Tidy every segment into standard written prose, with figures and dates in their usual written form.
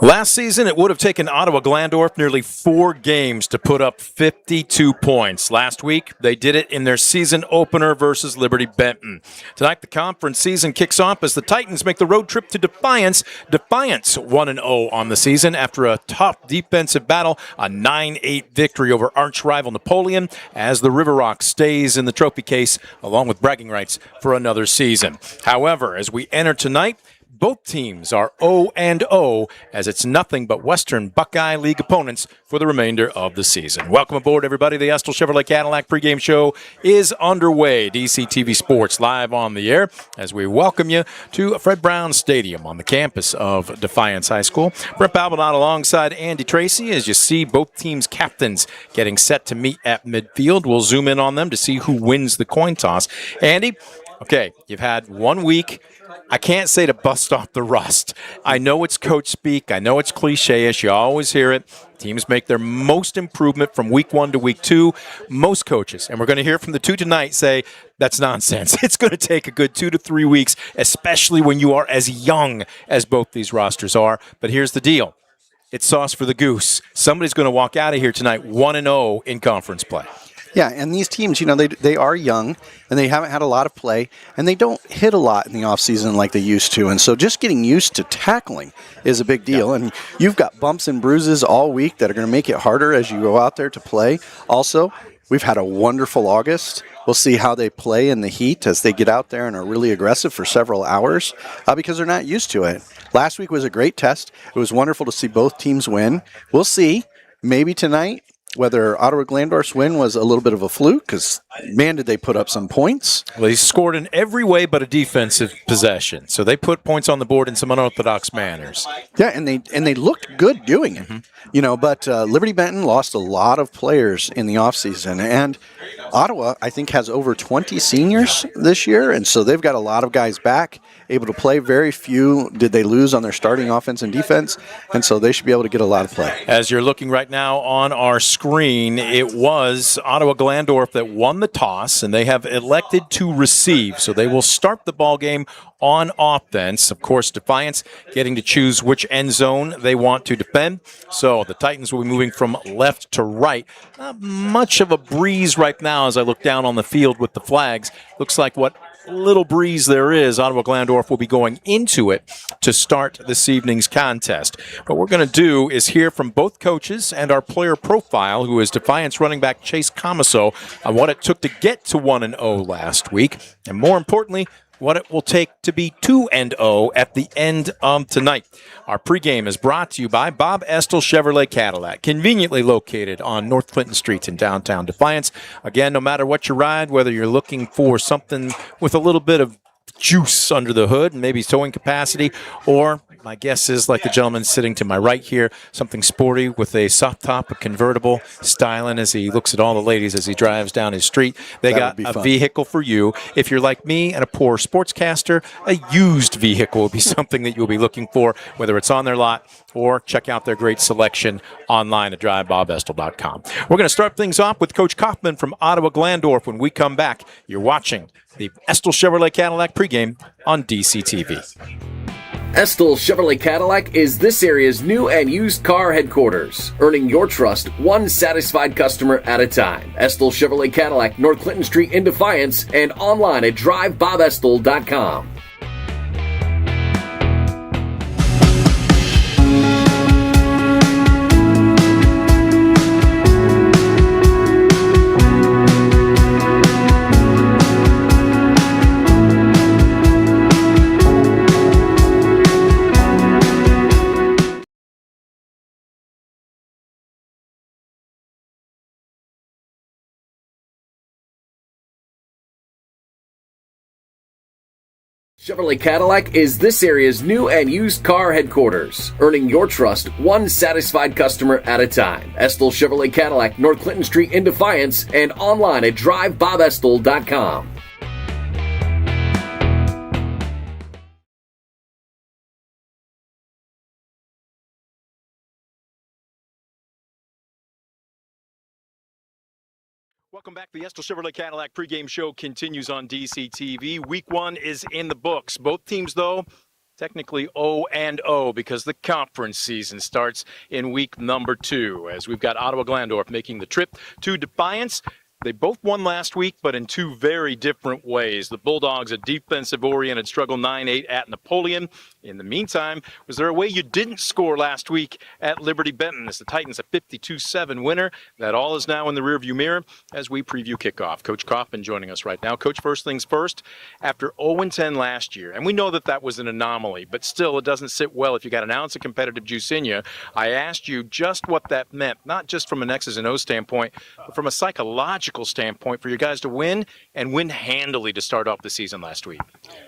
Last season, it would have taken Ottawa-Glandorf nearly 4 games to put up 52 points. Last week, they did it in their season opener versus Liberty Benton. Tonight, the conference season kicks off as the Titans make the road trip to Defiance. Defiance 1-0 on the season after a tough defensive battle, a 9-8 victory over arch-rival Napoleon, as the River Rock stays in the trophy case along with bragging rights for another season. However, as we enter tonight, both teams are 0-0 as it's nothing but Western Buckeye League opponents for the remainder of the season. Welcome aboard, everybody. The Estill Chevrolet Cadillac pregame show is underway. DCTV Sports live on the air as we welcome you to Fred Brown Stadium on the campus of Defiance High School. Brett Balbinot alongside Andy Tracy as you see both teams' captains getting set to meet at midfield. We'll zoom in on them to see who wins the coin toss. Andy, okay, you've had 1 week. I can't say to bust off the rust. I know it's coach speak. I know it's cliche-ish. You always hear it. Teams make their most improvement from week 1 to week 2. Most coaches, and we're going to hear from the 2 tonight, say that's nonsense. It's going to take a good 2 to 3 weeks, especially when you are as young as both these rosters are. But here's the deal. It's sauce for the goose. Somebody's going to walk out of here tonight 1-0 in conference play. Yeah, and these teams, you know, they are young, and they haven't had a lot of play, and they don't hit a lot in the offseason like they used to. And so just getting used to tackling is a big deal. And you've got bumps and bruises all week that are going to make it harder as you go out there to play. Also, we've had a wonderful August. We'll see how they play in the heat as they get out there and are really aggressive for several hours because they're not used to it. Last week was a great test. It was wonderful to see both teams win. We'll see, maybe tonight, whether Ottawa-Glandorf's win was a little bit of a fluke, because, man, did they put up some points. Well, he scored in every way but a defensive possession. So they put points on the board in some unorthodox manners. Yeah, and they looked good doing it. You know, but Liberty Benton lost a lot of players in the offseason. And Ottawa, I think, has over 20 seniors this year. And so they've got a lot of guys back, able to play. Very few did they lose on their starting offense and defense. And so they should be able to get a lot of play. As you're looking right now on our screen, it was Ottawa-Glandorf that won the toss, and they have elected to receive. So they will start the ball game on offense. Of course, Defiance getting to choose which end zone they want to defend. So the Titans will be moving from left to right. Not much of a breeze right now as I look down on the field with the flags. Looks like what little breeze there is, Ottawa-Glandorf will be going into it to start this evening's contest. What we're going to do is hear from both coaches and our player profile, who is Defiance running back Chase Comiso, on what it took to get to 1-0 last week, and more importantly, what it will take to be 2-0 at the end of tonight. Our pregame is brought to you by Bob Estill Chevrolet Cadillac, conveniently located on North Clinton Street in downtown Defiance. Again, no matter what you ride, whether you're looking for something with a little bit of juice under the hood and maybe towing capacity, or my guess is, like the gentleman sitting to my right here, something sporty with a soft top, a convertible, styling as he looks at all the ladies as he drives down his street. They got a vehicle for you. If you're like me and a poor sportscaster, a used vehicle will be something that you'll be looking for, whether it's on their lot or check out their great selection online at drivebobestel.com. We're going to start things off with Coach Kaufman from Ottawa-Glandorf. When we come back, you're watching the Estill Chevrolet Cadillac pregame on DCTV. Estill Chevrolet Cadillac is this area's new and used car headquarters, earning your trust one satisfied customer at a time. Estill Chevrolet Cadillac, North Clinton Street in Defiance, and online at drivebobestel.com. Chevrolet Cadillac is this area's new and used car headquarters, earning your trust one satisfied customer at a time. Estill Chevrolet Cadillac, North Clinton Street in Defiance, and online at drivebobestel.com. Welcome back. The Estill Chevrolet Cadillac pregame show continues on DCTV. Week 1 is in the books. Both teams, though, technically O&O because the conference season starts in week number 2 as we've got Ottawa-Glandorf making the trip to Defiance. They both won last week, but in 2 very different ways. The Bulldogs, a defensive-oriented struggle 9-8 at Napoleon. In the meantime, was there a way you didn't score last week at Liberty Benton as the Titans a 52-7 winner? That all is now in the rearview mirror as we preview kickoff. Coach Kaufman joining us right now. Coach, first things first, after 0-10 last year, and we know that that was an anomaly, but still it doesn't sit well if you got an ounce of competitive juice in you. I asked you just what that meant, not just from an X's and O's standpoint, but from a psychological standpoint for you guys to win and win handily to start off the season last week.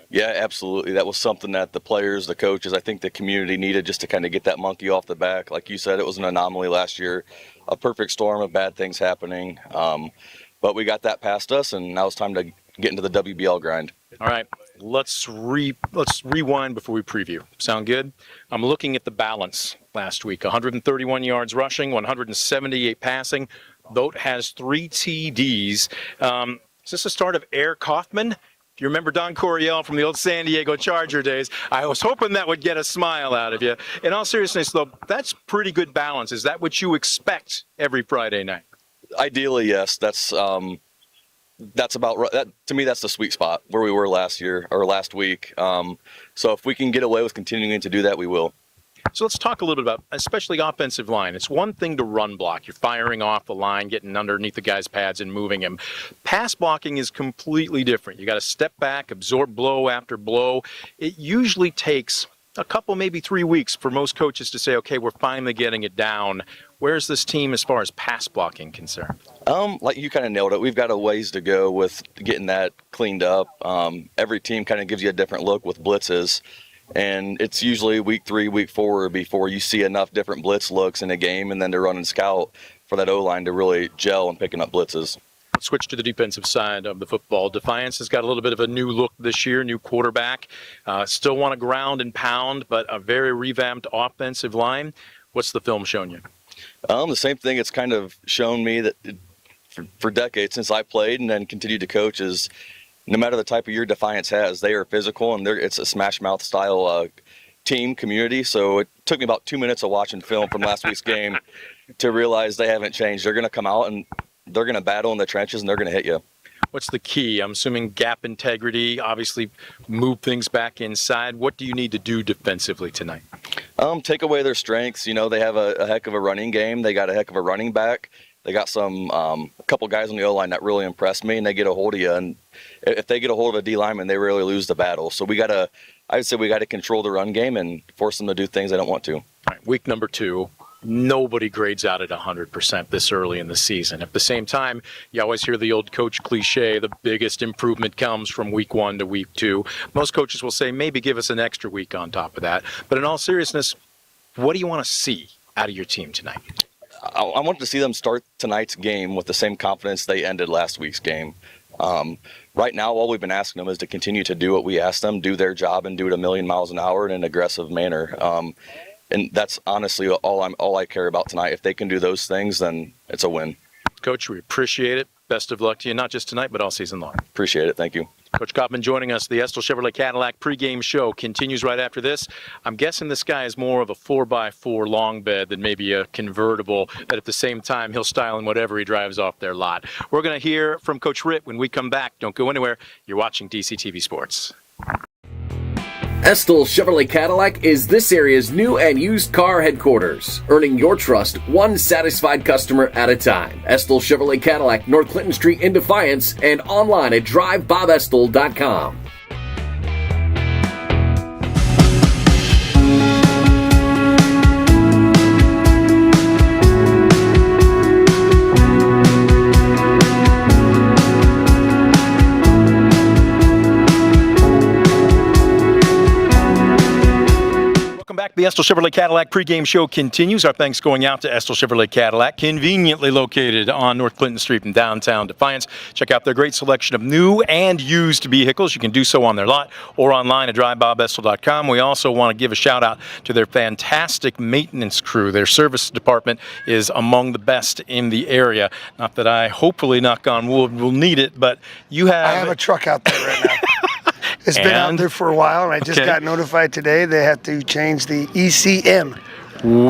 Yeah, absolutely. That was something that the players, the coaches, I think the community needed just to kind of get that monkey off the back. Like you said, it was an anomaly last year, a perfect storm of bad things happening. But we got that past us, and now it's time to get into the WBL grind. All right, let's rewind before we preview. Sound good? I'm looking at the balance last week. 131 yards rushing, 178 passing. Vogt has 3 TDs. Is this the start of Air Kaufman? If you remember Don Coryell from the old San Diego Charger days, I was hoping that would get a smile out of you. In all seriousness, though, that's pretty good balance. Is that what you expect every Friday night? Ideally, yes. That's about that. To me, that's the sweet spot where we were last year or last week. So if we can get away with continuing to do that, we will. So let's talk a little bit about, especially offensive line. It's one thing to run block. You're firing off the line, getting underneath the guy's pads and moving him. Pass blocking is completely different. You got to step back, absorb blow after blow. It usually takes a couple, maybe 3 weeks for most coaches to say, okay, we're finally getting it down. Where's this team as far as pass blocking concerned? Like you kind of nailed it. We've got a ways to go with getting that cleaned up. Every team kind of gives you a different look with blitzes. And it's usually week 3, week 4 before you see enough different blitz looks in a game, and then they're running scout for that O-line to really gel and picking up blitzes. Switch to the defensive side of the football. Defiance has got a little bit of a new look this year, new quarterback. Still want to ground and pound, but a very revamped offensive line. What's the film showing you? The same thing it's kind of shown me that for decades since I played and then continued to coach is no matter the type of year Defiance has, they are physical, and it's a smash mouth style team community. So it took me about 2 minutes of watching film from last week's game to realize they haven't changed. They're going to come out and they're going to battle in the trenches, and they're going to hit you. What's the key? I'm assuming gap integrity, obviously move things back inside. What do you need to do defensively tonight? Take away their strengths. You know, they have a heck of a running game. They got a heck of a running back. They got a couple guys on the O-line that really impressed me, and they get a hold of you. And if they get a hold of a D lineman, they really lose the battle. So I would say we got to control the run game and force them to do things they don't want to. All right, week number 2. Nobody grades out at 100% this early in the season. At the same time, you always hear the old coach cliche, the biggest improvement comes from week 1 to week 2. Most coaches will say, maybe give us an extra week on top of that. But in all seriousness, what do you want to see out of your team tonight? I want to see them start tonight's game with the same confidence they ended last week's game. Right now, all we've been asking them is to continue to do what we asked them, do their job, and do it a million miles an hour in an aggressive manner. And that's honestly all I care about tonight. If they can do those things, then it's a win. Coach, we appreciate it. Best of luck to you, not just tonight, but all season long. Appreciate it. Thank you. Coach Kaufman joining us. The Estill Chevrolet Cadillac pregame show continues right after this. I'm guessing this guy is more of a 4x4 long bed than maybe a convertible, that at the same time he'll style in whatever he drives off their lot. We're going to hear from Coach Ritt when we come back. Don't go anywhere. You're watching DCTV Sports. Estill Chevrolet Cadillac is this area's new and used car headquarters, earning your trust one satisfied customer at a time. Estill Chevrolet Cadillac, North Clinton Street in Defiance, and online at drivebobestill.com. The Estill Chevrolet Cadillac pregame show continues. Our thanks going out to Estill Chevrolet Cadillac, conveniently located on North Clinton Street in downtown Defiance. Check out their great selection of new and used vehicles. You can do so on their lot or online at drivebobestill.com. We also want to give a shout out to their fantastic maintenance crew. Their service department is among the best in the area. Not that I, hopefully, knock on wood, will need it, but you have... I have a truck out there right now. It's been out there for a while, and I just got notified today they have to change the ECM.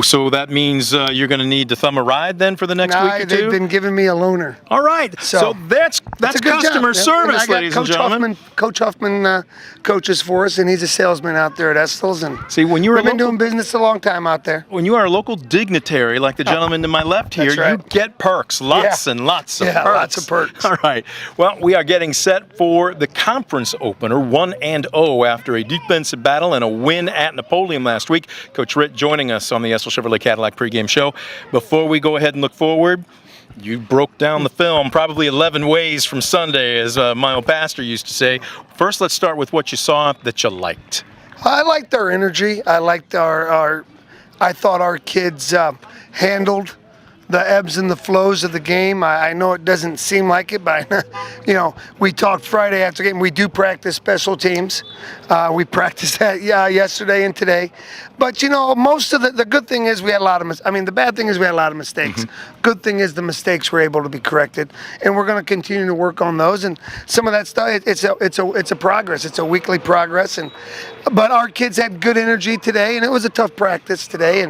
So that means you're going to need to thumb a ride then for the next week or two? They've been giving me a loaner. All right. So that's customer service, ladies and gentlemen. Coach Huffman coaches for us, and he's a salesman out there at Estel's. And see, when you're been doing business a long time out there. When you are a local dignitary, like the gentleman to my left here, you get perks, lots and lots of perks. Yeah, lots of perks. All right. Well, we are getting set for the conference opener, 1-0 after a defensive battle and a win at Napoleon last week. Coach Ritt joining us on the Estel Chevrolet Cadillac pregame show. Before we go ahead and look forward, you broke down the film probably 11 ways from Sunday, as my old pastor used to say. First, let's start with what you saw that you liked. I liked our energy. I liked I thought our kids handled the ebbs and the flows of the game. I know it doesn't seem like it, but we talked Friday after game. We do practice special teams. We practiced that yesterday and today. But most of the good thing is we had a lot of the bad thing is we had a lot of mistakes. Good thing is the mistakes were able to be corrected, and we're going to continue to work on those. And some of that stuff, it's a progress. It's a weekly progress. But our kids had good energy today, and it was a tough practice today,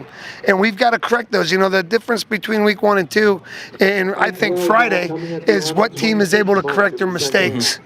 and we've got to correct those. The difference between week 1 and 2, and I think Friday, is what team is able to correct their mistakes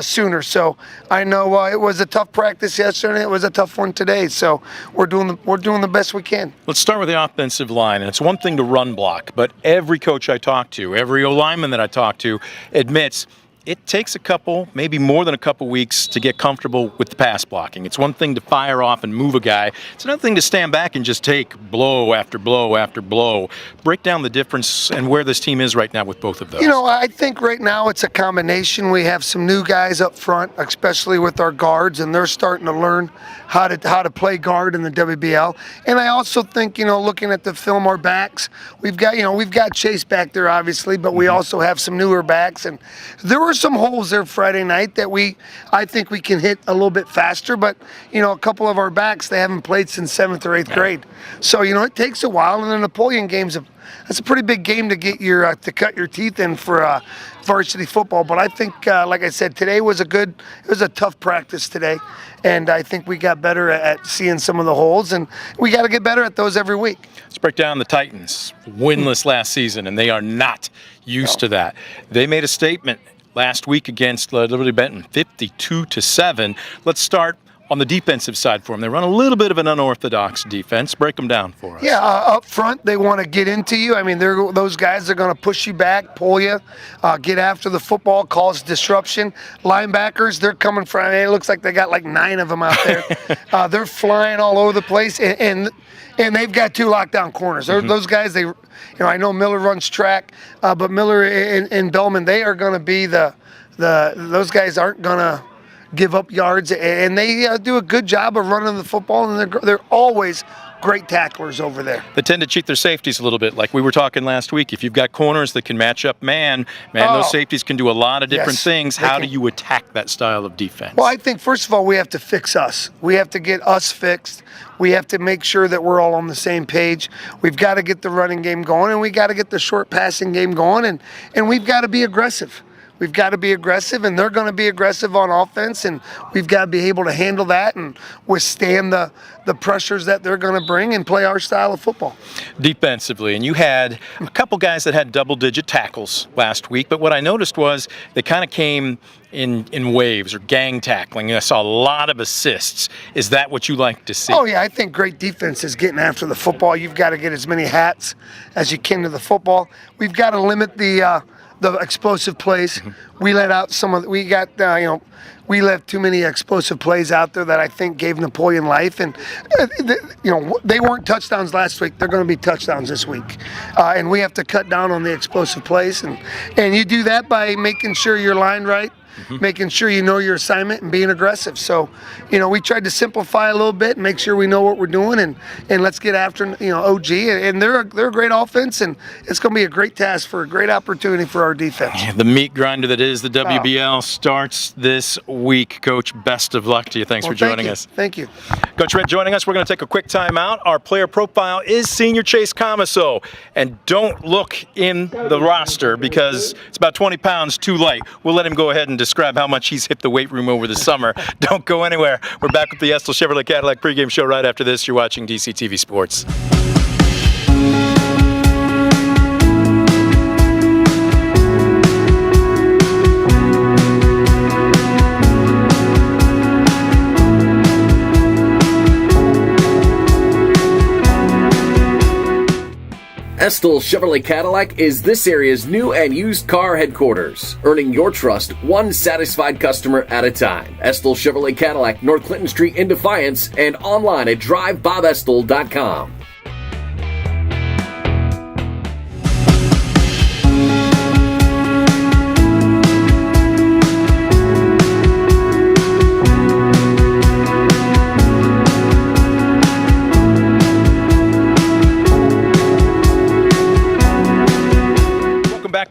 sooner. So I know it was a tough practice yesterday. It was a tough one today. So we're doing the best we can. Let's start with the offensive line, and it's one thing to run block, but every coach I talk to, every O-lineman that I talk to, admits it takes a couple, maybe more than a couple weeks to get comfortable with the pass blocking. It's one thing to fire off and move a guy. It's another thing to stand back and just take blow after blow after blow. Break down the difference and where this team is right now with both of those. I think right now it's a combination. We have some new guys up front, especially with our guards, and they're starting to learn how to play guard in the WBL. And I also think, looking at the film, our backs, we've got Chase back there obviously, but we also have some newer backs, and there were some holes there Friday night that I think we can hit a little bit faster, but a couple of our backs, they haven't played since 7th or 8th grade. So it takes a while, and the Napoleon game's that's a pretty big game to get to cut your teeth in for varsity football. But I think, like I said, today was it was a tough practice today, and I think we got better at seeing some of the holes, and we got to get better at those every week. Let's break down the Titans, winless last season, and they are not used to that. They made a statement last week against Liberty Benton, 52-7. Let's start on the defensive side for them. They run a little bit of an unorthodox defense. Break them down for us. Yeah, up front, they want to get into you. Those guys are going to push you back, pull you, get after the football, cause disruption. Linebackers, they're coming from, it looks like they got like 9 of them out there. They're flying all over the place, and they've got 2 lockdown corners. Those guys, I know Miller runs track, but Miller and Bellman, they are going to be those guys aren't going to give up yards, and they do a good job of running the football, and they're always great tacklers over there. They tend to cheat their safeties a little bit, like we were talking last week. If you've got corners that can match up man, those safeties can do a lot of different things. How do you attack that style of defense? Well, I think, first of all, we have to fix us. We have to get us fixed. We have to make sure that we're all on the same page. We've got to get the running game going, and we got to get the short passing game going, and we've got to be aggressive. We've got to be aggressive, and they're going to be aggressive on offense, and we've got to be able to handle that and withstand the pressures that they're going to bring and play our style of football. Defensively, and you had a couple guys that had double-digit tackles last week, but what I noticed was they kind of came in waves or gang tackling. I saw a lot of assists. Is that what you like to see? Oh, yeah, I think great defense is getting after the football. You've got to get as many hats as you can to the football. We've got to limit the explosive plays. We let out we left too many explosive plays out there that I think gave Napoleon life, and they weren't touchdowns last week. They're going to be touchdowns this week, and we have to cut down on the explosive plays, and you do that by making sure you're lined right, making sure you know your assignment and being aggressive. So, we tried to simplify a little bit and make sure we know what we're doing, and let's get after, OG. And they're a great offense, and it's going to be a great task for a great opportunity for our defense. The meat grinder that is the WBL starts this week. Coach, best of luck to you. Thanks for joining us. Thank you. Coach Red joining us. We're going to take a quick time out. Our player profile is Senior Chase Comiso. And don't look in the roster because it's about 20 pounds too light. We'll let him go ahead and describe how much he's hit the weight room over the summer. Don't go anywhere. We're back with the Estill Chevrolet Cadillac pregame show right after this. You're watching DCTV Sports. Estill Chevrolet Cadillac is this area's new and used car headquarters, earning your trust one satisfied customer at a time. Estill Chevrolet Cadillac, North Clinton Street in Defiance, and online at drivebobestill.com.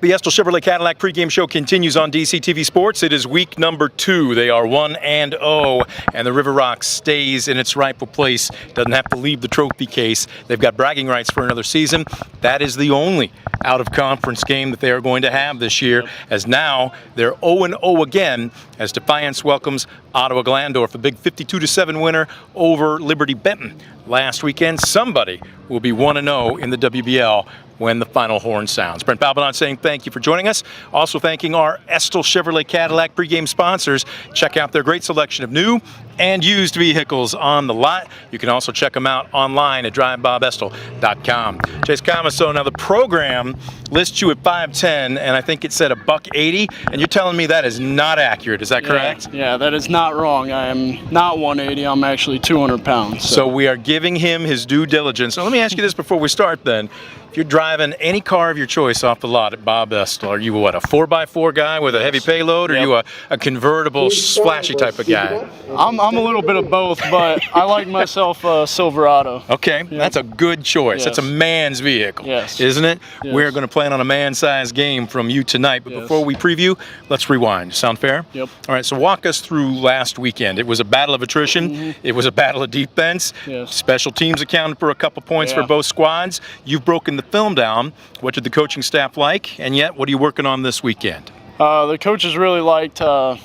The Estill Chevrolet Cadillac pregame show continues on DCTV Sports. It is week number 2. They are 1-0, and the River Rock stays in its rightful place. Doesn't have to leave the trophy case. They've got bragging rights for another season. That is the only out-of-conference game that they are going to have this year, as now they're 0-0 again as Defiance welcomes Ottawa-Glandorf, a big 52-7 winner over Liberty Benton last weekend. Somebody will be 1-0 in the WBL when the final horn sounds. Brent Balbinot saying thank you for joining us. Also thanking our Estill Chevrolet Cadillac pregame sponsors. Check out their great selection of new and used vehicles on the lot. You can also check them out online at drivebobestill.com. Chase Camaso, now the program lists you at 5'10", and I think it said $180, and you're telling me that is not accurate. Is that correct? Yeah, that is not wrong. I am not 180. I'm actually 200 pounds. So we are giving him his due diligence. So let me ask you this before we start then. If you're driving any car of your choice off the lot at Bob Estill, are you what, a 4x4 guy with a heavy payload, or are you a convertible, splashy type of guy? I'm a little bit of both, but I like myself a Silverado. Okay, that's a good choice. Yes. That's a man's vehicle, isn't it? Yes. We're going to plan on a man-sized game from you tonight, but before we preview, let's rewind. Sound fair? Yep. All right, so walk us through last weekend. It was a battle of attrition. It was a battle of defense. Yes. Special teams accounted for a couple points for both squads. You've broken the film down. What did the coaching staff like? And yet, what are you working on this weekend? The coaches really liked how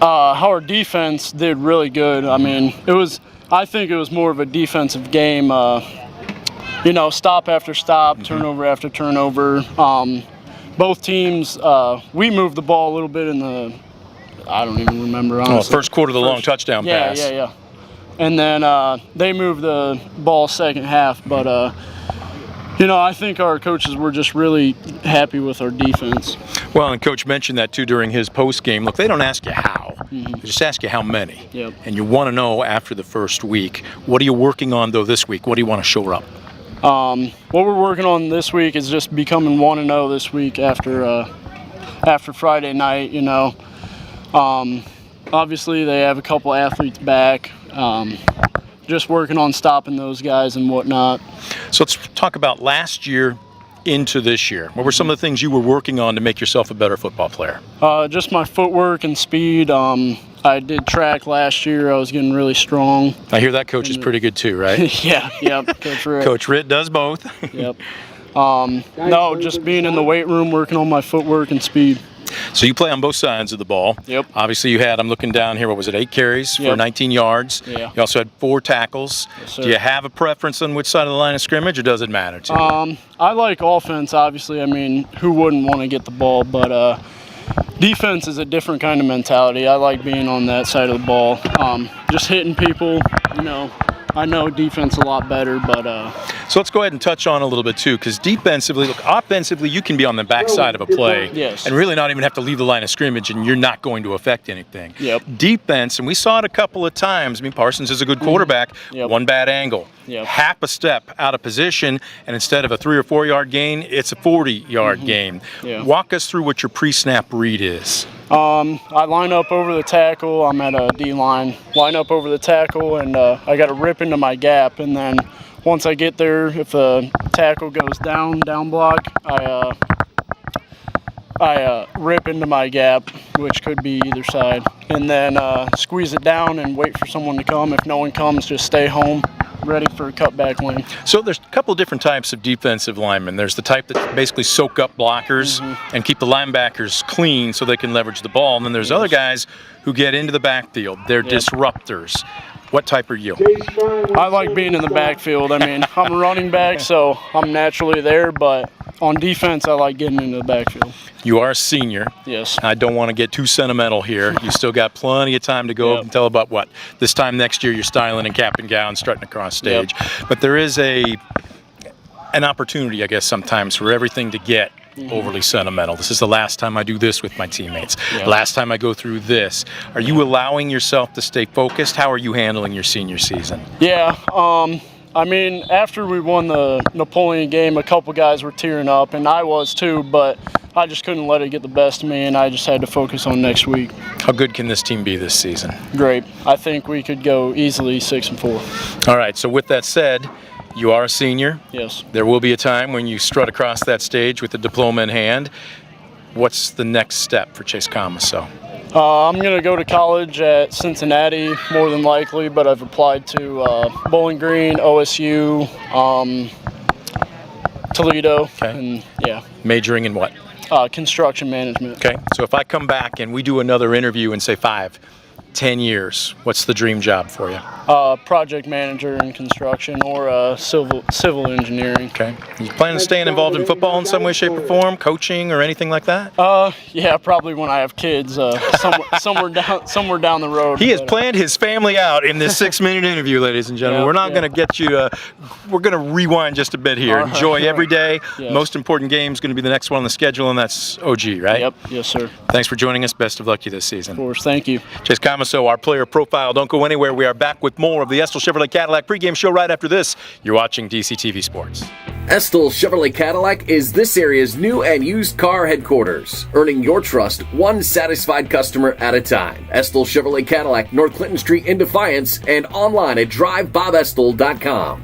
our defense did really good. I mean, I think it was more of a defensive game. Stop after stop, turnover after turnover. Both teams, we moved the ball a little bit in the, I don't even remember, honestly. First quarter, the long touchdown pass. Yeah. And then they moved the ball second half, but I think our coaches were just really happy with our defense. Well, and Coach mentioned that too during his post game. Look, they don't ask you how; they just ask you how many. Yep. And you want to know after the first week. What are you working on though this week? What do you want to shore up? What we're working on this week is just becoming 1-0 this week after Friday night. Obviously they have a couple athletes back. Just working on stopping those guys and whatnot. So let's talk about last year into this year. What were some of the things you were working on to make yourself a better football player? Just my footwork and speed. I did track last year. I was getting really strong. I hear that coach is pretty good too, right? Yeah, Coach Ritt. Coach Ritt does both. Yep. No, just being in the weight room, working on my footwork and speed. So you play on both sides of the ball. Yep. Obviously you had, I'm looking down here, 8 carries for 19 yards. Yeah. You also had 4 tackles. Yes, sir. Do you have a preference on which side of the line of scrimmage, or does it matter to you? I like offense, obviously. I mean, who wouldn't want to get the ball? But defense is a different kind of mentality. I like being on that side of the ball. Just hitting people, I know defense a lot better, but so let's go ahead and touch on a little bit too, because defensively, offensively, you can be on the backside of a play and really not even have to leave the line of scrimmage, and you're not going to affect anything. Yep. Defense, and we saw it a couple of times. I mean, Parsons is a good quarterback. One bad angle, half a step out of position, and instead of a 3 or 4 yard gain, it's a 40-yard gain. Walk us through what your pre-snap read is. I line up over the tackle. I'm at a D-line. Line up over the tackle, and I got to rip into my gap. And then once I get there, if the tackle goes down block, I rip into my gap, which could be either side. And then squeeze it down and wait for someone to come. If no one comes, just stay home. ready for a cutback lane. So there's a couple of different types of defensive linemen. There's the type that basically soak up blockers and keep the linebackers clean so they can leverage the ball. And then there's other guys who get into the backfield. They're disruptors. What type are you? I like being in the backfield. I mean, I'm a running back, so I'm naturally there, but on defense, I like getting into the backfield. You are a senior. Yes. I don't want to get too sentimental here. You still got plenty of time to go up until about what? This time next year, you're styling in cap and gown, strutting across stage. But there is an opportunity, I guess, sometimes for everything to get overly sentimental. This is the last time I do this with my teammates. Last time I go through this. Are you allowing yourself to stay focused? How are you handling your senior season? Yeah. I mean, after we won the Napoleon game, a couple guys were tearing up, and I was too, but I just couldn't let it get the best of me, and I just had to focus on next week. How good can this team be this season? Great. I think we could go easily 6-4. All right, so with that said, you are a senior. Yes. There will be a time when you strut across that stage with the diploma in hand. What's the next step for Chase Comiso? I'm going to go to college at Cincinnati, more than likely, but I've applied to Bowling Green, OSU, Toledo, and Majoring in what? construction management. Okay, so if I come back and we do another interview in, say, 5-10 years, what's the dream job for you? Project manager in construction or civil engineering. Okay. You planning on staying involved in football in some way, shape, or form, coaching or anything like that? Yeah, probably when I have kids, somewhere down the road. He has planned his family out in this 6-minute interview, ladies and gentlemen. We're not going to get you to, we're going to rewind just a bit here. Enjoy every day. Yes. Most important game is going to be the next one on the schedule, and that's OG, right? Yep. Yes, sir. Thanks for joining us. Best of luck to you this season. Of course. Thank you. Chase Comiso, our player profile. Don't go anywhere. We are back with more of the Estill Chevrolet Cadillac pregame show right after this. You're watching DCTV Sports. Estill Chevrolet Cadillac is this area's new and used car headquarters, earning your trust one satisfied customer at a time. Estill Chevrolet Cadillac, North Clinton Street in Defiance, and online at drivebobestill.com.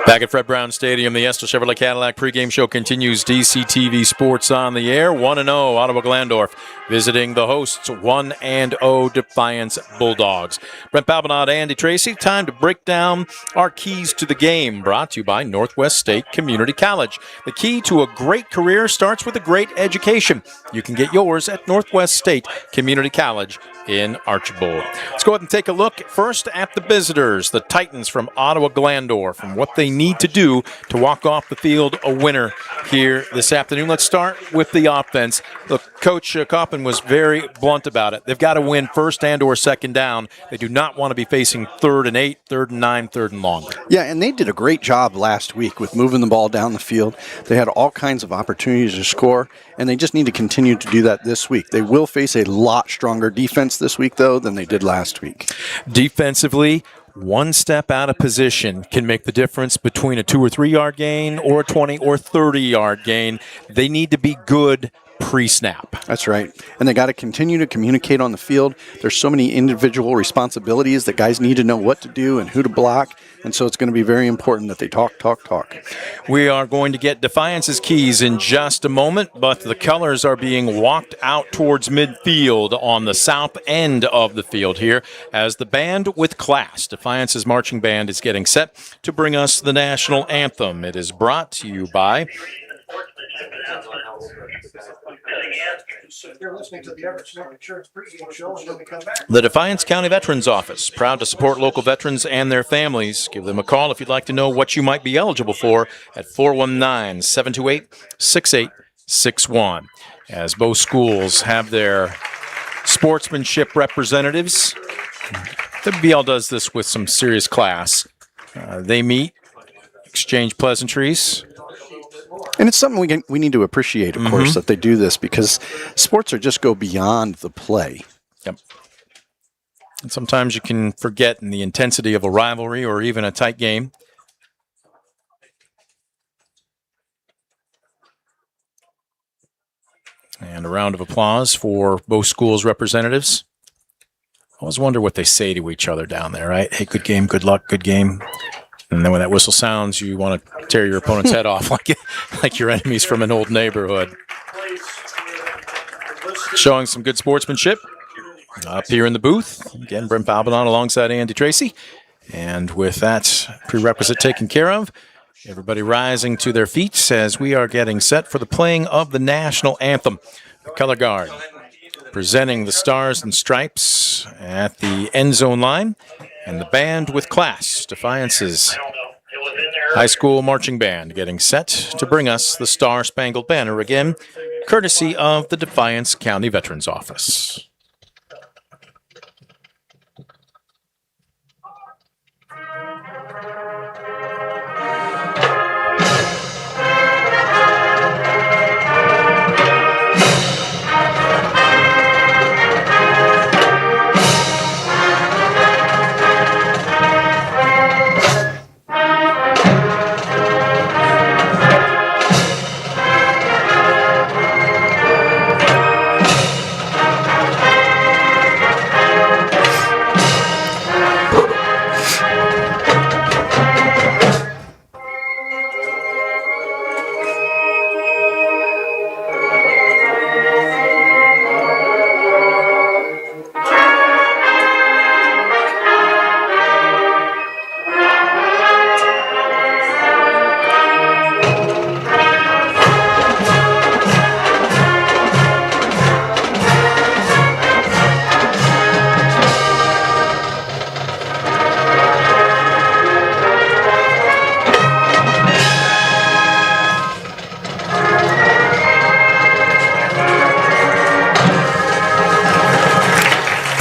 Back at Fred Brown Stadium, the Estill Chevrolet Cadillac pregame show continues. DCTV Sports on the air. 1-0 Ottawa-Glandorf visiting the hosts 1-0 Defiance Bulldogs. Brent Balbinot, Andy Tracy. Time to break down our keys to the game. Brought to you by Northwest State Community College. The key to a great career starts with a great education. You can get yours at Northwest State Community College in Archbold. Let's go ahead and take a look first at the visitors, the Titans from Ottawa-Glandorf, and what they need to do to walk off the field a winner here this afternoon. Let's start with the offense. Look, Coach Coppin was very blunt about it. They've got to win first and or second down. They do not want to be facing 3rd and 8, 3rd and 9, 3rd and long. Yeah, and they did a great job last week with moving the ball down the field. They had all kinds of opportunities to score, and they just need to continue to do that this week. They will face a lot stronger defense this week, though, than they did last week. Defensively, one step out of position can make the difference between a 2 or 3 yard gain or a 20 or 30 yard gain. They need to be good pre-snap. That's right. And they got to continue to communicate on the field. There's so many individual responsibilities that guys need to know what to do and who to block. And so it's going to be very important that they talk. We are going to get Defiance's keys in just a moment, but the colors are being walked out towards midfield on the south end of the field here as the band with class, Defiance's marching band, is getting set to bring us the national anthem. It is brought to you by the Defiance County Veterans Office, proud to support local veterans and their families. Give them a call if you'd like to know what you might be eligible for at 419-728-6861. As both schools have their sportsmanship representatives, WBL does this with some serious class. They meet, exchange pleasantries. And it's something we need to appreciate, of course, that they do this, because sports are just go beyond the play. Yep. And sometimes you can forget in the intensity of a rivalry or even a tight game. And a round of applause for both schools' representatives. I always wonder what they say to each other down there, right? Hey, good game, good luck, good game. And then when that whistle sounds, you want to tear your opponent's head off like your enemies from an old neighborhood. Showing some good sportsmanship Up here in the booth, again, Brent Palbadon alongside Andy Tracy. And with that prerequisite taken care of, everybody rising to their feet as we are getting set for the playing of the national anthem. The color guard presenting the stars and stripes at the end zone line, and the band with class, Defiance's high school marching band, getting set to bring us the Star Spangled Banner again, courtesy of the Defiance County Veterans Office.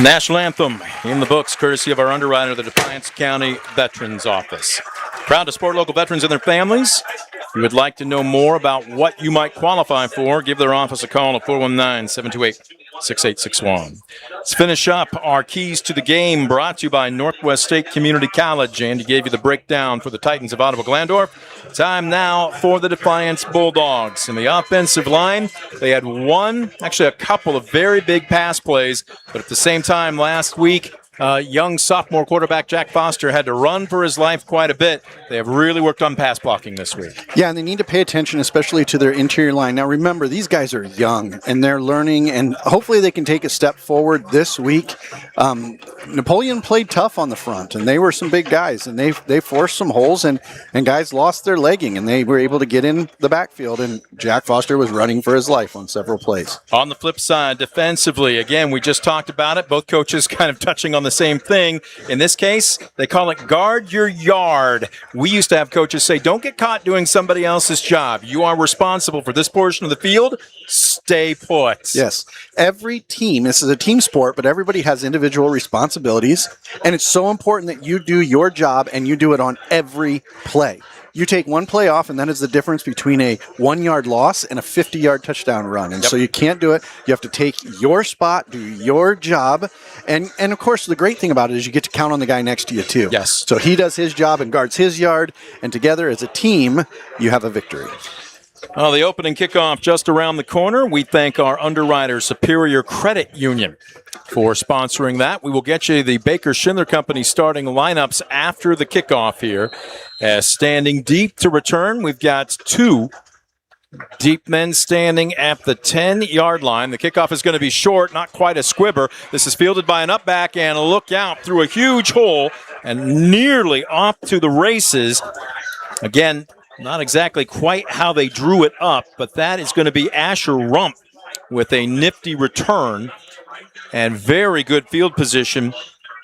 National Anthem in the books, courtesy of our underwriter, the Defiance County Veterans Office. Proud to support local veterans and their families. If you would like to know more about what you might qualify for, give their office a call at 419-728-6861. Let's finish up our keys to the game, brought to you by Northwest State Community College. Andy gave you the breakdown for the Titans of Ottawa-Glandorf. Time now for the Defiance Bulldogs. In the offensive line, they had a couple of very big pass plays, but at the same time last week, young sophomore quarterback Jack Foster had to run for his life quite a bit. They have really worked on pass blocking this week. Yeah, and they need to pay attention, especially to their interior line. Now, remember, these guys are young, and they're learning, and hopefully they can take a step forward this week. Napoleon played tough on the front, and they were some big guys, and they forced some holes, and guys lost their legging, and they were able to get in the backfield, and Jack Foster was running for his life on several plays. On the flip side, defensively, again, we just talked about it. Both coaches kind of touching on the same thing. In this case, they call it guard your yard. We used to have coaches say, don't get caught doing somebody else's job. You are responsible for this portion of the field. Stay put. Yes. Every team, this is a team sport, but everybody has individual responsibilities, and it's so important that you do your job and you do it on every play. You take one play off, and that is the difference between a 1-yard loss and a 50-yard touchdown run. And so you can't do it. You have to take your spot, do your job. And of course, the great thing about it is you get to count on the guy next to you, too. Yes. So he does his job and guards his yard. And together as a team, you have a victory. Well, the opening kickoff just around the corner. We thank our underwriter, Superior Credit Union, for sponsoring that. We will get you the Baker Schindler Company starting lineups after the kickoff here. Standing deep to return, we've got two deep men standing at the 10-yard line. The kickoff is going to be short, not quite a squibber. This is fielded by an up back, and a look out through a huge hole and nearly off to the races. Again, not exactly quite how they drew it up, but that is going to be Asher Rump with a nifty return and very good field position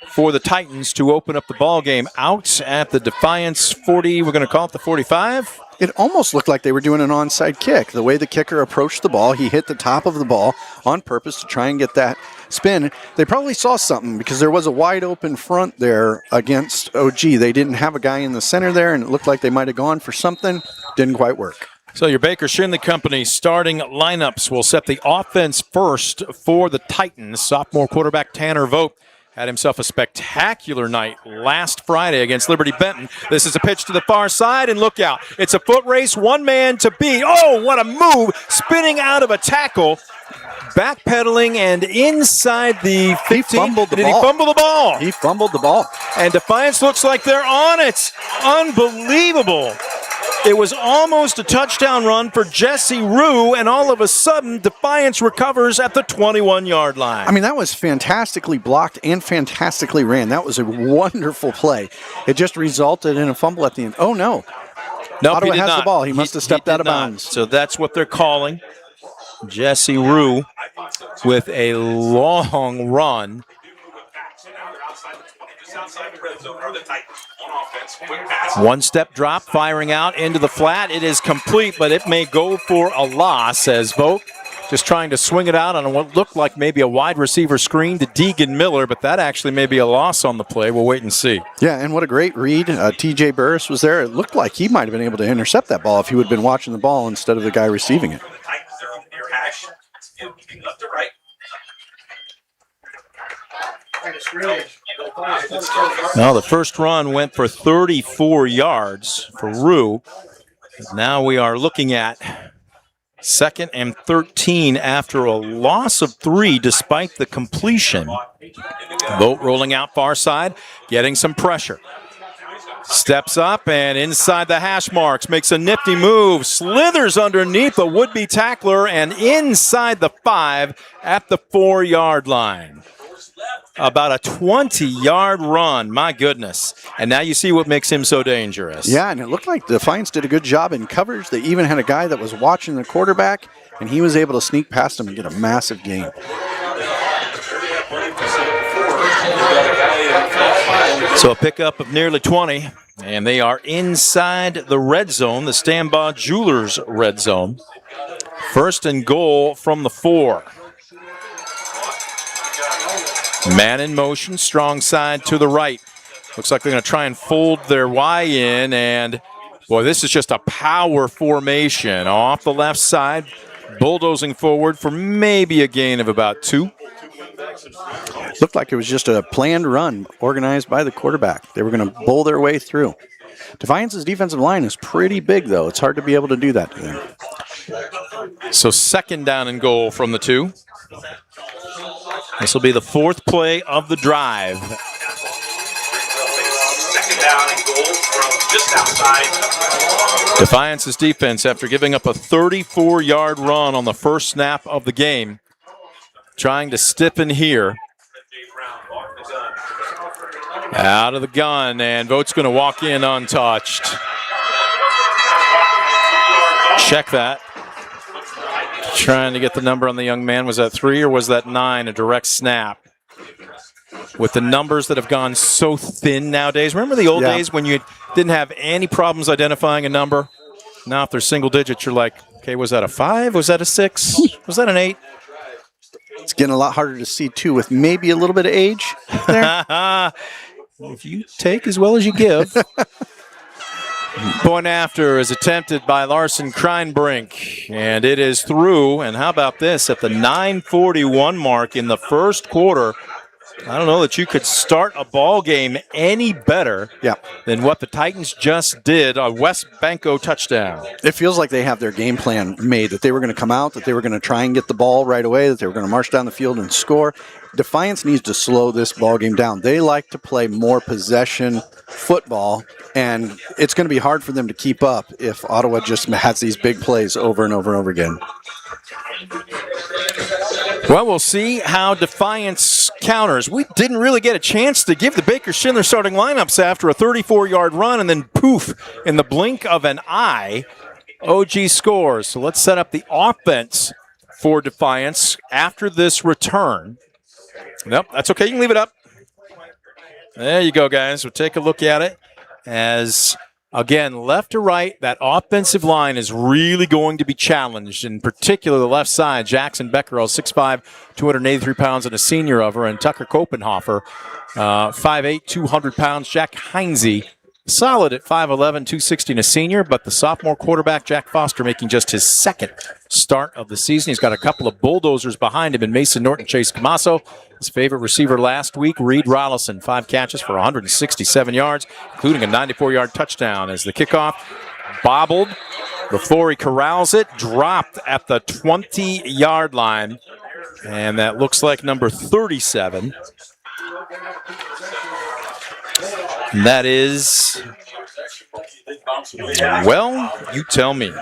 for the Titans to open up the ball game out at the Defiance 40. We're going to call it the 45. It almost looked like they were doing an onside kick. The way the kicker approached the ball, he hit the top of the ball on purpose to try and get that spin. They probably saw something because there was a wide open front there against OG. They didn't have a guy in the center there, and it looked like they might have gone for something. Didn't quite work. So your Baker Schindler Company starting lineups will set the offense first for the Titans. Sophomore quarterback Tanner Vogt had himself a spectacular night last Friday against Liberty Benton. This is a pitch to the far side, and look out. It's a foot race, one man to beat. Oh, what a move. Spinning out of a tackle, backpedaling, and inside the 15. He fumbled the ball. Did he fumble the ball? He fumbled the ball. And Defiance looks like they're on it. Unbelievable. It was almost a touchdown run for Jesse Rue, and all of a sudden, Defiance recovers at the 21-yard line. I mean, that was fantastically blocked and fantastically ran. That was a wonderful play. It just resulted in a fumble at the end. Oh, no. Nope, Ottawa he did has not. the ball. He must have stepped out of bounds. So that's what they're calling. Jesse Rue with a long run. One step drop, firing out into the flat. It is complete, but it may go for a loss as Vogt just trying to swing it out on what looked like maybe a wide receiver screen to Deegan Miller, but that actually may be a loss on the play. We'll wait and see. Yeah, and what a great read. TJ Burris was there. It looked like he might have been able to intercept that ball if he would have been watching the ball instead of the guy receiving it. Now the first run went for 34 yards for Rue. Now we are looking at 2nd and 13 after a loss of 3 despite the completion. Vogt rolling out far side, getting some pressure. Steps up and inside the hash marks, makes a nifty move, slithers underneath a would-be tackler and inside the 5 at the 4-yard line. About a 20-yard run, my goodness. And now you see what makes him so dangerous. Yeah, and it looked like Defiance did a good job in coverage. They even had a guy that was watching the quarterback, and he was able to sneak past him and get a massive gain. So a pickup of nearly 20, and they are inside the red zone, the Stambaugh Jewelers red zone. 1st and goal from the 4. Man in motion, strong side to the right. Looks like they're going to try and fold their Y in, and boy, this is just a power formation. Off the left side, bulldozing forward for maybe a gain of about 2. Looked like it was just a planned run organized by the quarterback. They were going to bowl their way through. Defiance's defensive line is pretty big, though. It's hard to be able to do that to them. So 2nd down and goal from the 2. This will be the 4th play of the drive. 2nd down and goal from just outside. Defiance's defense, after giving up a 34-yard run on the first snap of the game, trying to stiffen here. Out of the gun, and Vogt's going to walk in untouched. Check that. Trying to get the number on the young man. Was that 3 or was that 9? A direct snap. With the numbers that have gone so thin nowadays. Remember the old days when you didn't have any problems identifying a number? Now if they're single digits, you're like, okay, was that a 5? Was that a 6? Was that an 8? It's getting a lot harder to see, too, with maybe a little bit of age there. If you take as well as you give. Point after is attempted by Larson Kreinbrink, and it is through. And how about this? At the 9:41 mark in the first quarter, I don't know that you could start a ball game any better than what the Titans just did. A West Banco touchdown. It feels like they have their game plan made, that they were going to come out, that they were going to try and get the ball right away, that they were going to march down the field and score. Defiance needs to slow this ball game down. They like to play more possession football, and it's going to be hard for them to keep up if Ottawa just has these big plays over and over and over again. Well, we'll see how Defiance counters. We didn't really get a chance to give the Baker-Schindler starting lineups after a 34-yard run, and then poof, in the blink of an eye, OG scores. So let's set up the offense for Defiance after this return. Nope, that's okay. You can leave it up. There you go, guys. We'll take a look at it as, again, left to right, that offensive line is really going to be challenged. In particular, the left side, Jackson Beckerell, 6'5", 283 pounds, and a senior of her, and Tucker Kopenhofer, 5'8", 200 pounds. Jack Heinze, solid at 5'11", 260, and a senior, but the sophomore quarterback, Jack Foster, making just his 2nd start of the season. He's got a couple of bulldozers behind him in Mason Norton, Chase Camasso. His favorite receiver last week, Reed Rollison, 5 catches for 167 yards, including a 94-yard touchdown as the kickoff bobbled before he corrals it, dropped at the 20-yard line, and that looks like number 37. And that is Well, you tell me.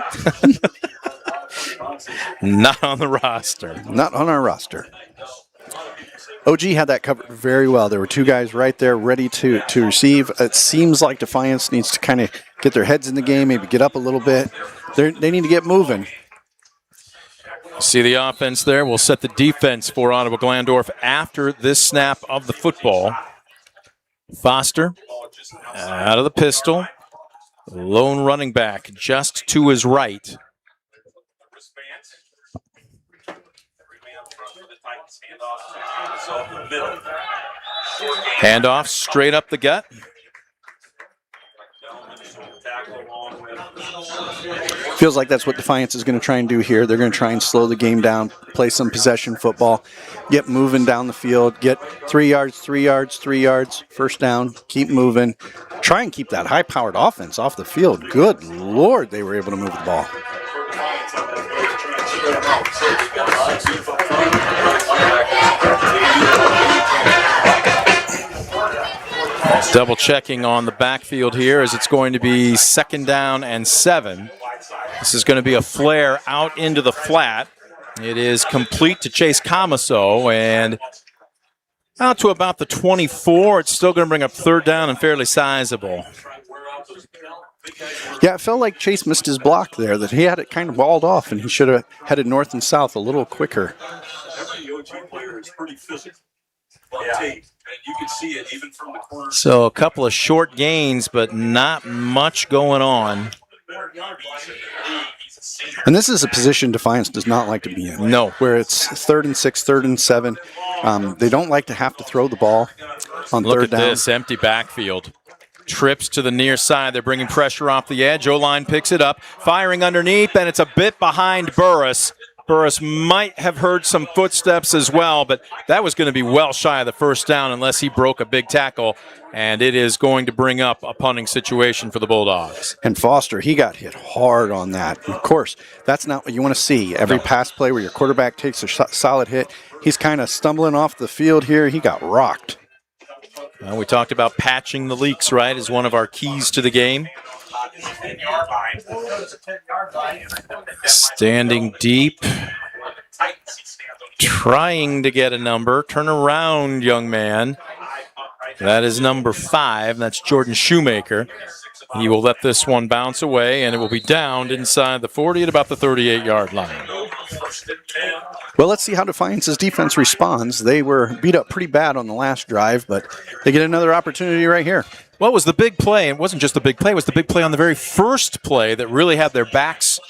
Not on the roster. Not on our roster. OG had that covered very well. There were two guys right there ready to receive. It seems like Defiance needs to kind of get their heads in the game, maybe get up a little bit. They need to get moving. See the offense there. We'll set the defense for Ottawa-Glandorf after this snap of the football. Foster out of the pistol. Lone running back just to his right. Handoff straight up the gut. Feels like that's what Defiance is going to try and do here. They're going to try and slow the game down, play some possession football, get moving down the field, get 3 yards, 3 yards, 3 yards, first down, keep moving. Try and keep that high-powered offense off the field. Good Lord, they were able to move the ball. Double checking on the backfield here as it's going to be 2nd down and 7. This is going to be a flare out into the flat. It is complete to Chase Camaso and out to about the 24. It's still going to bring up 3rd down and fairly sizable. Yeah, it felt like Chase missed his block there, that he had it kind of walled off, and he should have headed north and south a little quicker. So a couple of short gains, but not much going on. And this is a position Defiance does not like to be in. No. Where it's 3rd and 6, 3rd and 7. They don't like to have to throw the ball on Look 3rd at down. this empty backfield. Trips to the near side. They're bringing pressure off the edge. O-line picks it up, firing underneath, and it's a bit behind Burris. Burris might have heard some footsteps as well, but that was going to be well shy of the 1st down unless he broke a big tackle, and it is going to bring up a punting situation for the Bulldogs. And Foster, he got hit hard on that. And of course, that's not what you want to see. Every pass play where your quarterback takes a solid hit, he's kind of stumbling off the field here. He got rocked. Well, we talked about patching the leaks, right, as one of our keys to the game. Standing deep, trying to get a number. Turn around, young man. That is number 5. That's Jordan Shoemaker. He will let this one bounce away, and it will be downed inside the 40 at about the 38-yard line. Well, let's see how Defiance's defense responds. They were beat up pretty bad on the last drive, but they get another opportunity right here. Well, it was the big play. It wasn't just the big play. It was the big play on the very first play that really had their backs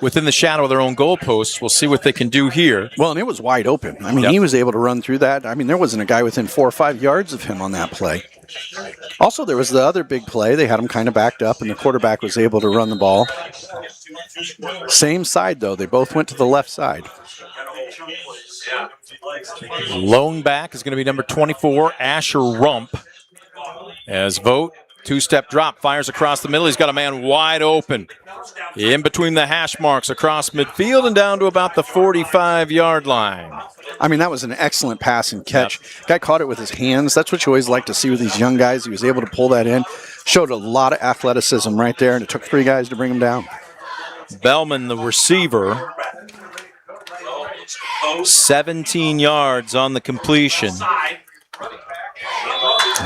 within the shadow of their own goalposts. We'll see what they can do here. Well, and it was wide open. I mean, He was able to run through that. I mean, there wasn't a guy within 4 or 5 yards of him on that play. Also, there was the other big play. They had him kind of backed up, and the quarterback was able to run the ball. Same side, though. They both went to the left side. Lone back is going to be number 24, Asher Rump. As Vogt, 2-step drop, fires across the middle. He's got a man wide open. In between the hash marks across midfield and down to about the 45-yard line. I mean, that was an excellent pass and catch. Guy caught it with his hands. That's what you always like to see with these young guys. He was able to pull that in. Showed a lot of athleticism right there, and it took 3 guys to bring him down. Bellman, the receiver, 17 yards on the completion.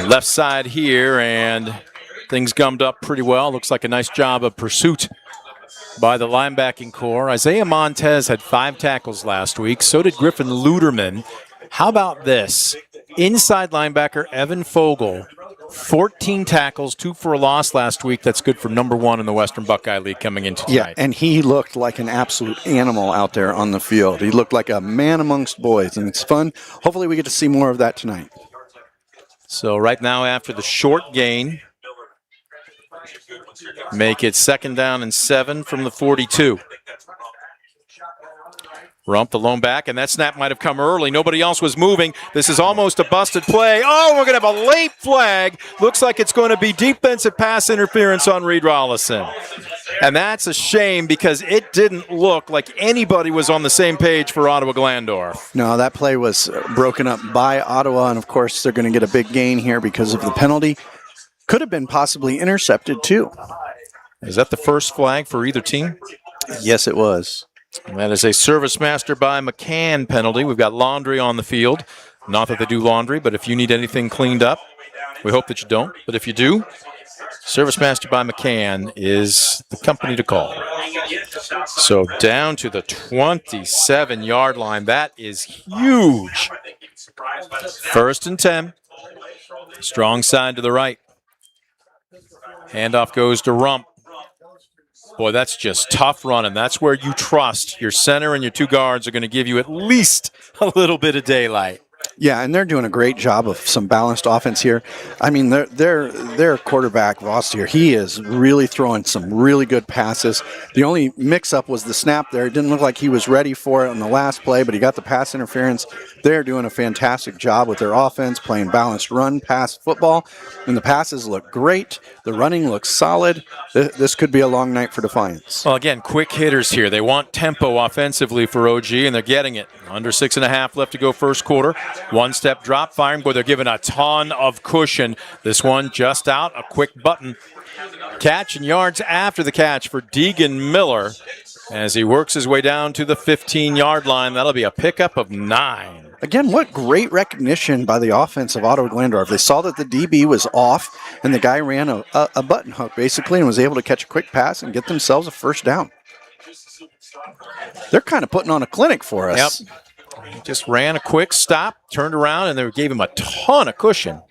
Left side here, and things gummed up pretty well. Looks like a nice job of pursuit by the linebacking core. Isaiah Montez had 5 tackles last week. So did Griffin Luderman. How about this? Inside linebacker Evan Fogel, 14 tackles, 2 for a loss last week. That's good for number 1 in the Western Buckeye League coming into tonight. Yeah, and he looked like an absolute animal out there on the field. He looked like a man amongst boys, and it's fun. Hopefully we get to see more of that tonight. So right now, after the short gain, make it 2nd down and 7 from the 42. Rump the lone back, and that snap might have come early. Nobody else was moving. This is almost a busted play. Oh, we're going to have a late flag. Looks like it's going to be defensive pass interference on Reed Rollison. And that's a shame because it didn't look like anybody was on the same page for Ottawa-Glandorf. No, that play was broken up by Ottawa, and of course they're going to get a big gain here because of the penalty. Could have been possibly intercepted, too. Is that the first flag for either team? Yes, it was. And that is a service master by McCann penalty. We've got laundry on the field. Not that they do laundry, but if you need anything cleaned up, we hope that you don't. But if you do, service master by McCann is the company to call. So down to the 27-yard line. That is huge. 1st and 10. Strong side to the right. Handoff goes to Rump. Boy, that's just tough running. That's where you trust your center and your 2 guards are going to give you at least a little bit of daylight. Yeah, and they're doing a great job of some balanced offense here. I mean, their quarterback, Voss here, he is really throwing some really good passes. The only mix-up was the snap there. It didn't look like he was ready for it on the last play, but he got the pass interference. They're doing a fantastic job with their offense, playing balanced run-pass football, and the passes look great. The running looks solid. This could be a long night for Defiance. Well, again, quick hitters here. They want tempo offensively for OG, and they're getting it. Under 6.5 left to go first quarter. 1-step drop, firing. Boy, they're giving a ton of cushion. This one just out, a quick button. Catch and yards after the catch for Deegan Miller as he works his way down to the 15-yard line. That'll be a pickup of 9. Again, what great recognition by the offense of Ottawa-Glandorf. They saw that the DB was off, and the guy ran a button hook, basically, and was able to catch a quick pass and get themselves a first down. They're kind of putting on a clinic for us. Yep. He just ran a quick stop, turned around, and they gave him a ton of cushion.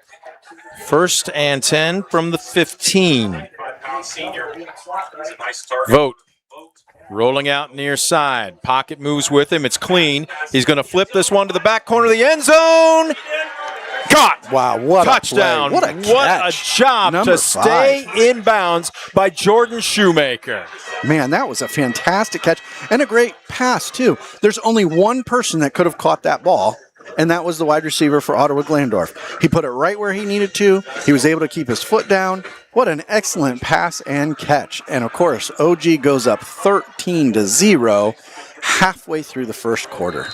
1st and 10 from the 15. Vote. Rolling out near side. Pocket moves with him. It's clean. He's going to flip this one to the back corner of the end zone. Caught. Wow, what touchdown. a play. What a job Number to stay 5. in bounds by Jordan Shoemaker. Man, that was a fantastic catch and a great pass, too. There's only one person that could have caught that ball, and that was the wide receiver for Ottawa-Glandorf. He put it right where he needed to. He was able to keep his foot down. What an excellent pass and catch. And, of course, OG goes up 13-0 halfway through the first quarter.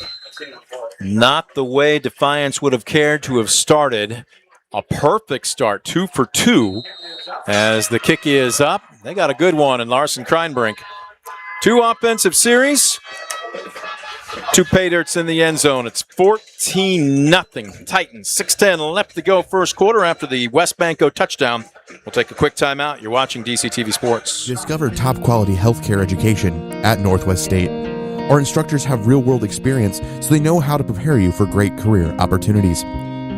Not the way Defiance would have cared to have started. A perfect start, 2 for 2, as the kick is up. They got a good one in Larson Kreinbrink. 2 offensive series, 2 pay dirts in the end zone. It's 14-0. Titans, 6:10 left to go first quarter after the West Banco touchdown. We'll take a quick timeout. You're watching DCTV Sports. Discover top-quality healthcare education at Northwest State. Our instructors have real-world experience, so they know how to prepare you for great career opportunities.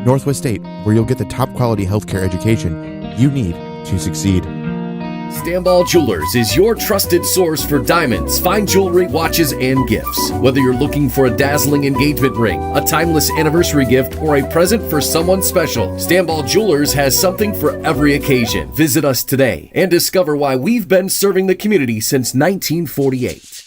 Northwest State, where you'll get the top-quality healthcare education you need to succeed. Stanball Jewelers is your trusted source for diamonds, fine jewelry, watches, and gifts. Whether you're looking for a dazzling engagement ring, a timeless anniversary gift, or a present for someone special, Stanball Jewelers has something for every occasion. Visit us today and discover why we've been serving the community since 1948.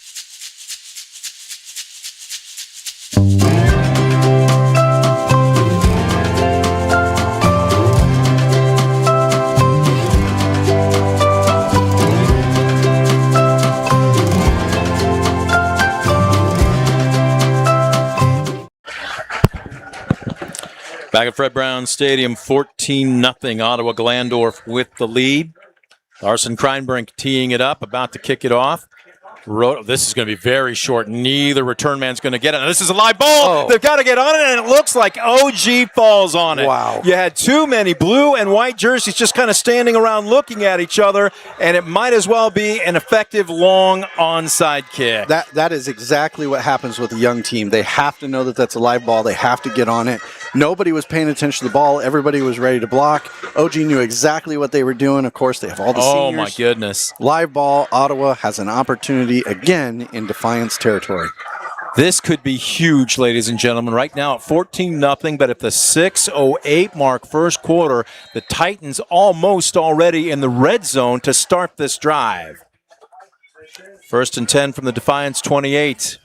Back at Fred Brown Stadium, 14-0. Ottawa-Glandorf with the lead. Larson Kreinbrink teeing it up, about to kick it off. This is going to be very short. Neither return man's going to get it. Now, this is a live ball. They've got to get on it, and it looks like OG falls on it. Wow. You had too many blue and white jerseys just kind of standing around looking at each other, and it might as well be an effective long onside kick. That is exactly what happens with a young team. They have to know that that's a live ball. They have to get on it. Nobody was paying attention to the ball. Everybody was ready to block. OG knew exactly what they were doing. Of course, they have all the seniors. Oh, my goodness. Live ball. Ottawa has an opportunity again in Defiance territory. This could be huge, ladies and gentlemen. Right now at 14-0, but at the 6:08 mark first quarter, the Titans almost already in the red zone to start this drive. 1st and 10 from the Defiance 28.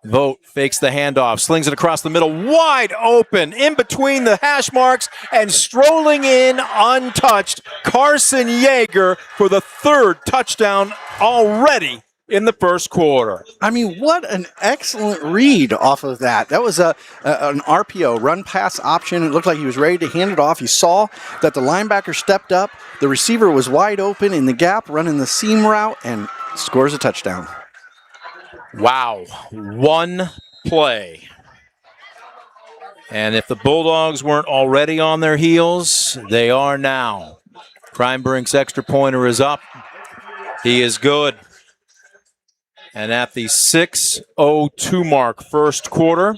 Vogt fakes the handoff, slings it across the middle, wide open, in between the hash marks, and strolling in untouched, Carson Yeager for the 3rd touchdown already in the first quarter. I mean, what an excellent read off of that. That was an RPO, run pass option. It looked like he was ready to hand it off. He saw that the linebacker stepped up. The receiver was wide open in the gap, running the seam route, and scores a touchdown. Wow. One play. And if the Bulldogs weren't already on their heels, they are now. Kreinbrink's extra pointer is up. He is good. And at the 6:02 mark, first quarter,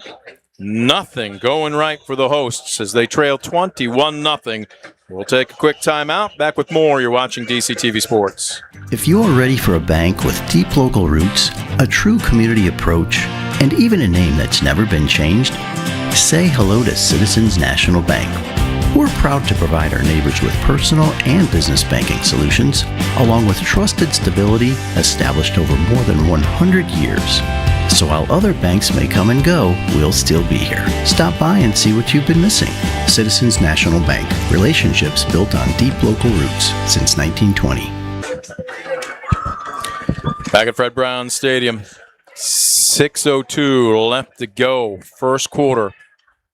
nothing going right for the hosts as they trail 21-0. We'll take a quick timeout. Back with more. You're watching DCTV Sports. If you're ready for a bank with deep local roots, a true community approach, and even a name that's never been changed, say hello to Citizens National Bank. We're proud to provide our neighbors with personal and business banking solutions, along with trusted stability established over more than 100 years. So while other banks may come and go, we'll still be here. Stop by and see what you've been missing. Citizens National Bank. Relationships built on deep local roots since 1920. Back at Fred Brown Stadium. 6:02 left to go. First quarter.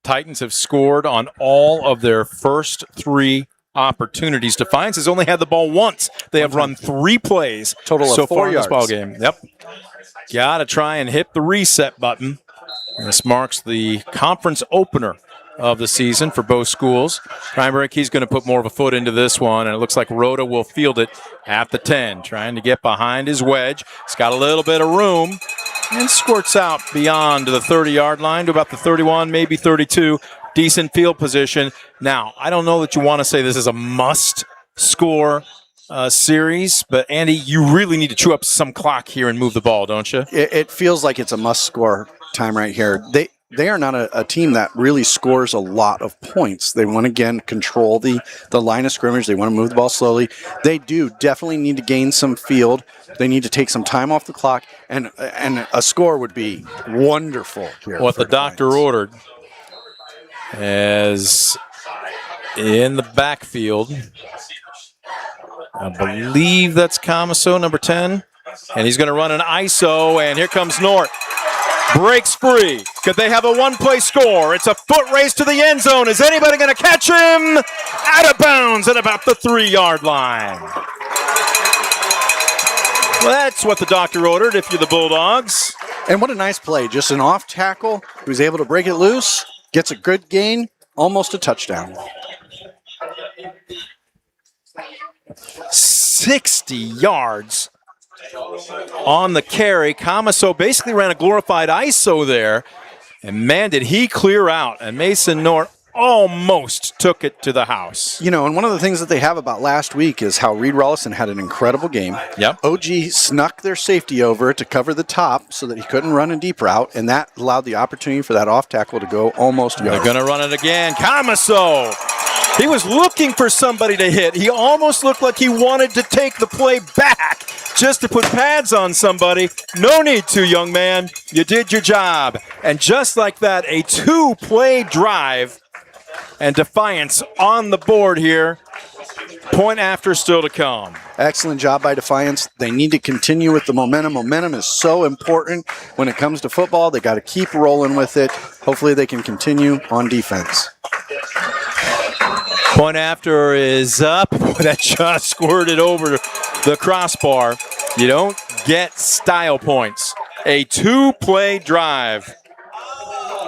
Titans have scored on all of their first three opportunities. Defiance has only had the ball once. They have run 3 plays Total of so 4 far in yards. this ball game. Yep. Got to try and hit the reset button. This marks the conference opener of the season for both schools. Kreinbrink, he's going to put more of a foot into this one, and it looks like Rhoda will field it at the 10, trying to get behind his wedge. He's got a little bit of room and squirts out beyond the 30-yard line to about the 31, maybe 32. Decent field position. Now, I don't know that you want to say this is a must-score series, but Andy, you really need to chew up some clock here and move the ball, don't you? It feels like it's a must-score time right here. They are not a team that really scores a lot of points. They want to, again, control the line of scrimmage. They want to move the ball slowly. They do definitely need to gain some field. They need to take some time off the clock, and a score would be wonderful here. What the doctor ordered as in the backfield, I believe that's Camaso, number 10, and he's going to run an ISO, and here comes Nort. Breaks free. Could they have a one-play score? It's a foot race to the end zone. Is anybody going to catch him? Out of bounds at about the 3-yard line. Well, that's what the doctor ordered if you're the Bulldogs. And what a nice play. Just an off tackle. He was able to break it loose, gets a good gain, almost a touchdown. 60 yards on the carry. Camaso basically ran a glorified ISO there. And man, did he clear out. And Mason Nort almost took it to the house. You know, and one of the things that they have about last week is how Reed Rollison had an incredible game. Yep. OG snuck their safety over to cover the top so that he couldn't run a deep route, and that allowed the opportunity for that off tackle to go almost yard. They're going to run it again. Camaso. He was looking for somebody to hit. He almost looked like he wanted to take the play back just to put pads on somebody. No need to, young man. You did your job. And just like that, a 2-play drive. And Defiance on the board here. Point after still to come. Excellent job by Defiance. They need to continue with the momentum. Momentum is so important when it comes to football. They got to keep rolling with it. Hopefully they can continue on defense. Point after is up. That shot squirted over the crossbar. You don't get style points. A 2-play drive.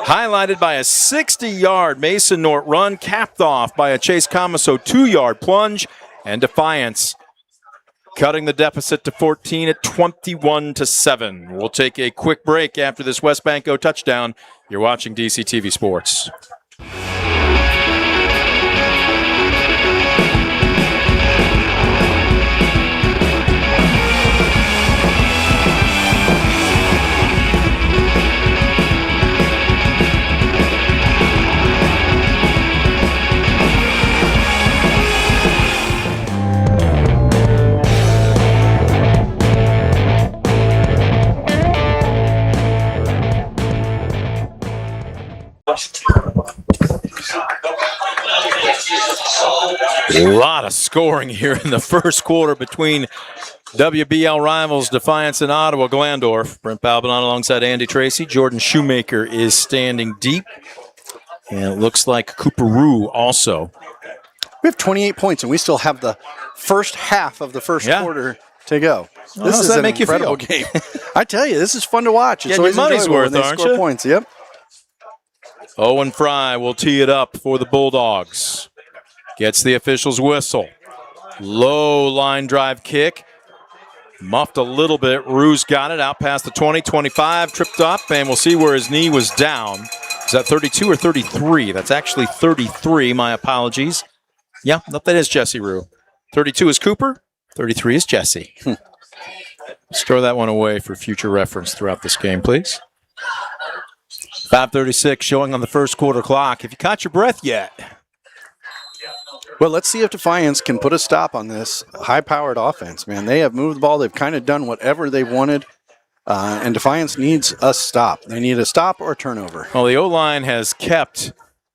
Highlighted by a 60-yard Mason Nort run, capped off by a Chase Camaso 2-yard plunge, and Defiance cutting the deficit to 14 at 21-7. We'll take a quick break after this West Banco touchdown. You're watching DCTV Sports. A lot of scoring here in the first quarter between WBL rivals Defiance and Ottawa-Glandorf. Brent Balbanon alongside Andy Tracy. Jordan Shoemaker is standing deep. And it looks like Cooper Rue also. We have 28 points, and we still have the first half of the first quarter to go. Well, this how does is that an make you incredible feel? game. I tell you, this is fun to watch. It's Getting always your money's enjoyable worth, when they aren't score you? points. Yep. Owen Fry will tee it up for the Bulldogs. Gets the official's whistle. Low line drive kick. Muffed a little bit. Rue's got it out past the 20, 25. Tripped up, and we'll see where his knee was down. Is that 32 or 33? That's actually 33. My apologies. Yeah, that is Jesse Rue. 32 is Cooper. 33 is Jesse. Store that one away for future reference throughout this game, please. 5:36 showing on the first quarter clock. Have you caught your breath yet? Well, let's see if Defiance can put a stop on this high-powered offense, man. They have moved the ball. They've kind of done whatever they wanted, and Defiance needs a stop. They need a stop or a turnover. Well, the O-line has kept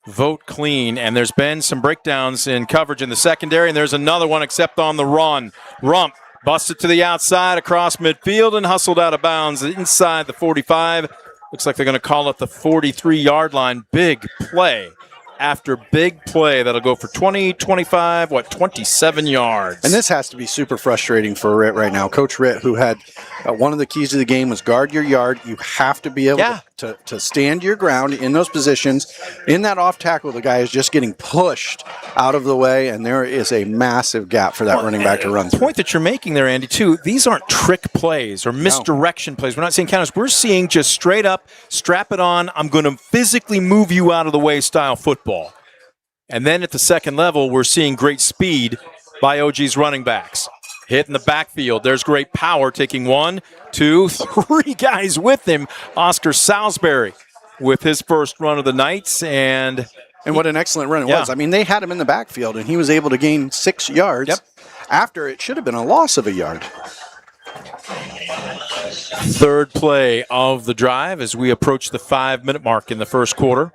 Vogt clean, and there's been some breakdowns in coverage in the secondary, and there's another one except on the run. Rump busted to the outside across midfield and hustled out of bounds inside the 45. Looks like they're going to call it the 43-yard line. Big play after big play. That'll go for 20, 25, 27 yards. And this has to be super frustrating for Ritt right now. Coach Ritt, who had one of the keys of the game was guard your yard. You have to be able to stand your ground in those positions. In that off tackle, the guy is just getting pushed out of the way, and there is a massive gap for that running back to run The through. point that you're making there, Andy, too, these aren't trick plays or misdirection plays. We're not seeing counters. We're seeing just straight up, strap it on, I'm going to physically move you out of the way style football. And then at the second level, we're seeing great speed by OG's running backs. Hit in the backfield. There's great power, taking 1, 2, 3 guys with him. Oscar Salisbury with his first run of the night. And what an excellent run it was. I mean, they had him in the backfield, and he was able to gain 6 yards after it should have been a loss of a yard. Third play of the drive as we approach the 5-minute mark in the first quarter.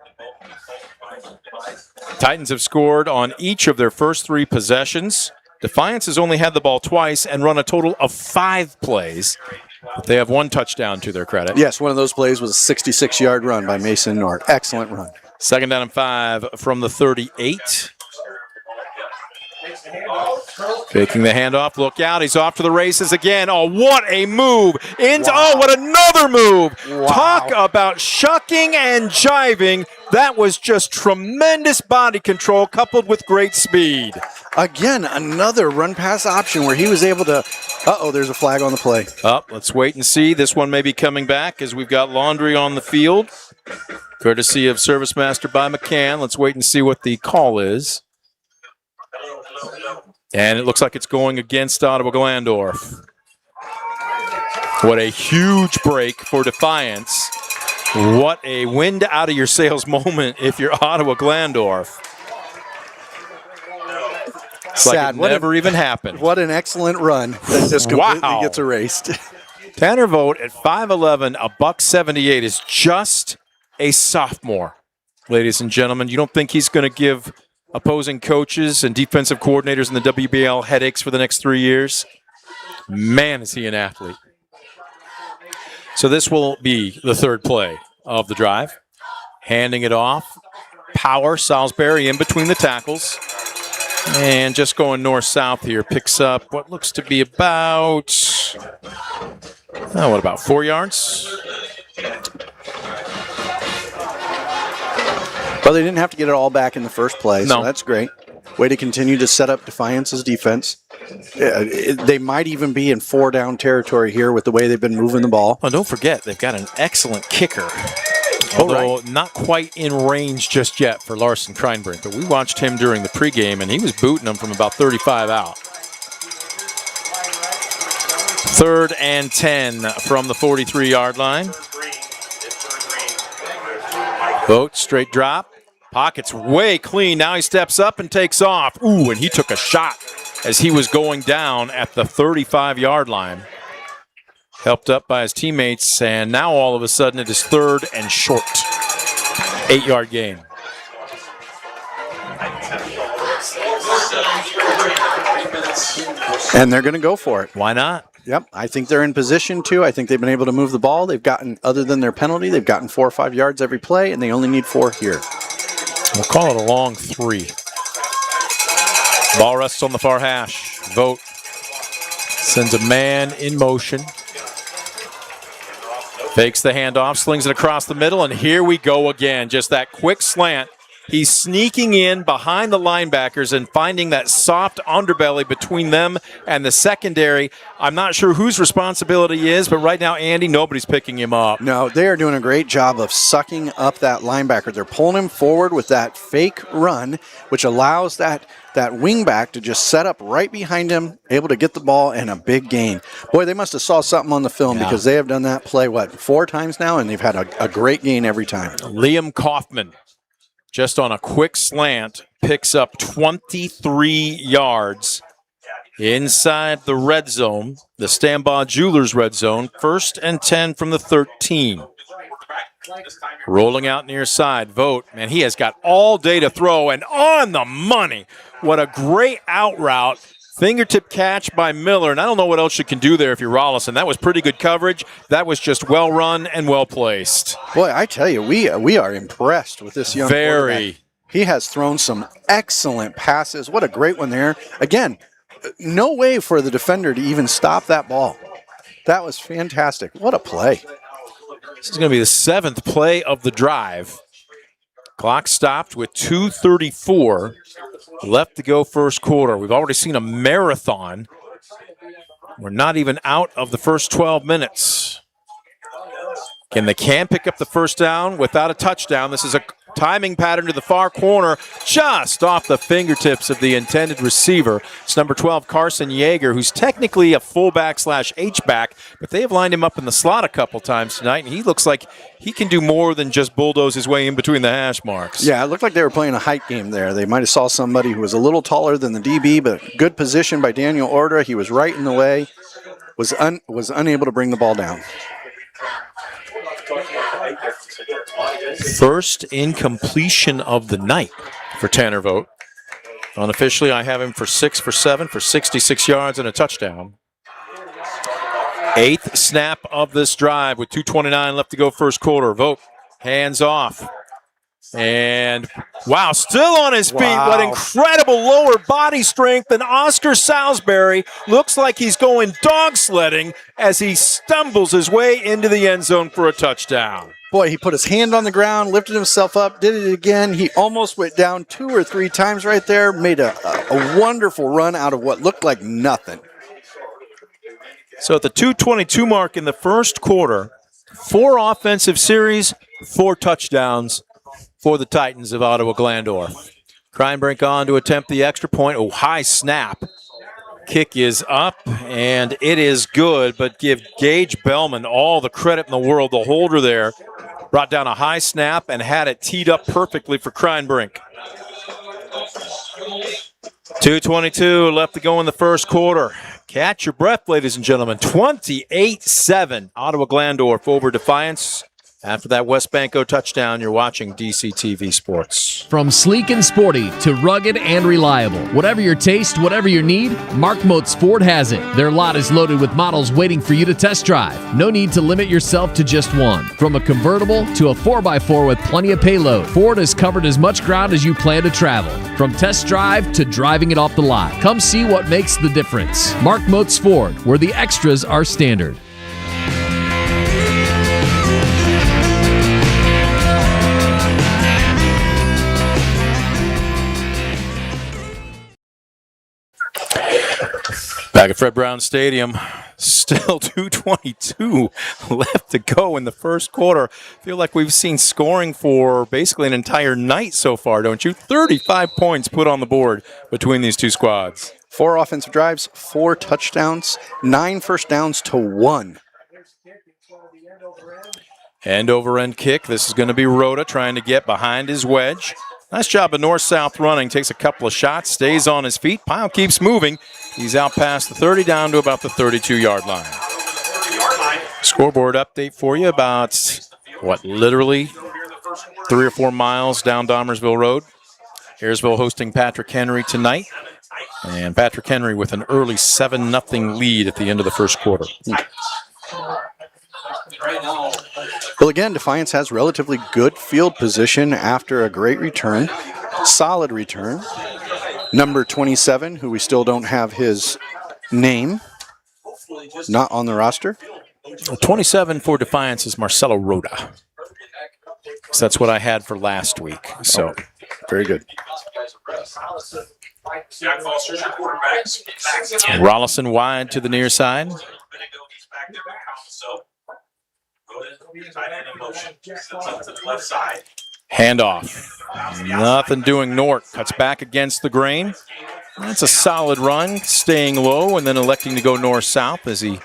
Titans have scored on each of their first 3 possessions. Defiance has only had the ball twice and run a total of 5 plays. But they have 1 touchdown to their credit. Yes, one of those plays was a 66-yard run by Mason Nord. Excellent run. Second down and 5 from the 38. Taking the handoff, look out, he's off to the races again. Oh, what a move. Oh, what another move. Wow. Talk about shucking and jiving. That was just tremendous body control coupled with great speed. Again, another run-pass option where he was able to... there's a flag on the play. Let's wait and see. This one may be coming back as we've got Laundry on the field. Courtesy of Service Master by McCann. Let's wait and see what the call is. And it looks like it's going against Ottawa-Glandorf. What a huge break for Defiance. What a wind out of your sails moment if you're Ottawa-Glandorf. It's like it never even happened. What an excellent run that just completely gets erased. Tanner Vogt at 5'11", $178 is just a sophomore. Ladies and gentlemen, you don't think he's going to give opposing coaches and defensive coordinators in the WBL headaches for the next 3 years? Man, is he an athlete. So this will be the third play of the drive. Handing it off. Power, Salisbury in between the tackles. And just going north-south here, picks up what looks to be about, 4 yards? Well, they didn't have to get it all back in the first play, so No. that's great. Way to continue to set up Defiance's defense. They might even be in 4-down territory here with the way they've been moving the ball. Oh, don't forget, they've got an excellent kicker. Although not quite in range just yet for Larson Kreinbrink. But we watched him during the pregame, and he was booting them from about 35 out. 3rd and 10 from the 43-yard line. Vogt, straight drop. Pocket's way clean. Now he steps up and takes off. Ooh, and he took a shot as he was going down at the 35-yard line. Helped up by his teammates, and now all of a sudden it is 3rd and short. 8-yard gain. And they're going to go for it. Why not? Yep, I think they're in position to. I think they've been able to move the ball. They've gotten, other than their penalty, they've gotten 4 or 5 yards every play, and they only need 4 here. We'll call it a long 3. Ball rests on the far hash. Vogt sends a man in motion. Fakes the handoff, slings it across the middle, and here we go again. Just that quick slant. He's sneaking in behind the linebackers and finding that soft underbelly between them and the secondary. I'm not sure whose responsibility is, but right now, Andy, nobody's picking him up. No, they are doing a great job of sucking up that linebacker. They're pulling him forward with that fake run, which allows that wingback to just set up right behind him, able to get the ball and a big gain. Boy, they must have saw something on the film because they have done that play, 4 times now, and they've had a great gain every time. Liam Kaufman, just on a quick slant, picks up 23 yards inside the red zone, the Stambaugh Jewelers red zone, 1st and 10 from the 13. Rolling out near side, Vogt, man, he has got all day to throw, and on the money. What a great out route. Fingertip catch by Miller, and I don't know what else you can do there if you're Rollison. That was pretty good coverage. That was just well run and well placed. Boy, I tell you, we are impressed with this young quarterback. He has thrown some excellent passes. What a great one there. Again, no way for the defender to even stop that ball. That was fantastic. What a play. This is going to be the 7th play of the drive. Clock stopped with 2:34 left to go first quarter. We've already seen a marathon. We're not even out of the first 12 minutes. And they can pick up the first down without a touchdown. This is a timing pattern to the far corner, just off the fingertips of the intended receiver. It's number 12, Carson Yeager, who's technically a fullback / H-back, but they have lined him up in the slot a couple times tonight, and he looks like he can do more than just bulldoze his way in between the hash marks. Yeah, it looked like they were playing a height game there. They might have saw somebody who was a little taller than the DB, but good position by Daniel Ordra. He was right in the way, was unable to bring the ball down. First incompletion of the night for Tanner Vogt. Unofficially, I have him for 6 for 7 for 66 yards and a touchdown. 8th snap of this drive with 2:29 left to go first quarter. Vogt hands off. And, wow, still on his feet. Wow. What incredible lower body strength. And Oscar Salisbury looks like he's going dog sledding as he stumbles his way into the end zone for a touchdown. Boy, he put his hand on the ground, lifted himself up, did it again. He almost went down 2 or 3 times right there, made a wonderful run out of what looked like nothing. So at the 2:22 mark in the first quarter, 4 offensive series, 4 touchdowns for the Titans of Ottawa-Glandorf. Kreinbrink on to attempt the extra point. Oh, high snap. Kick is up, and it is good, but give Gage Bellman all the credit in the world. The holder there brought down a high snap and had it teed up perfectly for Kreinbrink. 2:22 left to go in the first quarter. Catch your breath, ladies and gentlemen. 28-7, Ottawa-Glandorf over Defiance. After that West Banco touchdown, you're watching DCTV Sports. From sleek and sporty to rugged and reliable, whatever your taste, whatever your need, Mark Motes Ford has it. Their lot is loaded with models waiting for you to test drive. No need to limit yourself to just one. From a convertible to a 4x4 with plenty of payload, Ford has covered as much ground as you plan to travel. From test drive to driving it off the lot, come see what makes the difference. Mark Motes Ford, where the extras are standard. Back at Fred Brown Stadium, still 2:22 left to go in the first quarter. Feel like we've seen scoring for basically an entire night so far, don't you? 35 points put on the board between these two squads. 4 offensive drives, 4 touchdowns, 9 first downs to 1. End over end kick. This is going to be Rhoda trying to get behind his wedge. Nice job of north-south running. Takes a couple of shots, stays on his feet. Pyle keeps moving. He's out past the 30, down to about the 32-yard line. Scoreboard update for you about, literally 3 or 4 miles down Dahmersville Road. Harrisville hosting Patrick Henry tonight. And Patrick Henry with an early 7-0 lead at the end of the first quarter. Well, again, Defiance has relatively good field position after a great return, solid return. Number 27, who we still don't have his name, not on the roster. 27 for Defiance is Marcelo Rhoda. So that's what I had for last week. So very good. Rollison wide to the near side. Handoff. Nothing doing. Nort cuts back against the grain. That's a solid run, staying low and then electing to go north-south as he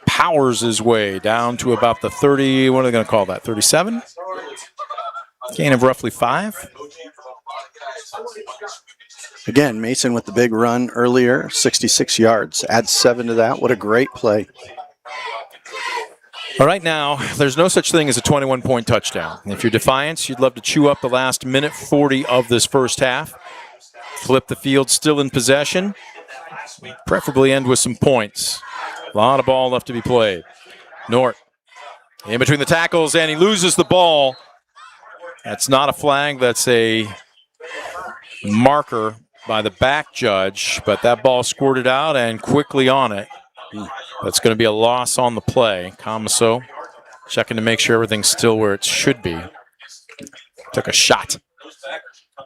powers his way down to about the 30, what are they going to call that, 37? Gain of roughly 5. Again, Mason with the big run earlier, 66 yards. Add 7 to that. What a great play. All right, now, there's no such thing as a 21-point touchdown. If you're Defiance, you'd love to chew up the last minute 40 of this first half. Flip the field still in possession. Preferably end with some points. A lot of ball left to be played. Nort in between the tackles, and he loses the ball. That's not a flag. That's a marker by the back judge, but that ball squirted out and quickly on it. That's going to be a loss on the play. Camaso checking to make sure everything's still where it should be. Took a shot.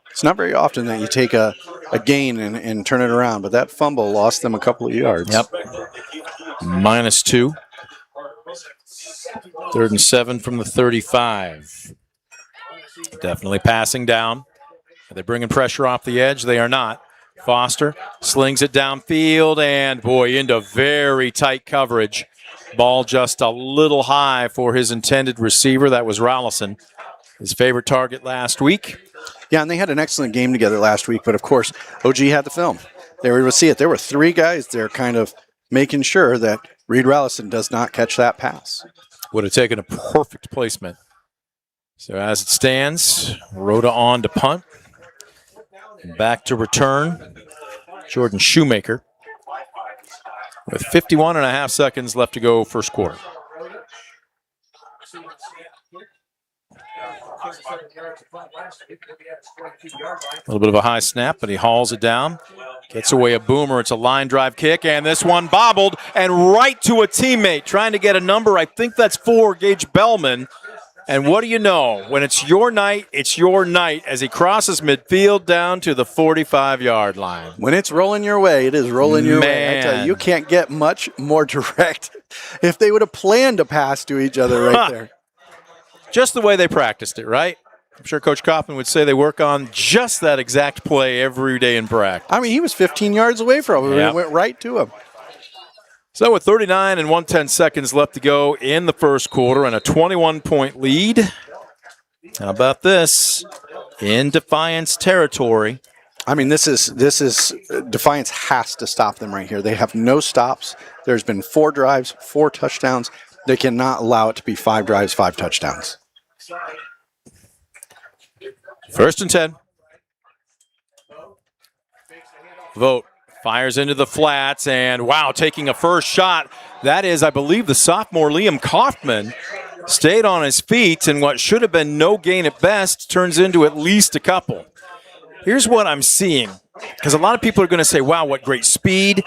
It's not very often that you take a gain and turn it around, but that fumble lost them a couple of yards. Yep. -2. 3rd and 7 from the 35. Definitely passing down. Are they bringing pressure off the edge? They are not. Foster slings it downfield, and boy, into very tight coverage. Ball just a little high for his intended receiver. That was Rollison, his favorite target last week. Yeah, and they had an excellent game together last week, but of course, OG had the film. They were able to see it. There were 3 guys there kind of making sure that Reed Rollison does not catch that pass. Would have taken a perfect placement. So as it stands, Rhoda on to punt. Back to return, Jordan Shoemaker with 51.5 seconds left to go first quarter. A little bit of a high snap, but he hauls it down. Gets away a boomer. It's a line drive kick, and this one bobbled and right to a teammate trying to get a number. I think that's 4, Gage Bellman. And what do you know? When it's your night as he crosses midfield down to the 45-yard line. When it's rolling your way, it is rolling your way. I tell you, you can't get much more direct if they would have planned a pass to each other right there. Just the way they practiced it, right? I'm sure Coach Kaufman would say they work on just that exact play every day in practice. I mean, he was 15 yards away from him, and it went right to him. So with 39 and 1/10 seconds left to go in the first quarter and a 21-point lead. How about this? In Defiance territory. I mean, this is Defiance has to stop them right here. They have no stops. There's been 4 drives, 4 touchdowns. They cannot allow it to be 5 drives, 5 touchdowns. 1st and 10. Vogt fires into the flats, and wow, taking a first shot. That is, I believe, the sophomore Liam Kaufman stayed on his feet, and what should have been no gain at best turns into at least a couple. Here's what I'm seeing, because a lot of people are going to say, wow, what great speed.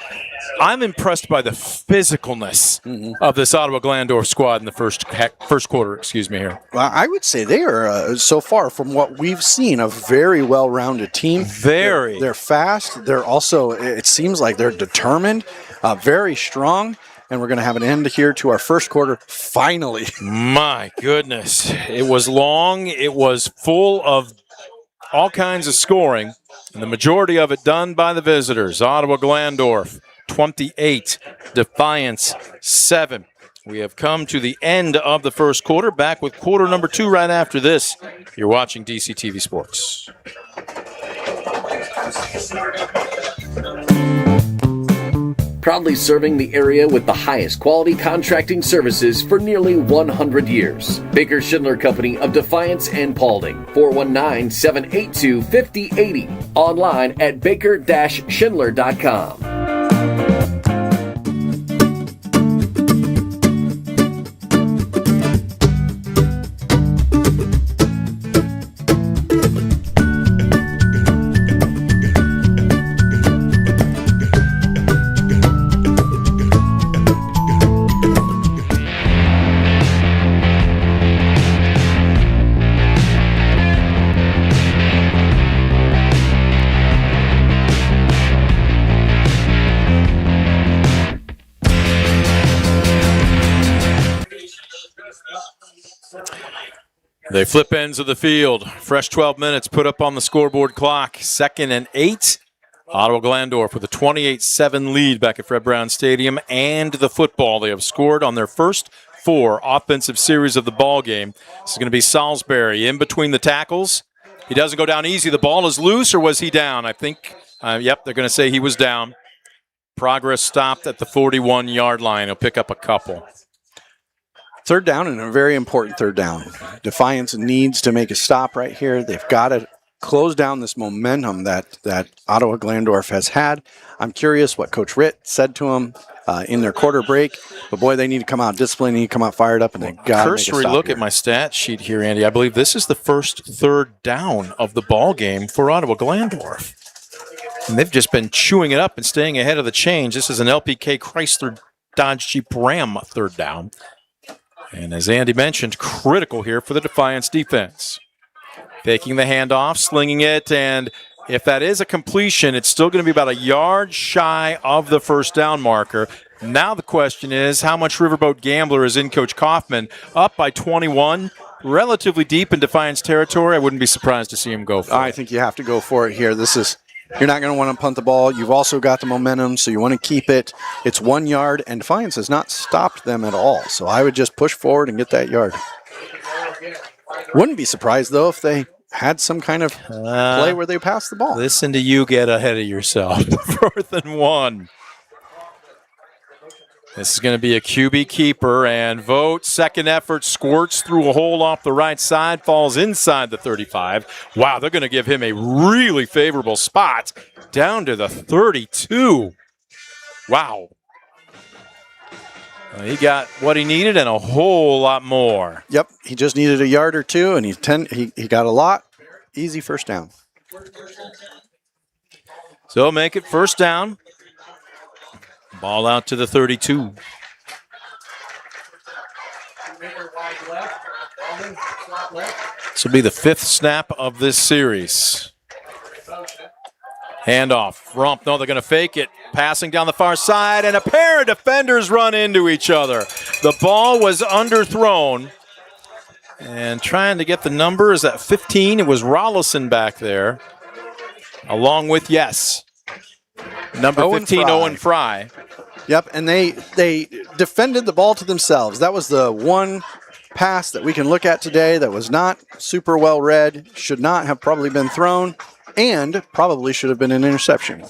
I'm impressed by the physicalness of this Ottawa-Glandorf squad in the first quarter, here. Well, I would say they are, so far from what we've seen, a very well-rounded team. They're fast. They're also, it seems like they're determined, very strong, and we're going to have an end here to our first quarter, finally. My goodness. It was long. It was full of all kinds of scoring, and the majority of it done by the visitors. Ottawa-Glandorf, 28, Defiance, 7. We have come to the end of the first quarter. Back with quarter number 2 right after this. You're watching DCTV Sports. proudly serving the area with the highest quality contracting services for nearly 100 years. Baker Schindler Company of Defiance and Paulding, 419-782-5080. Online at baker-schindler.com. They flip ends of the field. Fresh 12 minutes put up on the scoreboard clock. 2nd and 8. Ottawa-Glandorf with a 28-7 lead back at Fred Brown Stadium. And the football. They have scored on their first 4 offensive series of the ball game. This is going to be Salisbury in between the tackles. He doesn't go down easy. The ball is loose, or was he down? I think, yep, they're going to say he was down. Progress stopped at the 41-yard line. He'll pick up a couple. Third down, and a very important third down. Defiance needs to make a stop right here. They've got to close down this momentum that Ottawa-Glandorf has had. I'm curious what Coach Ritt said to him in their quarter break. But, boy, they need to come out disciplined. They need to come out fired up, and they've got to make a stop. Cursory look at my stat sheet here, Andy. I believe this is the first third down of the ball game for Ottawa-Glandorf. And they've just been chewing it up and staying ahead of the change. This is an LPK Chrysler Dodge Jeep Ram third down. And as Andy mentioned, critical here for the Defiance defense. Taking the handoff, slinging it, and if that is a completion, it's still going to be about a yard shy of the first down marker. Now the question is, how much Riverboat Gambler is in Coach Kaufman? Up by 21, relatively deep in Defiance territory. I wouldn't be surprised to see him go for it. I think you have to go for it here. You're not going to want to punt the ball. You've also got the momentum, so you want to keep it. It's 1 yard, and Defiance has not stopped them at all. So I would just push forward and get that yard. Wouldn't be surprised, though, if they had some kind of play where they passed the ball. Listen to you get ahead of yourself. 4th and 1. This is going to be a QB keeper, and Vogt, second effort, squirts through a hole off the right side, falls inside the 35. Wow, they're going to give him a really favorable spot down to the 32. Wow. He got what he needed and a whole lot more. Yep, he just needed a yard or two, and he got a lot. Easy first down. So make it first down. Ball out to the 32. This will be the 5th snap of this series. Handoff. Rump. No, they're going to fake it. Passing down the far side, and a pair of defenders run into each other. The ball was underthrown. And trying to get the number is at 15. It was Rollison back there. Along with, number 15, Owen Fry. Yep, and they defended the ball to themselves. That was the one pass that we can look at today that was not super well read, should not have probably been thrown, and probably should have been an interception.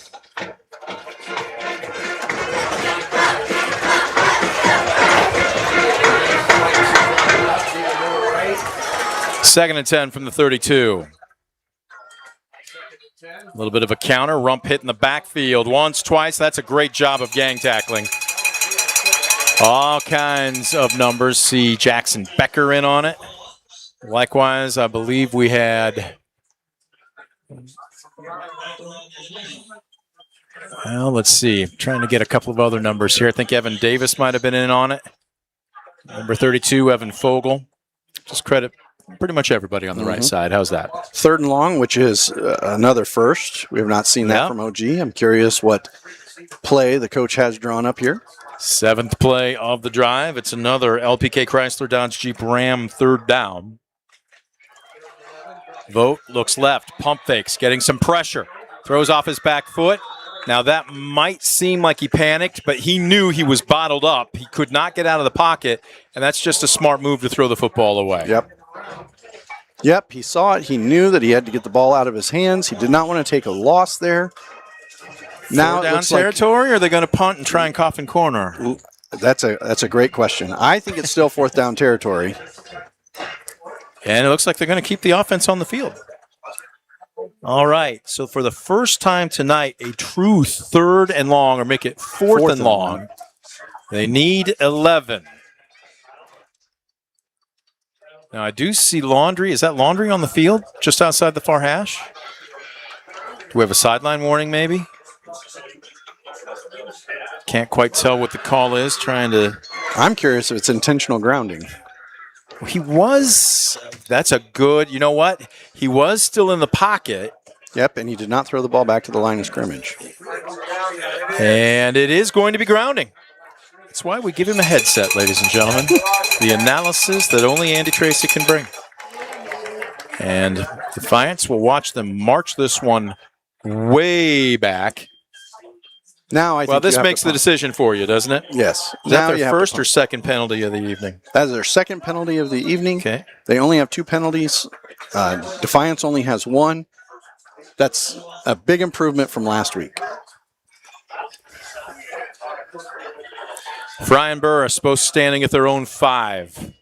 Second and 10 from the 32. A little bit of a counter. Rump hit in the backfield once, twice. That's a great job of gang tackling. All kinds of numbers. See Jackson Becker in on it. Likewise, I believe we had... Well, let's see. I'm trying to get a couple of other numbers here. I think Evan Davis might have been in on it. Number 32, Evan Fogel. Just credit pretty much everybody on the right side. How's that? 3rd and long, which is another first. We have not seen that from OG. I'm curious what play the coach has drawn up here. 7th play of the drive. It's another LPK Chrysler Dodge Jeep Ram third down. Vogt looks left, pump fakes, getting some pressure. Throws off his back foot. Now that might seem like he panicked, but he knew he was bottled up. He could not get out of the pocket, and that's just a smart move to throw the football away. Yep, he saw it. He knew that he had to get the ball out of his hands. He did not want to take a loss there. Now down territory, or are they going to punt and try and coffin corner? That's a great question. I think it's still 4th down territory. And it looks like they're going to keep the offense on the field. All right, so for the first time tonight, a true 3rd and long, or make it 4th and long. They need 11. Now, I do see Laundry. Is that Laundry on the field just outside the far hash? Do we have a sideline warning maybe? Can't quite tell what the call is. I'm curious if it's intentional grounding. He was. That's a good. You know what? He was still in the pocket. Yep, and he did not throw the ball back to the line of scrimmage. And it is going to be grounding. That's why we give him a headset, ladies and gentlemen. The analysis that only Andy Tracy can bring. And Defiance will watch them march this one way back. Now I think well, this makes the decision for you, doesn't it? Yes. Is that their first or second penalty of the evening? That is their second penalty of the evening. Okay. They only have 2 penalties. Defiance only has 1. That's a big improvement from last week. Fry and Burris both standing at their own 5.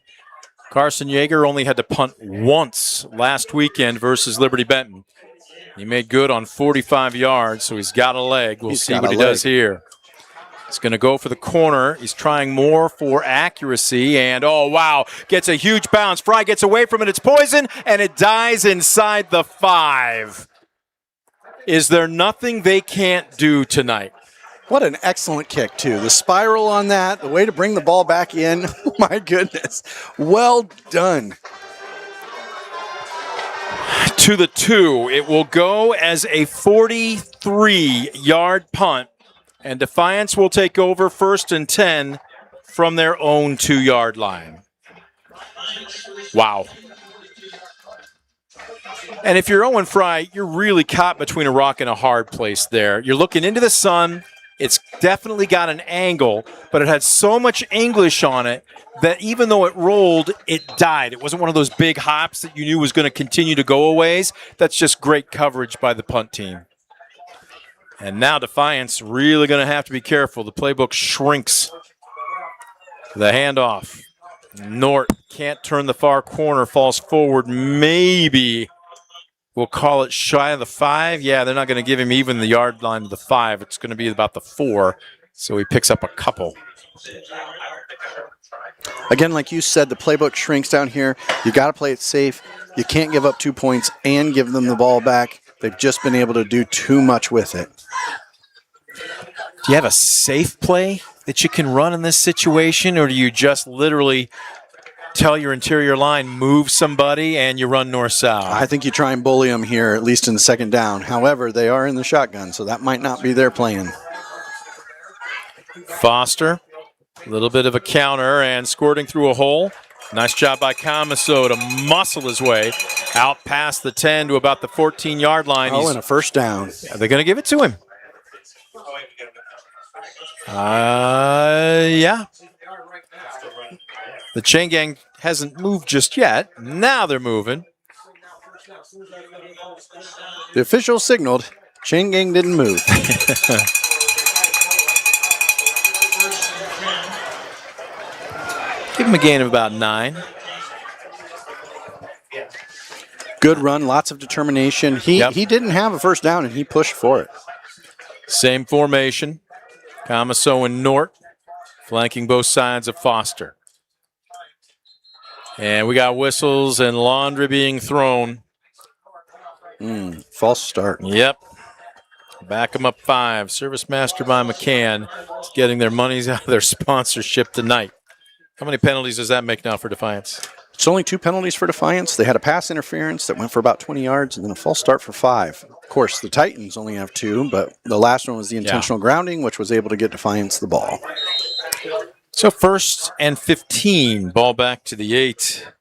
Carson Yeager only had to punt once last weekend versus Liberty Benton. He made good on 45 yards, so he's got a leg. We'll see what he does here. He's going to go for the corner. He's trying more for accuracy, and oh, wow, gets a huge bounce. Fry gets away from it. It's poison, and it dies inside the 5. Is there nothing they can't do tonight? What an excellent kick, too. The spiral on that, the way to bring the ball back in. Oh, my goodness. Well done. To the 2, it will go as a 43-yard punt, and Defiance will take over 1st and 10 from their own 2-yard line. Wow. And if you're Owen Fry, you're really caught between a rock and a hard place there. You're looking into the sun. It's definitely got an angle, but it had so much English on it that even though it rolled, it died. It wasn't one of those big hops that you knew was going to continue to go a ways. That's just great coverage by the punt team. And now Defiance really going to have to be careful. The playbook shrinks. The handoff. Nort can't turn the far corner, falls forward. Maybe we'll call it shy of the 5. Yeah, they're not going to give him even the yard line of the 5. It's going to be about the 4. So he picks up a couple. Again, like you said, the playbook shrinks down here. You got to play it safe. You can't give up 2 points and give them the ball back. They've just been able to do too much with it. Do you have a safe play that you can run in this situation, or do you just literally tell your interior line, move somebody, and you run north-south? I think you try and bully them here, at least in the 2nd down. However, they are in the shotgun, so that might not be their plan. Foster, a little bit of a counter and squirting through a hole. Nice job by Camaso to muscle his way out past the 10 to about the 14-yard line. Oh, and a 1st down. Are they going to give it to him? Yeah. The chain gang hasn't moved just yet. Now they're moving. The official signaled. Chain gang didn't move. Give him a gain of about 9. Good run, lots of determination. He didn't have a 1st down, and he pushed for it. Same formation. Camaso and Nort flanking both sides of Foster. And we got whistles and laundry being thrown. False start. Yep. Back them up 5. Service master by McCann is getting their monies out of their sponsorship tonight. How many penalties does that make now for Defiance? It's only 2 penalties for Defiance. They had a pass interference that went for about 20 yards and then a false start for 5. Of course, the Titans only have 2, but the last one was the intentional grounding, which was able to get Defiance the ball. So 1st and 15, ball back to the 8.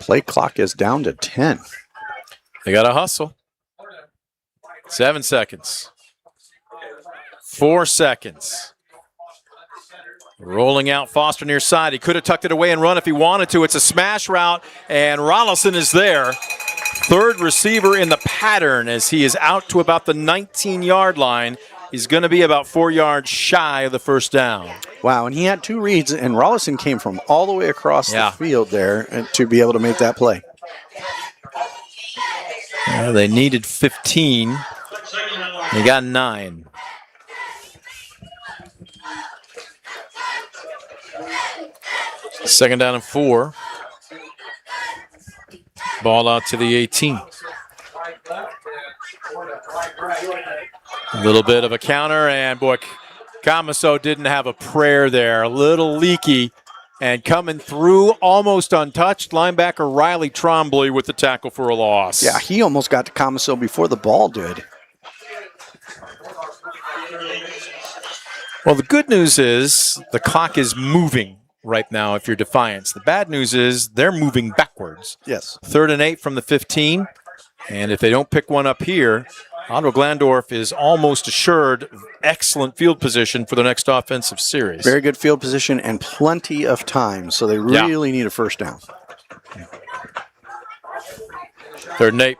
Play clock is down to 10. They got to hustle. 7 seconds. 4 seconds. Rolling out Foster near side. He could have tucked it away and run if he wanted to. It's a smash route, and Rollison is there. Third receiver in the pattern as he is out to about the 19-yard line. He's going to be about 4 yards shy of the first down. Wow, and he had 2 reads, and Rollison came from all the way across the field there to be able to make that play. They needed 15. They got 9. Second down and 4. Ball out to the 18. A little bit of a counter, and boy, Camaso didn't have a prayer there. A little leaky, and coming through almost untouched, linebacker Riley Trombley with the tackle for a loss. Yeah, he almost got to Camaso before the ball did. Well, the good news is the clock is moving right now if you're Defiance. The bad news is they're moving backwards. Yes. 3rd and 8 from the 15, and if they don't pick one up here, Ottawa-Glandorf is almost assured excellent field position for the next offensive series. Very good field position and plenty of time, so they really need a first down. 3rd and 8.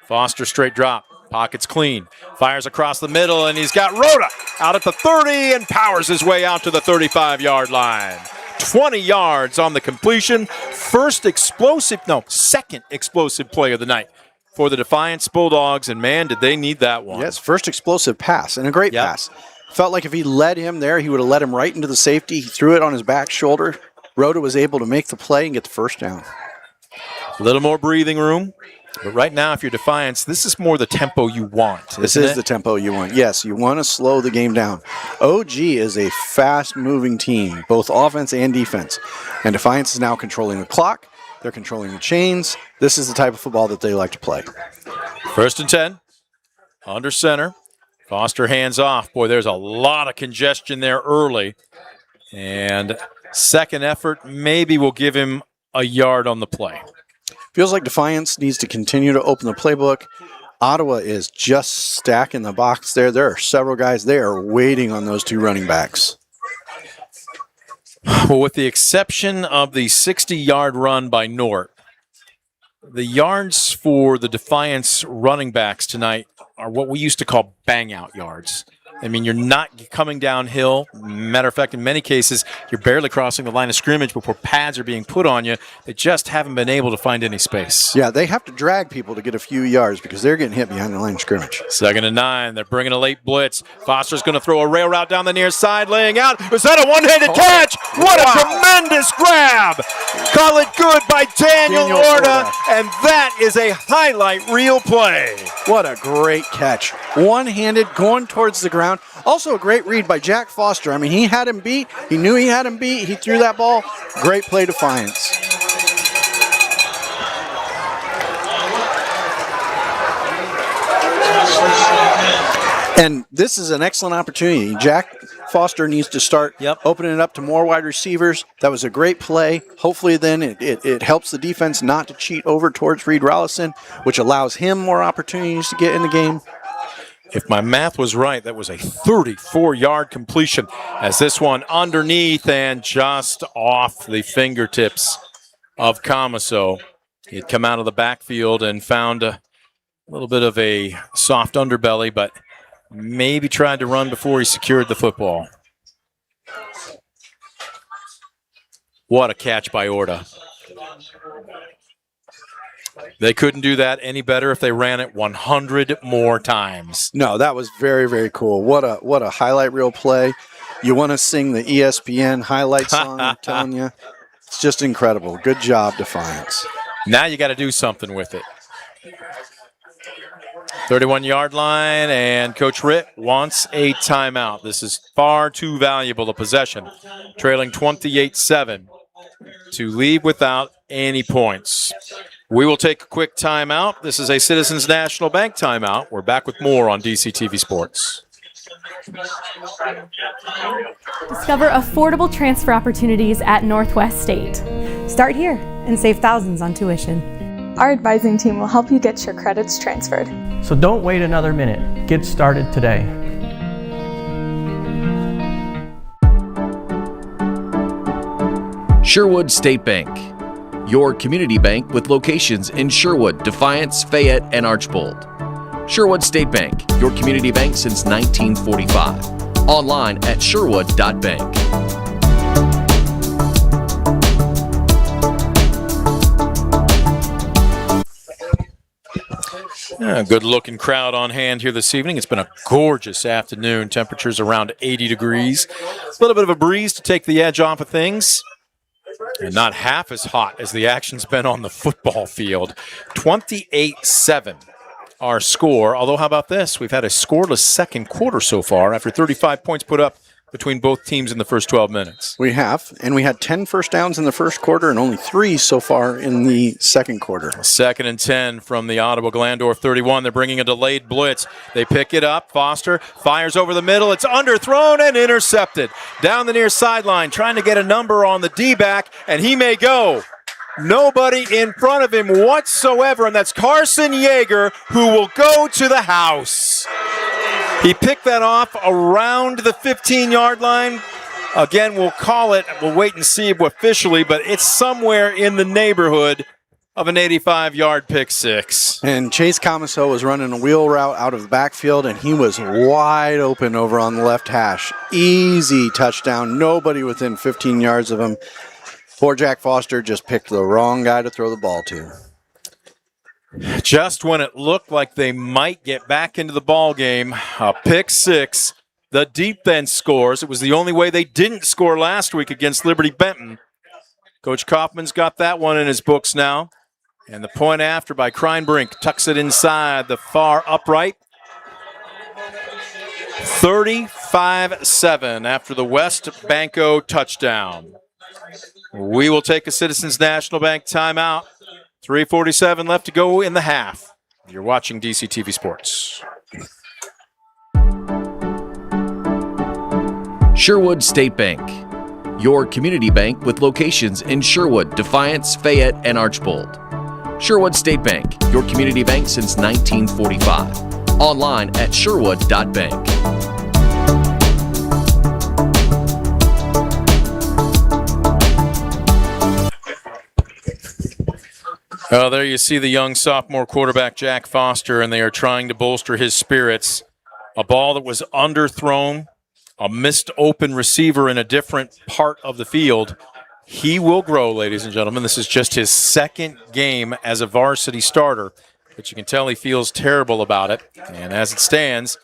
Foster straight drop. Pocket's clean. Fires across the middle, and he's got Rhoda out at the 30 and powers his way out to the 35-yard line. 20 yards on the completion. Second explosive play of the night for the Defiance Bulldogs, and man, did they need that one. Yes, first explosive pass, and a great pass. Felt like if he led him there, he would have led him right into the safety. He threw it on his back shoulder. Rhoda was able to make the play and get the first down. A little more breathing room. But right now, if you're Defiance, this is more the tempo you want. This is the tempo you want. Yes, you want to slow the game down. OG is a fast-moving team, both offense and defense. And Defiance is now controlling the clock. They're controlling the chains. This is the type of football that they like to play. 1st and 10. Under center. Foster hands off. Boy, there's a lot of congestion there early. And second effort maybe will give him a yard on the play. Feels like Defiance needs to continue to open the playbook. Ottawa is just stacking the box there. There are several guys there waiting on those 2 running backs. Well, with the exception of the 60-yard run by Nort, the yards for the Defiance running backs tonight are what we used to call bang-out yards. I mean, you're not coming downhill. Matter of fact, in many cases, you're barely crossing the line of scrimmage before pads are being put on you. They just haven't been able to find any space. Yeah, they have to drag people to get a few yards because they're getting hit behind the line of scrimmage. 2nd and 9. They're bringing a late blitz. Foster's going to throw a rail route down the near side, laying out. Is that a one-handed catch? What a tremendous grab! Call it good by Daniel Orta, and that is a highlight reel play. What a great catch. One-handed, going towards the ground. Also a great read by Jack Foster. I mean, he had him beat. He knew he had him beat. He threw that ball. Great play, Defiance. And this is an excellent opportunity. Jack Foster needs to start opening it up to more wide receivers. That was a great play. Hopefully then it helps the defense not to cheat over towards Reed Rollison, which allows him more opportunities to get in the game. If my math was right, that was a 34-yard completion as this one underneath and just off the fingertips of Camaso. He'd come out of the backfield and found a little bit of a soft underbelly, but maybe tried to run before he secured the football. What a catch by Orta. They couldn't do that any better if they ran it 100 more times. No, that was very, very cool. What a highlight reel play. You want to sing the ESPN highlight song, I'm telling you. It's just incredible. Good job, Defiance. Now you got to do something with it. 31-yard line, and Coach Ritt wants a timeout. This is far too valuable a possession. Trailing 28-7 to leave without any points. We will take a quick timeout. This is a Citizens National Bank timeout. We're back with more on DCTV Sports. Discover affordable transfer opportunities at Northwest State. Start here and save thousands on tuition. Our advising team will help you get your credits transferred. So don't wait another minute. Get started today. Sherwood State Bank, your community bank with locations in Sherwood, Defiance, Fayette, and Archbold. Sherwood State Bank, your community bank since 1945. Online at sherwood.bank. Yeah, good looking crowd on hand here this evening. It's been a gorgeous afternoon. Temperatures around 80 degrees. A little bit of a breeze to take the edge off of things. And not half as hot as the action's been on the football field. 28-7 our score. Although, how about this? We've had a scoreless second quarter so far after 35 points put up between both teams in the first 12 minutes. We have, and we had 10 first downs in the first quarter and only 3 so far in the second quarter. 2nd and 10 from the Ottawa-Glandorf 31. They're bringing a delayed blitz. They pick it up. Foster fires over the middle. It's underthrown and intercepted. Down the near sideline, trying to get a number on the D-back, and he may go. Nobody in front of him whatsoever, and that's Carson Yeager, who will go to the house. He picked that off around the 15-yard line. Again, we'll call it, we'll wait and see officially, but it's somewhere in the neighborhood of an 85-yard pick six. And Chase Comiso was running a wheel route out of the backfield, and he was wide open over on the left hash. Easy touchdown. Nobody within 15 yards of him. Poor Jack Foster just picked the wrong guy to throw the ball to. Just when it looked like they might get back into the ball game, a pick six. The defense scores. It was the only way they didn't score last week against Liberty Benton. Coach Kaufman's got that one in his books now. And the point after by Kreinbrink tucks it inside the far upright. 35-7 after the West Banco touchdown. We will take a Citizens National Bank timeout. 3:47 left to go in the half. You're watching DCTV Sports. Sherwood State Bank, your community bank with locations in Sherwood, Defiance, Fayette, and Archbold. Sherwood State Bank, your community bank since 1945. Online at sherwood.bank. Oh, there you see the young sophomore quarterback, Jack Foster, and they are trying to bolster his spirits. A ball that was underthrown, a missed open receiver in a different part of the field. He will grow, ladies and gentlemen. This is just his second game as a varsity starter, but you can tell he feels terrible about it. And as it stands,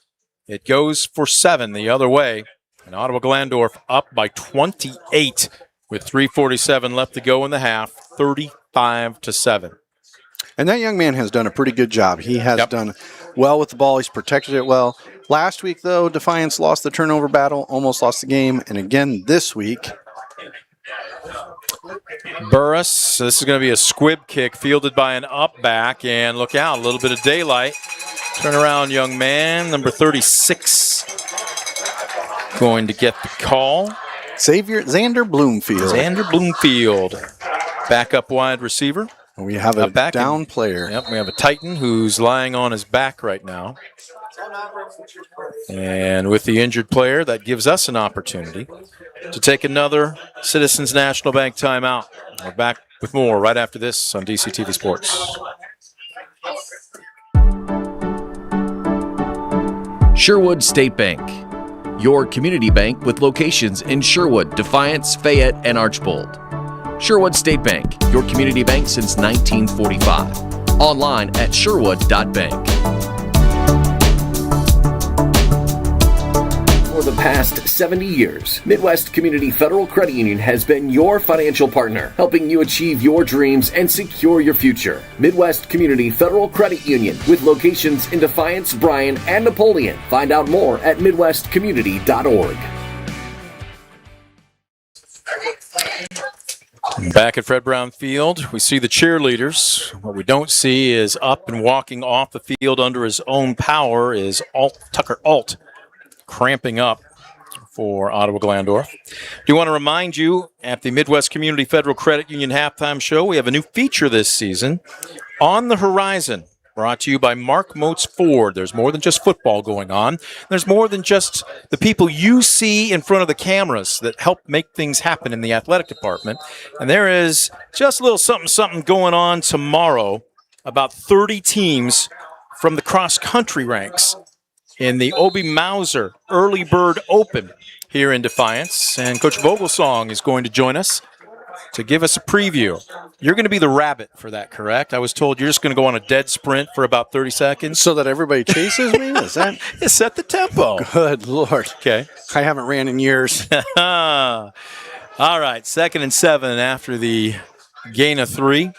it goes for 7 the other way. And Ottawa-Glandorf up by 28 with 3:47 left to go in the half, 35-7. And that young man has done a pretty good job. He has done well with the ball. He's protected it well. Last week, though, Defiance lost the turnover battle, almost lost the game. And again this week, Burris, this is going to be a squib kick fielded by an up back. And look out, a little bit of daylight. Turn around, young man. Number 36 going to get the call. Xander Bloomfield. Xander Bloomfield, backup wide receiver. We have a down player. Yep, we have a Titan who's lying on his back right now. And with the injured player, that gives us an opportunity to take another Citizens National Bank timeout. We're back with more right after this on DCTV Sports. Sherwood State Bank, your community bank with locations in Sherwood, Defiance, Fayette, and Archbold. Sherwood State Bank, your community bank since 1945. Online at sherwood.bank. For the past 70 years, Midwest Community Federal Credit Union has been your financial partner, helping you achieve your dreams and secure your future. Midwest Community Federal Credit Union, with locations in Defiance, Bryan, and Napoleon. Find out more at midwestcommunity.org. Back at Fred Brown Field, we see the cheerleaders. What we don't see is up and walking off the field under his own power is Tucker Alt, cramping up for Ottawa-Glandorf. Do want to remind you, at the Midwest Community Federal Credit Union halftime show, we have a new feature this season, On the Horizon. brought to you by Mark Moats Ford. There's more than just football going on. There's more than just the people you see in front of the cameras that help make things happen in the athletic department. And there is just a little something going on tomorrow. About 30 teams from the cross-country ranks in the Obie Mauser Early Bird Open here in Defiance. And Coach Vogelsong is going to join us to give us a preview. You're going to be the rabbit for that, correct? I was told you're just going to go on a dead sprint for about 30 seconds. So that everybody chases me? Is that? Set the tempo. Good Lord. Okay. I haven't ran in years. All right, 2nd and 7 after the gain of 3.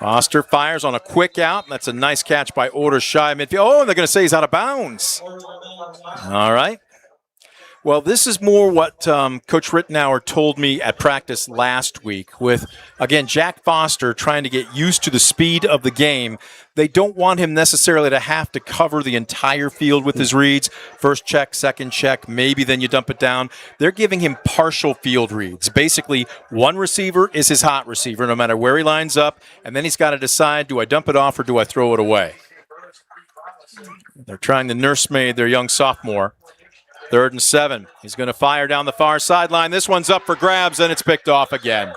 Foster fires on a quick out. That's a nice catch by OHSAA midfield. Oh, and they're going to say he's out of bounds. All right. Well, this is more what Coach Rittenauer told me at practice last week with, again, Jack Foster trying to get used to the speed of the game. They don't want him necessarily to have to cover the entire field with his reads. First check, second check, maybe then you dump it down. They're giving him partial field reads. Basically, one receiver is his hot receiver no matter where he lines up, and then he's got to decide, do I dump it off or do I throw it away? They're trying to nursemaid their young sophomore. 3rd and 7. He's going to fire down the far sideline. This one's up for grabs, and it's picked off again.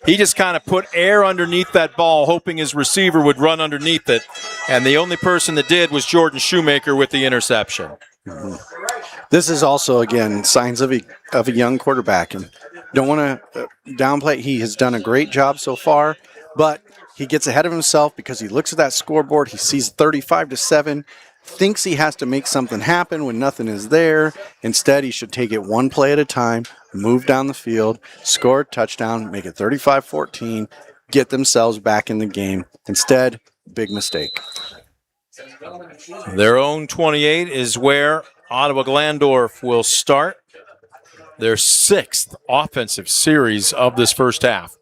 He just kind of put air underneath that ball, hoping his receiver would run underneath it. And the only person that did was Jordan Shoemaker with the interception. Mm-hmm. This is also, again, signs of a young quarterback. And don't want to downplay. He has done a great job so far, but he gets ahead of himself because he looks at that scoreboard. He sees 35-7. Thinks he has to make something happen when nothing is there. Instead, he should take it one play at a time, move down the field, score a touchdown, make it 35-14, get themselves back in the game. Instead, big mistake. Their own 28 is where Ottawa-Glandorf will start their 6th offensive series of this first half.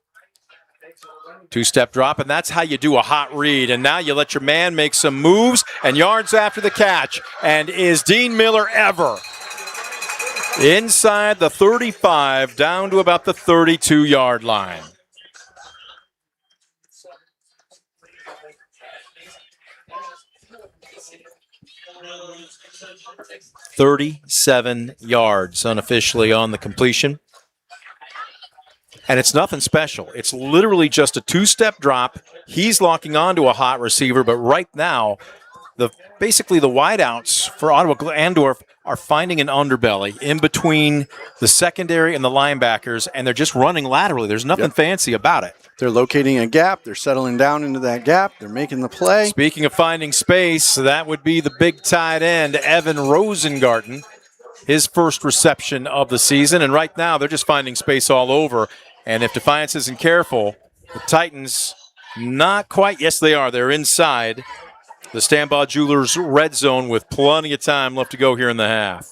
2-step drop, and that's how you do a hot read. And now you let your man make some moves and yards after the catch. And is Dean Miller ever inside the 35 down to about the 32-yard line. $37 yards unofficially on the completion. And it's nothing special. It's literally just a 2-step drop. He's locking onto a hot receiver, but right now, basically the wideouts for Ottawa-Glandorf are finding an underbelly in between the secondary and the linebackers, and they're just running laterally. There's nothing fancy about it. They're locating a gap. They're settling down into that gap. They're making the play. Speaking of finding space, that would be the big tight end, Evan Rosengarten, his first reception of the season. And right now, they're just finding space all over. And if Defiance isn't careful, the Titans, not quite. Yes, they are. They're inside the Stambaugh Jewelers red zone with plenty of time left to go here in the half.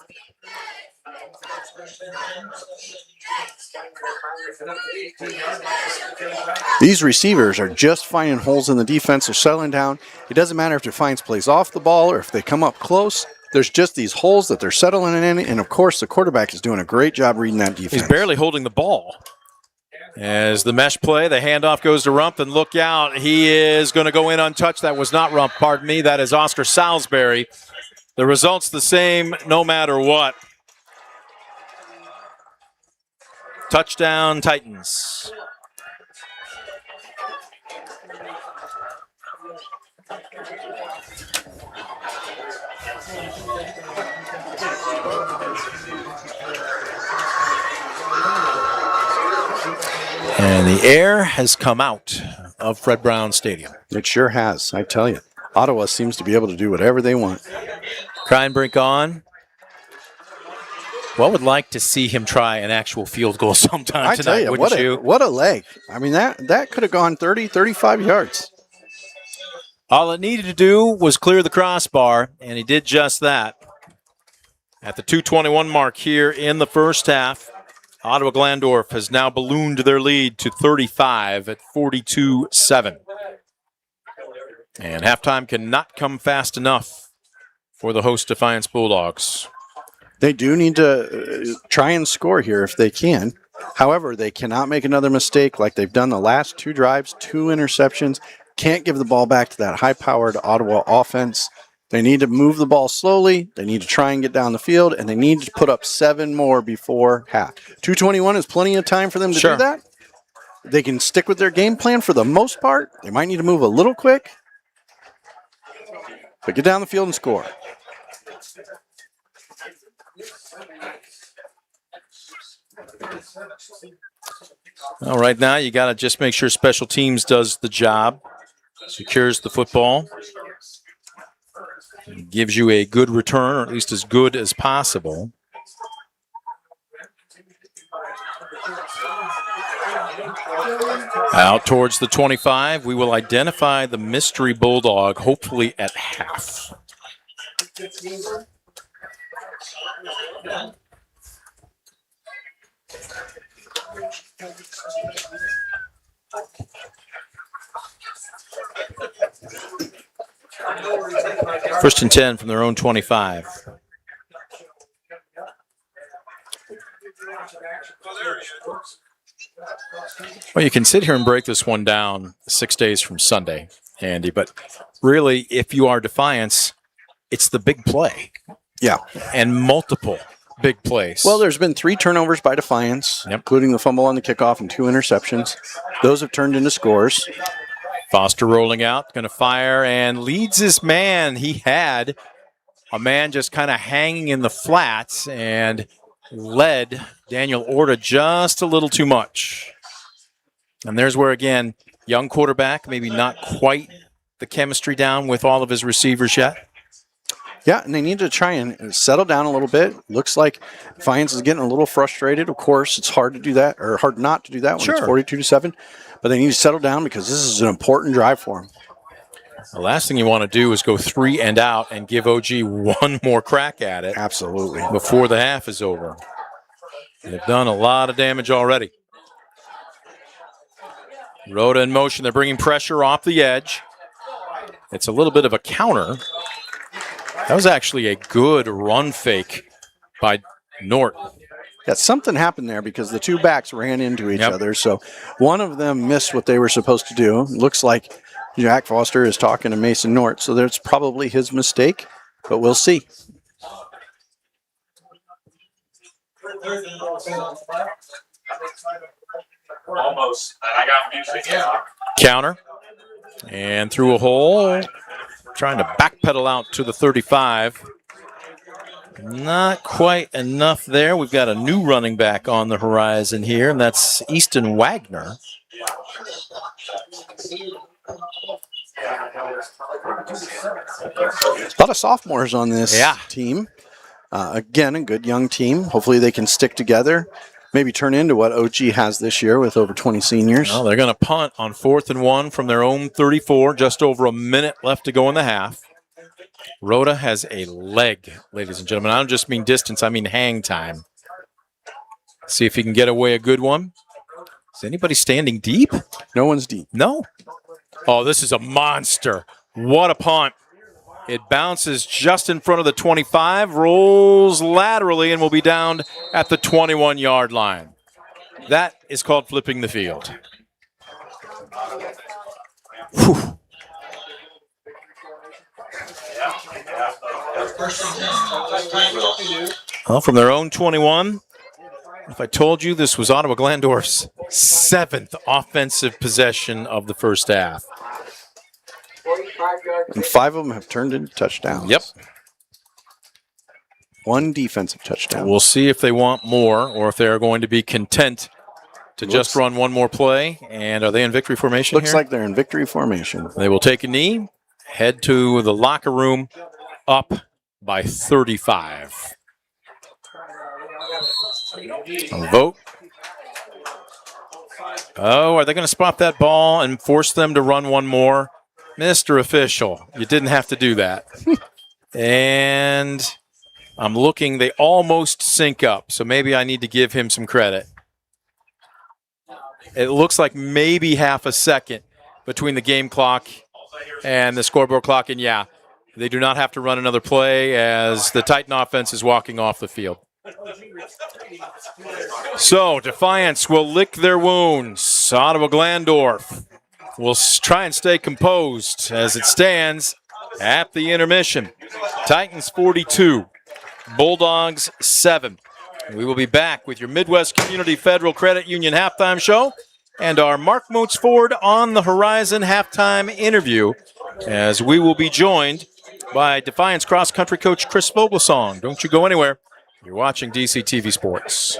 These receivers are just finding holes in the defense. They're settling down. It doesn't matter if Defiance plays off the ball or if they come up close. There's just these holes that they're settling in. And, of course, the quarterback is doing a great job reading that defense. He's barely holding the ball. As the mesh play, the handoff goes to Rump, and look out. He is going to go in untouched. That was not Rump, pardon me. That is Oscar Salisbury. The result's the same no matter what. Touchdown, Titans. And the air has come out of Fred Brown Stadium. It sure has, I tell you. Ottawa seems to be able to do whatever they want. Kreinbrink on. Well, would like to see him try an actual field goal sometime tonight, tell you, wouldn't you? What a leg. I mean, that could have gone 30, 35 yards. All it needed to do was clear the crossbar, and he did just that. At the 2:21 mark here in the first half, Ottawa-Glandorf has now ballooned their lead to 35 at 42-7. And halftime cannot come fast enough for the host Defiance Bulldogs. They do need to try and score here if they can. However, they cannot make another mistake like they've done the last two drives, 2 interceptions. can't give the ball back to that high-powered Ottawa offense. They need to move the ball slowly. They need to try and get down the field, and they need to put up 7 more before half. 2:21 is plenty of time for them to do that. They can stick with their game plan for the most part. They might need to move a little quick, but get down the field and score. Well, right now you got to just make sure special teams does the job, secures the football, gives you a good return, or at least as good as possible. Out towards the 25, we will identify the mystery bulldog, hopefully at half. First and 10 from their own 25. Well, you can sit here and break this one down 6 days from Sunday, Andy, but really, if you are Defiance, it's the big play. Yeah. And multiple big plays. Well, there's been 3 turnovers by Defiance, including the fumble on the kickoff and 2 interceptions. Those have turned into scores. Foster rolling out, going to fire, and leads his man. He had a man just kind of hanging in the flats and led Daniel Orta just a little too much. And there's where, again, young quarterback, maybe not quite the chemistry down with all of his receivers yet. Yeah, and they need to try and settle down a little bit. Looks like Defiance is getting a little frustrated. Of course, it's hard to do that, or hard not to do that when it's 42-7. But they need to settle down because this is an important drive for them. The last thing you want to do is go 3 and out and give OG one more crack at it. Absolutely. Before the half is over. They've done a lot of damage already. Rhoda in motion. They're bringing pressure off the edge. It's a little bit of a counter. That was actually a good run fake by Nort. Yeah, something happened there because the 2 backs ran into each other. So one of them missed what they were supposed to do. Looks like Jack Foster is talking to Mason Nort, so that's probably his mistake, but we'll see. Almost. I got music. Yeah. Counter. And through a hole. Trying to backpedal out to the 35. Not quite enough there. We've got a new running back on the horizon here, and that's Easton Wagner. A lot of sophomores on this team. Again, a good young team. Hopefully they can stick together, maybe turn into what OG has this year with over 20 seniors. Well, they're going to punt on 4th and 1 from their own 34, just over a minute left to go in the half. Rhoda has a leg, ladies and gentlemen. I don't just mean distance, I mean hang time. See if he can get away a good one. Is anybody standing deep? No one's deep. No. Oh, this is a monster. What a punt. It bounces just in front of the 25, rolls laterally, and will be down at the 21-yard line. That is called flipping the field. Whew. Well, from their own 21, if I told you this was Ottawa-Glandorf's 7th offensive possession of the first half. And 5 of them have turned into touchdowns. Yep. 1 defensive touchdown. We'll see if they want more or if they're going to be content to just run one more play. And are they in victory formation Looks here? like they're in victory formation. They will take a knee, head to the locker room, up by 35. A vote. Oh, are they going to spot that ball and force them to run one more? Mr. Official, you didn't have to do that. And I'm looking, they almost sync up, so maybe I need to give him some credit. It looks like maybe half a second between the game clock and the scoreboard clock, and yeah, they do not have to run another play as the Titan offense is walking off the field. So, Defiance will lick their wounds. Ottawa-Glandorf will try and stay composed as it stands at the intermission. Titans 42, Bulldogs 7. We will be back with your Midwest Community Federal Credit Union halftime show and our Mark Moats Ford on the Horizon halftime interview, as we will be joined by Defiance cross-country coach Chris Vogelsong. Don't you go anywhere. You're watching DCTV Sports.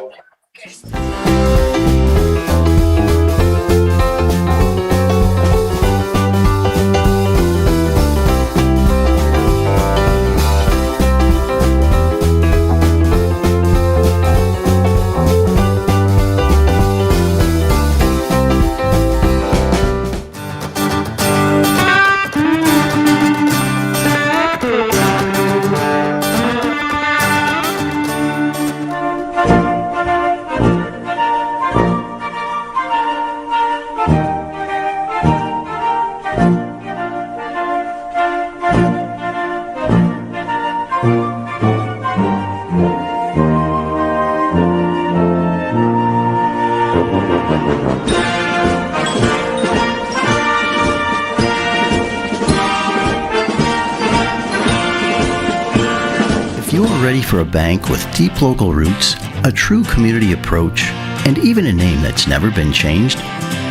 Ready for a bank with deep local roots, a true community approach, and even a name that's never been changed?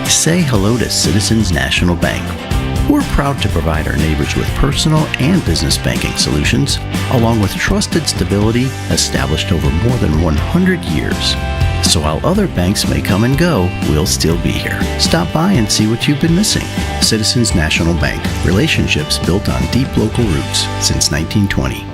Say hello to Citizens National Bank. We're proud to provide our neighbors with personal and business banking solutions, along with trusted stability established over more than 100 years. So while other banks may come and go, we'll still be here. Stop by and see what you've been missing. Citizens National Bank. Relationships built on deep local roots since 1920.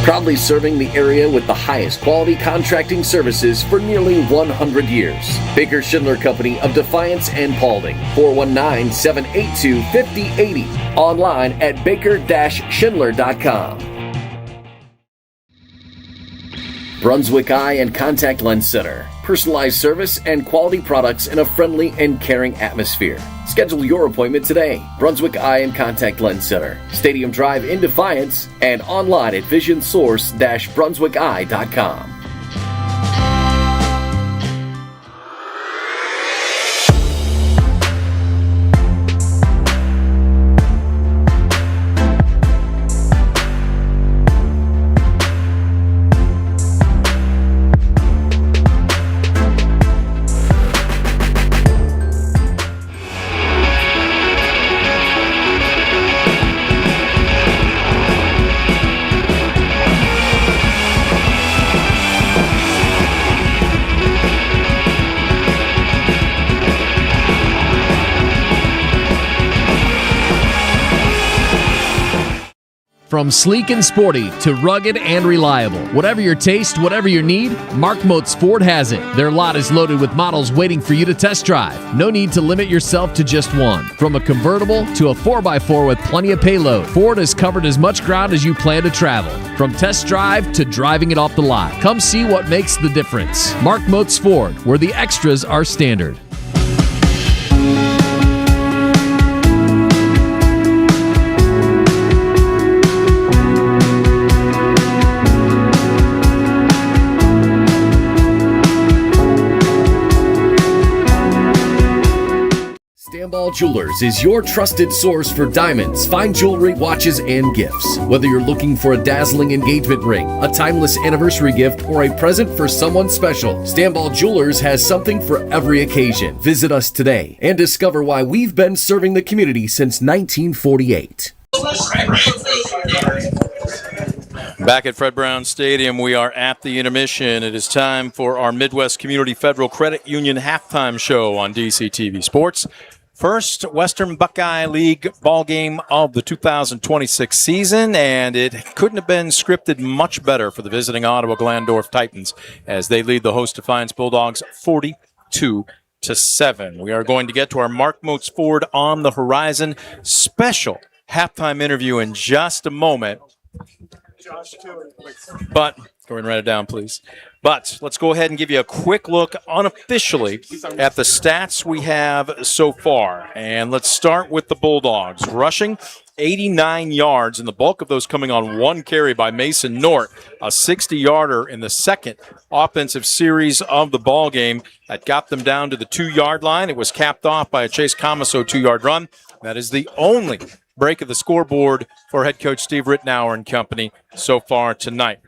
Proudly serving the area with the highest quality contracting services for nearly 100 years. Baker Schindler Company of Defiance and Paulding, 419-782-5080. Online at baker-schindler.com. Brunswick Eye and Contact Lens Center. Personalized service and quality products in a friendly and caring atmosphere. Schedule your appointment today. Brunswick Eye and Contact Lens Center, Stadium Drive in Defiance, and online at visionsource-brunswickeye.com. From sleek and sporty to rugged and reliable, whatever your taste, whatever your need, Mark Moats Ford has it. Their lot is loaded with models waiting for you to test drive. No need to limit yourself to just one. From a convertible to a 4x4 with plenty of payload, Ford has covered as much ground as you plan to travel. From test drive to driving it off the lot, come see what makes the difference. Mark Moats Ford, where the extras are standard. Stamball Jewelers is your trusted source for diamonds, fine jewelry, watches, and gifts. Whether you're looking for a dazzling engagement ring, a timeless anniversary gift, or a present for someone special, Stamball Jewelers has something for every occasion. Visit us today and discover why we've been serving the community since 1948. Back at Fred Brown Stadium, we are at the intermission. It is time for our Midwest Community Federal Credit Union halftime show on DCTV Sports. First Western Buckeye League ball game of the 2026 season, and it couldn't have been scripted much better for the visiting Ottawa-Glandorf Titans as they lead the host Defiance Bulldogs 42-7. We are going to get to our Mark Moats Ford on the Horizon special halftime interview in just a moment. But, go ahead and write it down, please. But let's go ahead and give you a quick look unofficially at the stats we have so far. And let's start with the Bulldogs. Rushing 89 yards, and the bulk of those coming on one carry by Mason Nort, a 60-yarder in the second offensive series of the ball game that got them down to the 2-yard line. It was capped off by a Chase Comiso 2-yard run. That is the only break of the scoreboard for head coach Steve Rittenauer and company so far tonight.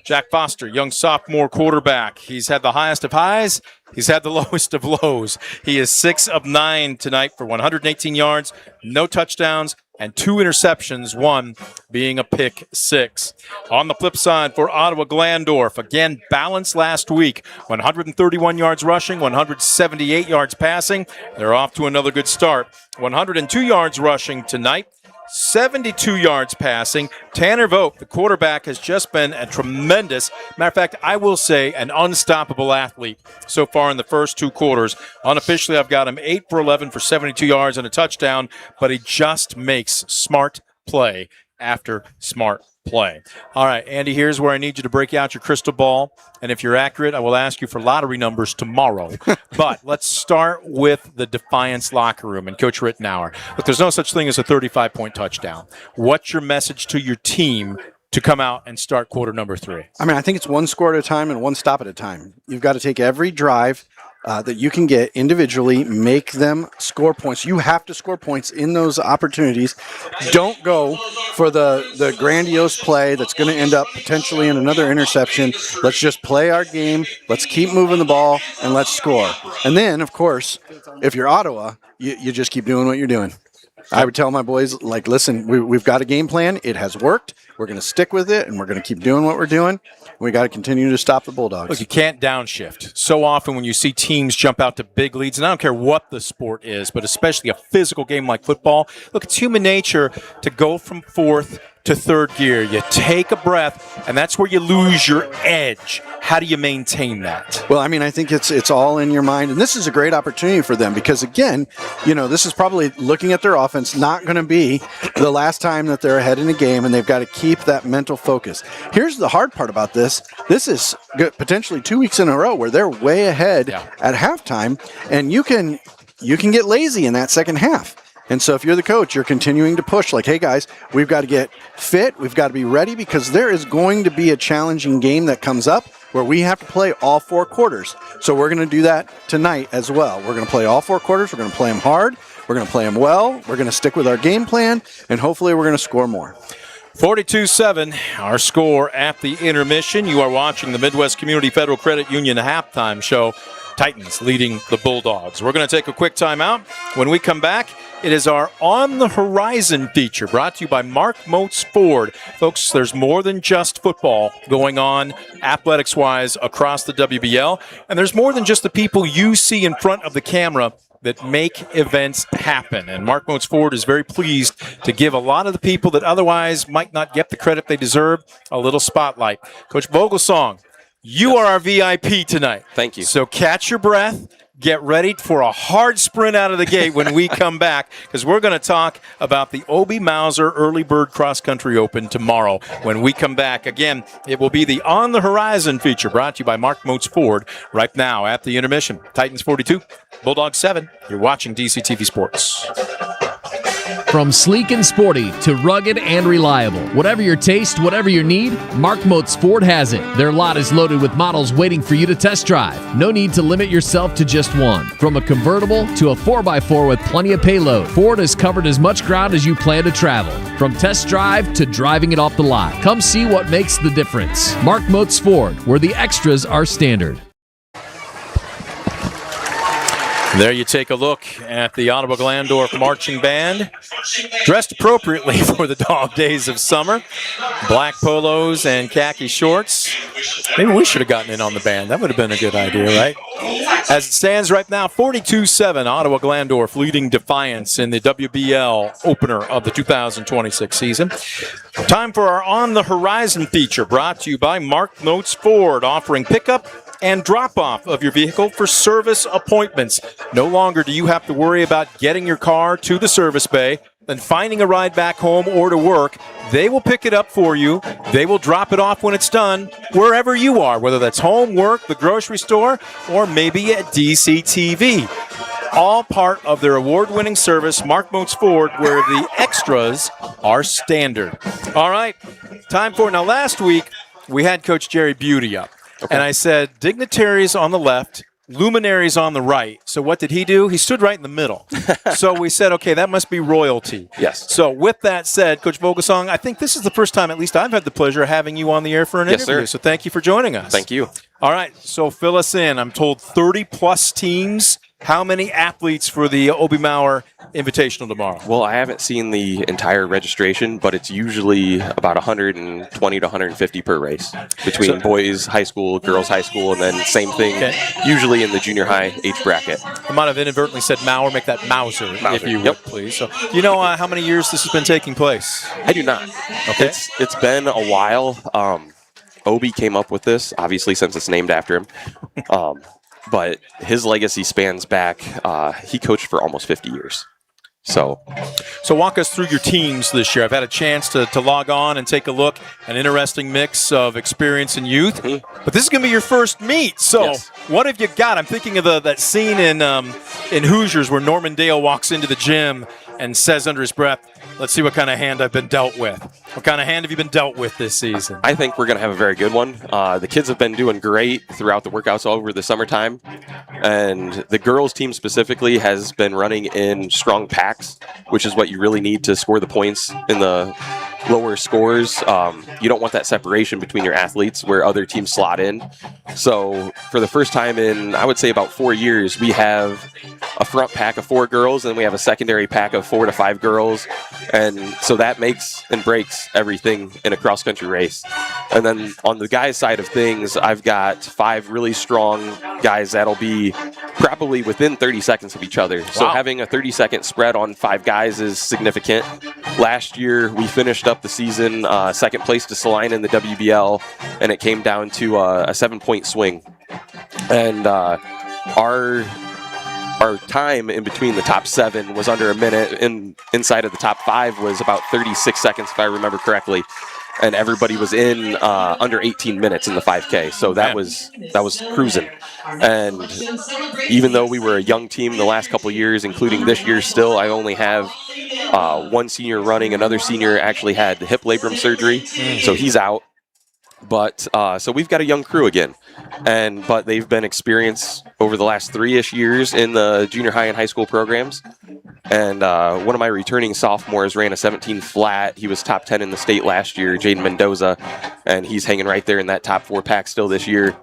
Jack Foster, young sophomore quarterback. He's had the highest of highs. He's had the lowest of lows. He is 6 of 9 tonight for 118 yards, no touchdowns, and 2 interceptions, one being a pick six. On the flip side for Ottawa-Glandorf, again, balanced last week. 131 yards rushing, 178 yards passing. They're off to another good start. 102 yards rushing tonight. 72 yards passing. Tanner Vogt, the quarterback, has just been a tremendous, matter of fact, I will say an unstoppable athlete so far in the first 2 quarters. Unofficially, I've got him 8 for 11 for 72 yards and a touchdown, but he just makes smart play after smart play. All right, Andy, here's where I need you to break out your crystal ball. And if you're accurate, I will ask you for lottery numbers tomorrow. But let's start with the Defiance locker room and Coach Rittenauer. Look, there's no such thing as a 35-point touchdown. What's your message to your team to come out and start quarter number 3? I mean, I think it's one score at a time and one stop at a time. You've got to take every drive that you can get individually, make them score points. You have to score points in those opportunities. Don't go for the grandiose play that's going to end up potentially in another interception. Let's just play our game. Let's keep moving the ball, and let's score. And then, of course, if you're Ottawa, you just keep doing what you're doing. I would tell my boys, like, listen, we've got a game plan. It has worked. We're going to stick with it, and we're going to keep doing what we're doing. We got to continue to stop the Bulldogs. Look, you can't downshift. So often when you see teams jump out to big leads, and I don't care what the sport is, but especially a physical game like football, look, it's human nature to go from fourth to third gear. You take a breath, and that's where you lose your edge. How do you maintain that? Well, I mean, I think it's all in your mind, and this is a great opportunity for them because, again, you know, this is probably looking at their offense not going to be the last time that they're ahead in a game, and they've got to keep that mental focus. Here's the hard part about this. This is potentially 2 weeks in a row where they're way ahead at halftime, and you can get lazy in that second half. And so if you're the coach, you're continuing to push like, hey, guys, we've got to get fit. We've got to be ready because there is going to be a challenging game that comes up where we have to play all 4 quarters. So we're going to do that tonight as well. We're going to play all 4 quarters. We're going to play them hard. We're going to play them well. We're going to stick with our game plan, and hopefully we're going to score more. 42-7, our score at the intermission. You are watching the Midwest Community Federal Credit Union halftime show. Titans leading the Bulldogs. We're going to take a quick timeout. When we come back, it is our On the Horizon feature brought to you by Mark Motes Ford. Folks, there's more than just football going on athletics-wise across the WBL, and there's more than just the people you see in front of the camera that make events happen. And Mark Motes Ford is very pleased to give a lot of the people that otherwise might not get the credit they deserve a little spotlight. Coach Vogelsong, you are our VIP tonight. Thank you. So catch your breath. Get ready for a hard sprint out of the gate when we come back, because we're going to talk about the Obie Mauser Early Bird Cross Country Open tomorrow. When we come back, again, it will be the On the Horizon feature brought to you by Mark Motes Ford right now at the intermission. Titans 42, Bulldogs 7. You're watching DCTV Sports. From sleek and sporty to rugged and reliable. Whatever your taste, whatever your need, Mark Motes Ford has it. Their lot is loaded with models waiting for you to test drive. No need to limit yourself to just one. From a convertible to a 4x4 with plenty of payload, Ford has covered as much ground as you plan to travel. From test drive to driving it off the lot. Come see what makes the difference. Mark Motes Ford, where the extras are standard. There you take a look at the Ottawa-Glandorf Marching Band, dressed appropriately for the dog days of summer. Black polos and khaki shorts. Maybe we should have gotten in on the band. That would have been a good idea, right? As it stands right now, 42-7, Ottawa-Glandorf leading Defiance in the WBL opener of the 2026 season. Time for our On the Horizon feature, brought to you by Mark Motes Ford, offering pickup and drop-off of your vehicle for service appointments. No longer do you have to worry about getting your car to the service bay. than finding a ride back home or to work. They will pick it up for you. They will drop it off when it's done, wherever you are, whether that's home, work, the grocery store, or maybe at DCTV. All part of their award-winning service, Mark Moats Ford, where the extras are standard. All right, time for it. Now, last week, we had Coach Jerry Beauty up, and I said dignitaries on the left, luminaries on the right. So what did he do? He stood right in the middle. So we said, okay, that must be royalty. Yes. So with that said, Coach Vogelsong, I think this is the first time, at least I've had the pleasure of having you on the air for an interview. Sir. So thank you for joining us. Thank you. All right, so fill us in. I'm told 30-plus teams. How many athletes for the Obie Maurer Invitational tomorrow? Well, I haven't seen the entire registration, but it's usually about 120 to 150 per race between boys high school, girls high school, and then same thing usually in the junior high age bracket. I might have inadvertently said Maurer. Make that Mauser. If you would, please. So, do you know how many years this has been taking place? I do not. Okay. It's been a while. Obie came up with this, obviously, since it's named after him. But his legacy spans back. He coached for almost 50 years. So walk us through your teams this year. I've had a chance to log on and take a look. An interesting mix of experience and youth. But this is going to be your first meet. So what have you got? I'm thinking of that scene in Hoosiers where Norman Dale walks into the gym and says under his breath, let's see what kind of hand I've been dealt with. What kind of hand have you been dealt with this season? I think we're going to have a very good one. The kids have been doing great throughout the workouts over the summertime. And the girls team specifically has been running in strong packs, which is what you really need to score the points in the lower scores. You don't want that separation between your athletes where other teams slot in. So for the first time in, I would say, about 4 years, we have a front pack of 4 girls and we have a secondary pack of 4 to 5 girls. And so that makes and breaks everything in a cross-country race. And then on the guys' side of things, I've got 5 really strong guys that'll be probably within 30 seconds of each other. So having a 30-second spread on 5 guys is significant. Last year, we finished up the season second place to Saline in the WBL, and it came down to a 7-point swing. And our time in between the top 7 was under a minute, and inside of the top 5 was about 36 seconds, if I remember correctly. And everybody was in under 18 minutes in the 5K, so that was cruising. And even though we were a young team the last couple of years, including this year still, I only have one senior running. Another senior actually had hip labrum surgery, so he's out. But so we've got a young crew again, but they've been experienced over the last 3-ish years in the junior high and high school programs. And one of my returning sophomores ran a 17 flat. He was top 10 in the state last year, Jaden Mendoza, and he's hanging right there in that top 4 pack still this year.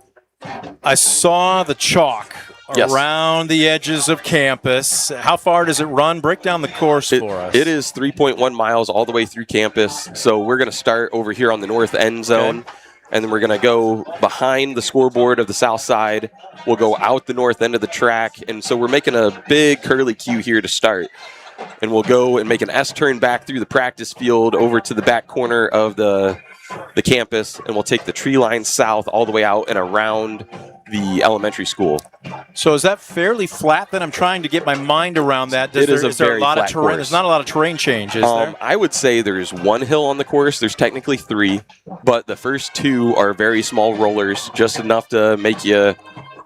I saw the chalk around the edges of campus. How far does it run? Break down the course for us. It is 3.1 miles all the way through campus. So we're going to start over here on the north end zone. And then we're going to go behind the scoreboard of the south side. We'll go out the north end of the track. And so we're making a big curly Q here to start. And we'll go and make an S-turn back through the practice field over to the back corner of the campus. And we'll take the tree line south all the way out and around the elementary school. So is that fairly flat? Then I'm trying to get my mind around that. Is there a lot of terrain? There's not a lot of terrain change, is there? I would say there's 1 hill on the course. There's technically 3, but the first 2 are very small rollers, just enough to make you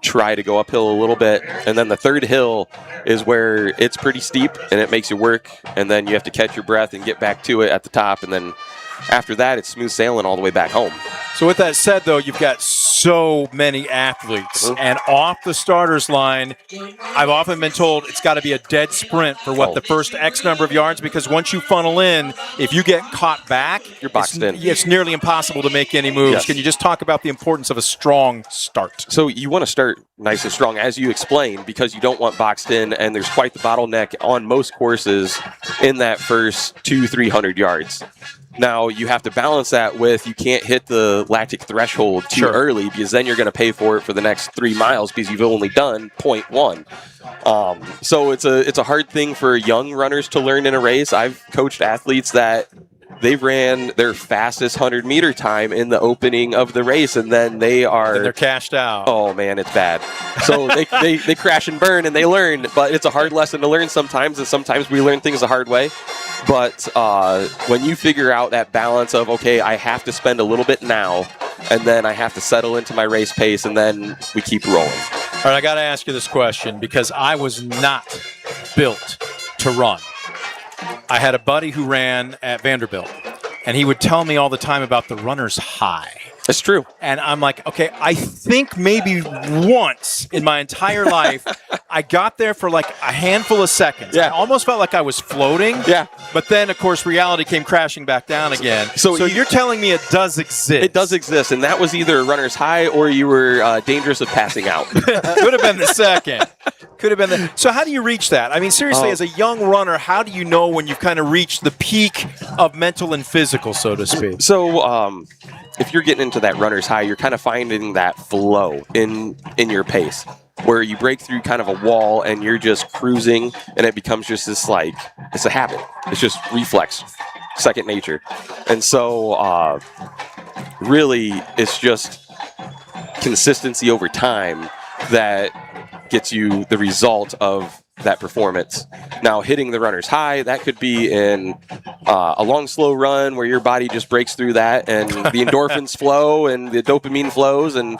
try to go uphill a little bit. And then the 3rd hill is where it's pretty steep and it makes you work. And then you have to catch your breath and get back to it at the top. And then after that, it's smooth sailing all the way back home. So with that said, though, you've got so many athletes. And off the starters line, I've often been told it's got to be a dead sprint for the first X number of yards, because once you funnel in, if you get caught back, you're boxed in. It's nearly impossible to make any moves. Yes. Can you just talk about the importance of a strong start? So you want to start nice and strong, as you explained, because you don't want boxed in, and there's quite the bottleneck on most courses in that first 200-300 yards. Now, you have to balance that with you can't hit the lactic threshold too early, because then you're going to pay for it for the next 3 miles because you've only done 0.1. So it's a hard thing for young runners to learn in a race. I've coached athletes that they ran their fastest 100-meter time in the opening of the race, and then they're cashed out. Oh man, it's bad. So they crash and burn, and they learn. But it's a hard lesson to learn sometimes, and sometimes we learn things the hard way. But when you figure out that balance of, okay, I have to spend a little bit now, and then I have to settle into my race pace, and then we keep rolling. All right, I got to ask you this question because I was not built to run. I had a buddy who ran at Vanderbilt, and he would tell me all the time about the runner's high. That's true. And I'm like, okay, I think maybe once in my entire life, I got there for like a handful of seconds. Yeah. I almost felt like I was floating. Yeah. But then, of course, reality came crashing back down again. So you're telling me it does exist? It does exist, and that was either a runner's high or you were dangerous of passing out. Could have been the second. Could have been the. So how do you reach that? I mean, seriously, as a young runner, how do you know when you've kind of reached the peak of mental and physical, so to speak? So if you're getting into that runner's high, you're kind of finding that flow in your pace, where you break through kind of a wall and you're just cruising, and it becomes just this like, it's a habit. It's just reflex, second nature. And so really it's just consistency over time that gets you the result of that performance. Now, hitting the runner's high, that could be in a long, slow run where your body just breaks through that, and the endorphins flow and the dopamine flows, and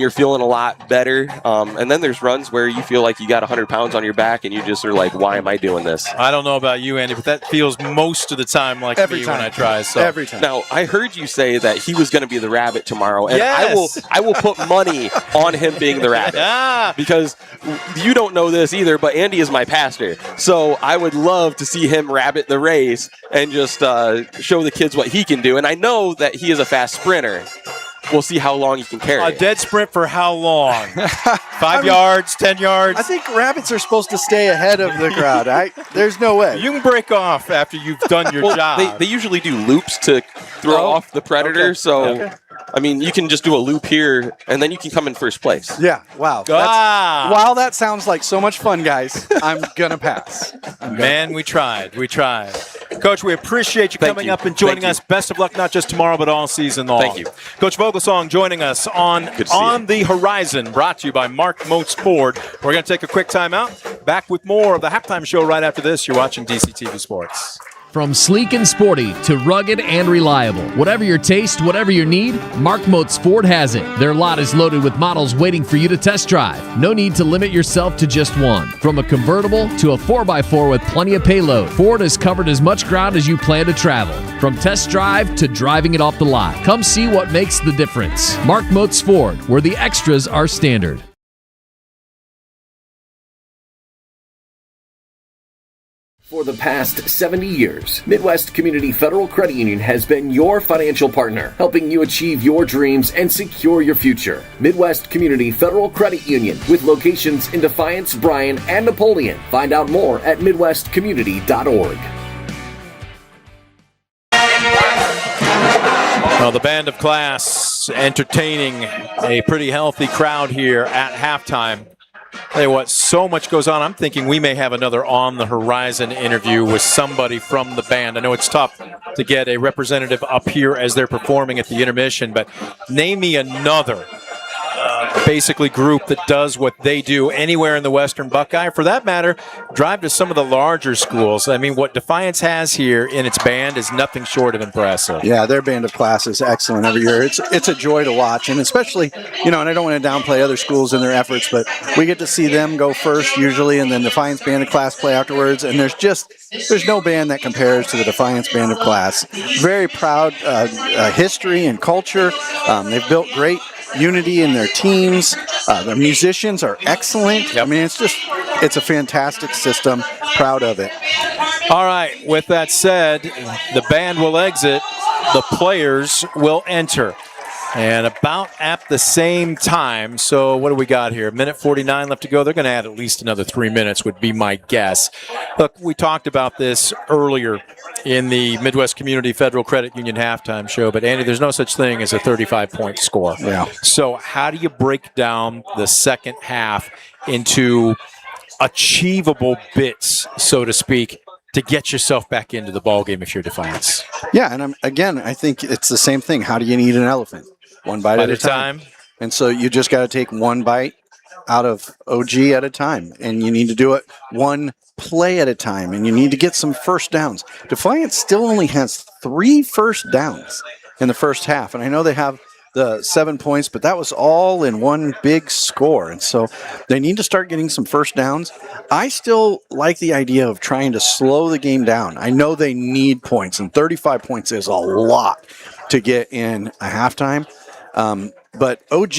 you're feeling a lot better. And then there's runs where you feel like you got 100 pounds on your back, and you just are like, why am I doing this? I don't know about you, Andy, but that feels most of the time like Every me time. when I try. So. Every time. Now, I heard you say that he was going to be the rabbit tomorrow, and Yes! I will put money on him being the rabbit. Because you don't know this either, but Andy is my pastor. So I would love to see him rabbit the race and just show the kids what he can do. And I know that he is a fast sprinter. We'll see how long he can carry A it. dead sprint for how long? 5 yards, 10 yards? I think rabbits are supposed to stay ahead of the crowd. There's no way. You can break off after you've done your job. They usually do loops to throw off the predator. Okay. So, Okay. I mean, you can just do a loop here, and then you can come in first place. Yeah, wow. While that sounds like so much fun, guys, I'm going to pass. Man, we tried. Coach, we appreciate you coming up and joining us. Best of luck, not just tomorrow, but all season long. Thank you. Coach Vogelsong joining us on the Horizon, brought to you by Mark Moats Ford. We're going to take a quick timeout. Back with more of the halftime show right after this. You're watching DCTV Sports. From sleek and sporty to rugged and reliable, whatever your taste, whatever your need, Mark Moats Ford has it. Their lot is loaded with models waiting for you to test drive. No need to limit yourself to just one. From a convertible to a 4x4 with plenty of payload, Ford has covered as much ground as you plan to travel. From test drive to driving it off the lot, come see what makes the difference. Mark Moats Ford, where the extras are standard. For the past 70 years, Midwest Community Federal Credit Union has been your financial partner, helping you achieve your dreams and secure your future. Midwest Community Federal Credit Union, with locations in Defiance, Bryan, and Napoleon. Find out more at midwestcommunity.org. Well, the Band of Class entertaining a pretty healthy crowd here at halftime. Tell you what, so much goes on. I'm thinking we may have another On the Horizon interview with somebody from the band. I know it's tough to get a representative up here as they're performing at the intermission, but name me another basically group that does what they do anywhere in the Western Buckeye. For that matter, drive to some of the larger schools. I mean, what Defiance has here in its band is nothing short of impressive. Yeah, their Band of Class is excellent every year. It's a joy to watch, and especially, and I don't want to downplay other schools in their efforts, but we get to see them go first usually, and then Defiance Band of Class play afterwards, and there's no band that compares to the Defiance Band of Class. Very proud history and culture. They've built great unity in their teams. Their musicians are excellent. Yep. I mean, it's a fantastic system. Proud of it. All right. With that said, the band will exit. The players will enter. And about at the same time, so what do we got here? 1:49 left to go. They're going to add at least another 3 minutes would be my guess. Look, we talked about this earlier in the Midwest Community Federal Credit Union halftime show, but Andy, there's no such thing as a 35-point score. Yeah. So how do you break down the second half into achievable bits, so to speak, to get yourself back into the ball game if you're Defiance. Yeah, and I think it's the same thing. How do you eat an elephant? One bite at a time. And so you just got to take one bite out of OG at a time, and you need to do it one play at a time, and you need to get some first downs. Defiance still only has 3 first downs in the first half, and I know they have the 7 points, but that was all in one big score, and so they need to start getting some first downs. I still like the idea of trying to slow the game down. I know they need points, and 35 points is a lot to get in a halftime. But OG,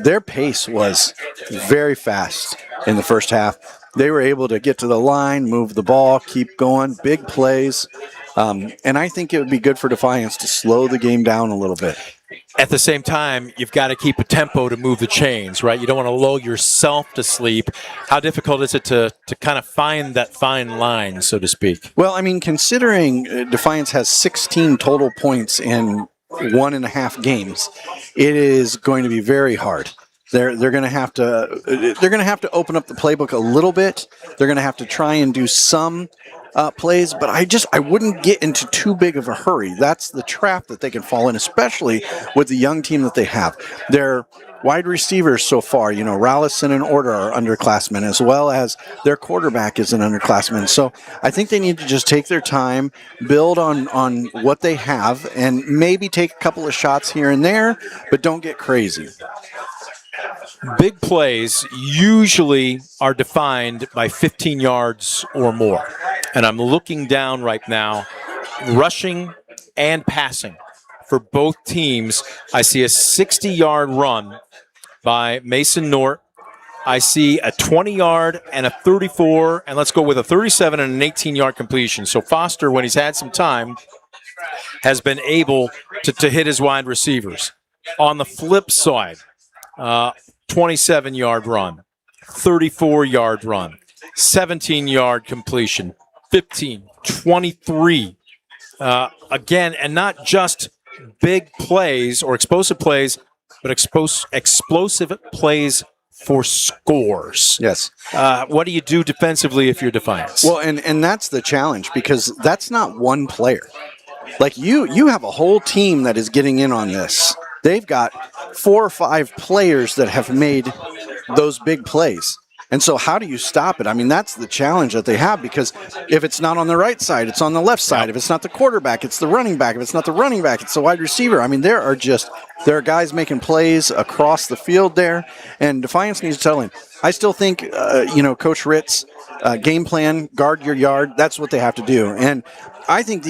their pace was very fast in the first half. They were able to get to the line, move the ball, keep going, big plays. And I think it would be good for Defiance to slow the game down a little bit. At the same time, you've got to keep a tempo to move the chains, right? You don't want to lull yourself to sleep. How difficult is it to kind of find that fine line, so to speak? Well, I mean, considering Defiance has 16 total points in 1.5 games, it is going to be very hard. They're going to have to open up the playbook a little bit. They're going to have to try and do some plays, but I wouldn't get into too big of a hurry. That's the trap that they can fall in, especially with the young team that they have. Their wide receivers so far, Rallison and Order are underclassmen, as well as their quarterback is an underclassman. So I think they need to just take their time, build on what they have, and maybe take a couple of shots here and there, but don't get crazy. Big plays usually are defined by 15 yards or more. And I'm looking down right now, rushing and passing for both teams. I see a 60-yard run by Mason Nort. I see a 20-yard and a 34, and let's go with a 37 and an 18-yard completion. So Foster, when he's had some time, has been able to hit his wide receivers. On the flip side, 27-yard run, 34-yard run, 17-yard completion, 15, 23. Again, and not just big plays or explosive plays, but explosive plays for scores. Yes. What do you do defensively if you're Defiance? Well, and that's the challenge, because that's not one player. Like you have a whole team that is getting in on this. They've got 4 or 5 players that have made those big plays. And so how do you stop it? I mean, that's the challenge that they have, because if it's not on the right side, it's on the left side. If it's not the quarterback, it's the running back. If it's not the running back, it's the wide receiver. I mean, there are guys making plays across the field there, and Defiance needs to tell him. I still think, Coach Ritt's game plan, guard your yard, that's what they have to do. And I think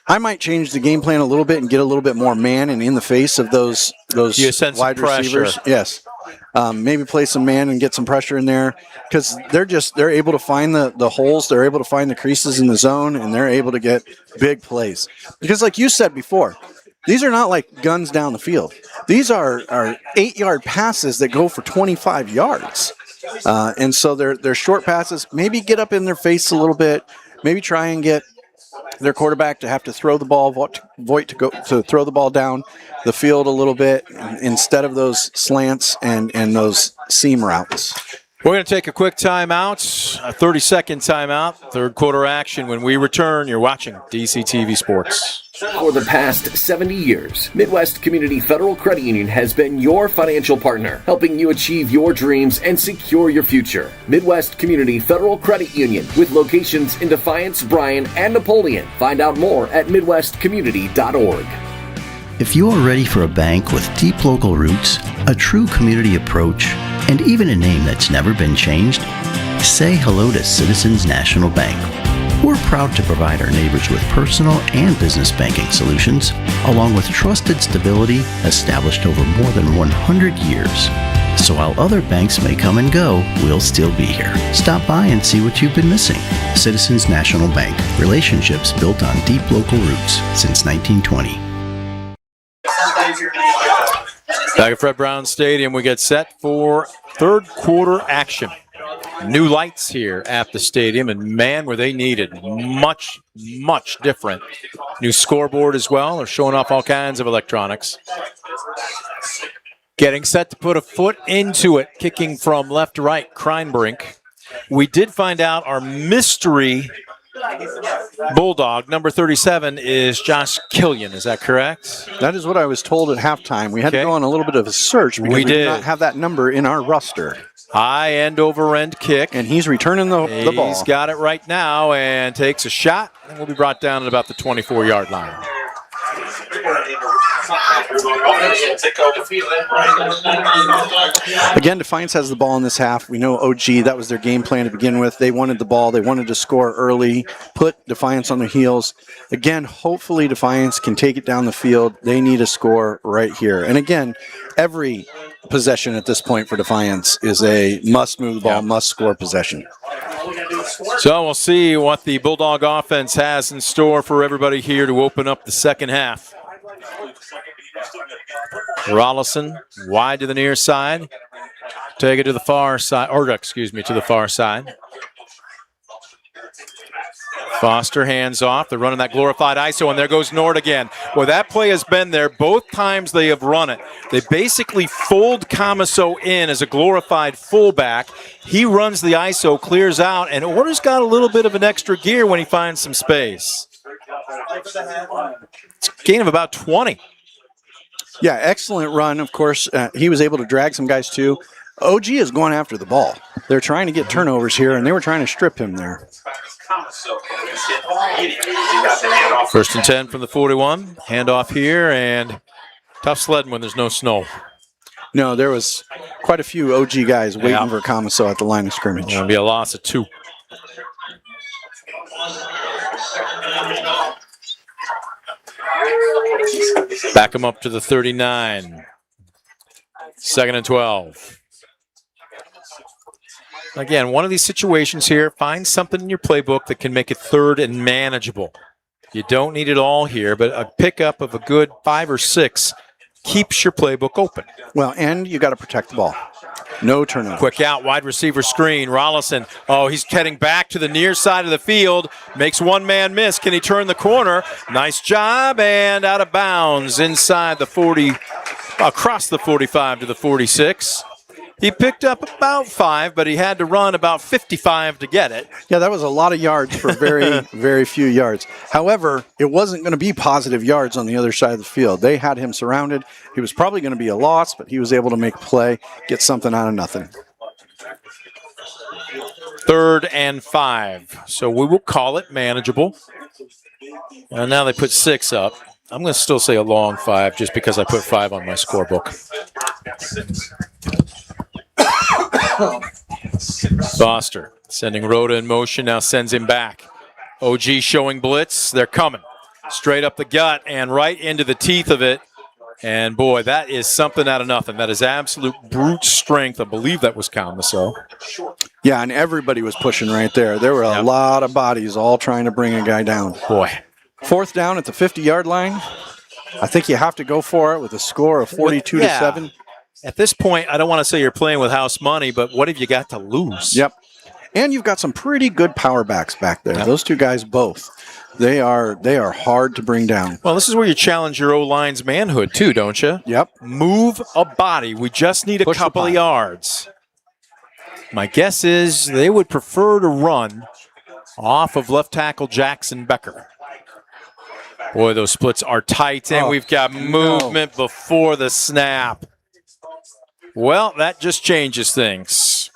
I might change the game plan a little bit and get a little bit more man and in the face of those wide receivers. Yes. Maybe play some man and get some pressure in there, because they're able to find the holes, they're able to find the creases in the zone, and they're able to get big plays. Because like you said before, these are not like guns down the field. These are 8-yard passes that go for 25 yards. And so they're short passes. Maybe get up in their face a little bit, maybe try and get their quarterback to have to throw the ball, Voigt to throw the ball down the field a little bit instead of those slants and those seam routes. We're going to take a quick timeout, a 30-second timeout, third quarter action. When we return, you're watching DCTV Sports. For the past 70 years, Midwest Community Federal Credit Union has been your financial partner, helping you achieve your dreams and secure your future. Midwest Community Federal Credit Union, with locations in Defiance, Bryan, and Napoleon. Find out more at midwestcommunity.org. If you are ready for a bank with deep local roots, a true community approach, and even a name that's never been changed, say hello to Citizens National Bank. We're proud to provide our neighbors with personal and business banking solutions, along with trusted stability established over more than 100 years. So while other banks may come and go, we'll still be here. Stop by and see what you've been missing. Citizens National Bank. Relationships built on deep local roots since 1920. Back at Fred Brown Stadium, we get set for third quarter action. New lights here at the stadium, and man, were they needed. Much, much different. New scoreboard as well. They're showing off all kinds of electronics. Getting set to put a foot into it, kicking from left to right, Kreinbrink. We did find out our mystery Bulldog, number 37, is Josh Killian. Is that correct? That is what I was told at halftime. We had to go on a little bit of a search because we did not have that number in our roster. High end over end kick. And he's returning the ball. He's got it right now and takes a shot. And will be brought down at about the 24-yard line. Again, Defiance has the ball in this half. We know OG, that was their game plan to begin with. They wanted the ball. They wanted to score early, put Defiance on their heels. Again, hopefully Defiance can take it down the field. They need a score right here. And again, every possession at this point for Defiance is a must move the ball, must score possession. So we'll see what the Bulldog offense has in store for everybody here to open up the second half. Rollison wide to the near side. Take it to the far side, to the far side. Foster hands off. They're running that glorified ISO, and there goes Nord again. Well, that play has been there both times they have run it. They basically fold Camaso in as a glorified fullback. He runs the ISO, clears out, and Order's got a little bit of an extra gear when he finds some space. It's a gain of about 20. Yeah, excellent run. Of course, he was able to drag some guys too. OG is going after the ball. They're trying to get turnovers here, and they were trying to strip him there. First and 10 from the 41. Handoff here, and tough sledding when there's no snow. No, there was quite a few OG guys waiting for Camaso at the line of scrimmage. It's going to be a loss of 2. Back him up to the 39. 2nd and 12. Again, one of these situations here, find something in your playbook that can make it third and manageable. You don't need it all here, but a pickup of a good 5 or 6 keeps your playbook open. Well, and you got to protect the ball. No turnover. Quick out, wide receiver screen. Rollison, he's heading back to the near side of the field. Makes one man miss. Can he turn the corner? Nice job, and out of bounds inside the 40, across the 45 to the 46. He picked up about 5, but he had to run about 55 to get it. Yeah, that was a lot of yards for very, very few yards. However, it wasn't going to be positive yards on the other side of the field. They had him surrounded. He was probably going to be a loss, but he was able to make a play, get something out of nothing. 3rd and 5. So we will call it manageable. And now they put 6 up. I'm going to still say a long 5 just because I put 5 on my scorebook. Foster sending Rhoda in motion, now sends him back. OG showing blitz. They're coming. Straight up the gut and right into the teeth of it. And boy, that is something out of nothing. That is absolute brute strength. I believe that was Camaso. Yeah, and everybody was pushing right there. There were a lot of bodies all trying to bring a guy down. Boy. 4th down at the 50-yard line. I think you have to go for it with a score of 42-7. At this point, I don't want to say you're playing with house money, but what have you got to lose? Yep. And you've got some pretty good power backs back there. Yep. Those two guys both. They are hard to bring down. Well, this is where you challenge your O-line's manhood too, don't you? Yep. Move a body. We just need a couple of yards. My guess is they would prefer to run off of left tackle Jackson Becker. Boy, those splits are tight, and we've got movement before the snap. Well, that just changes things.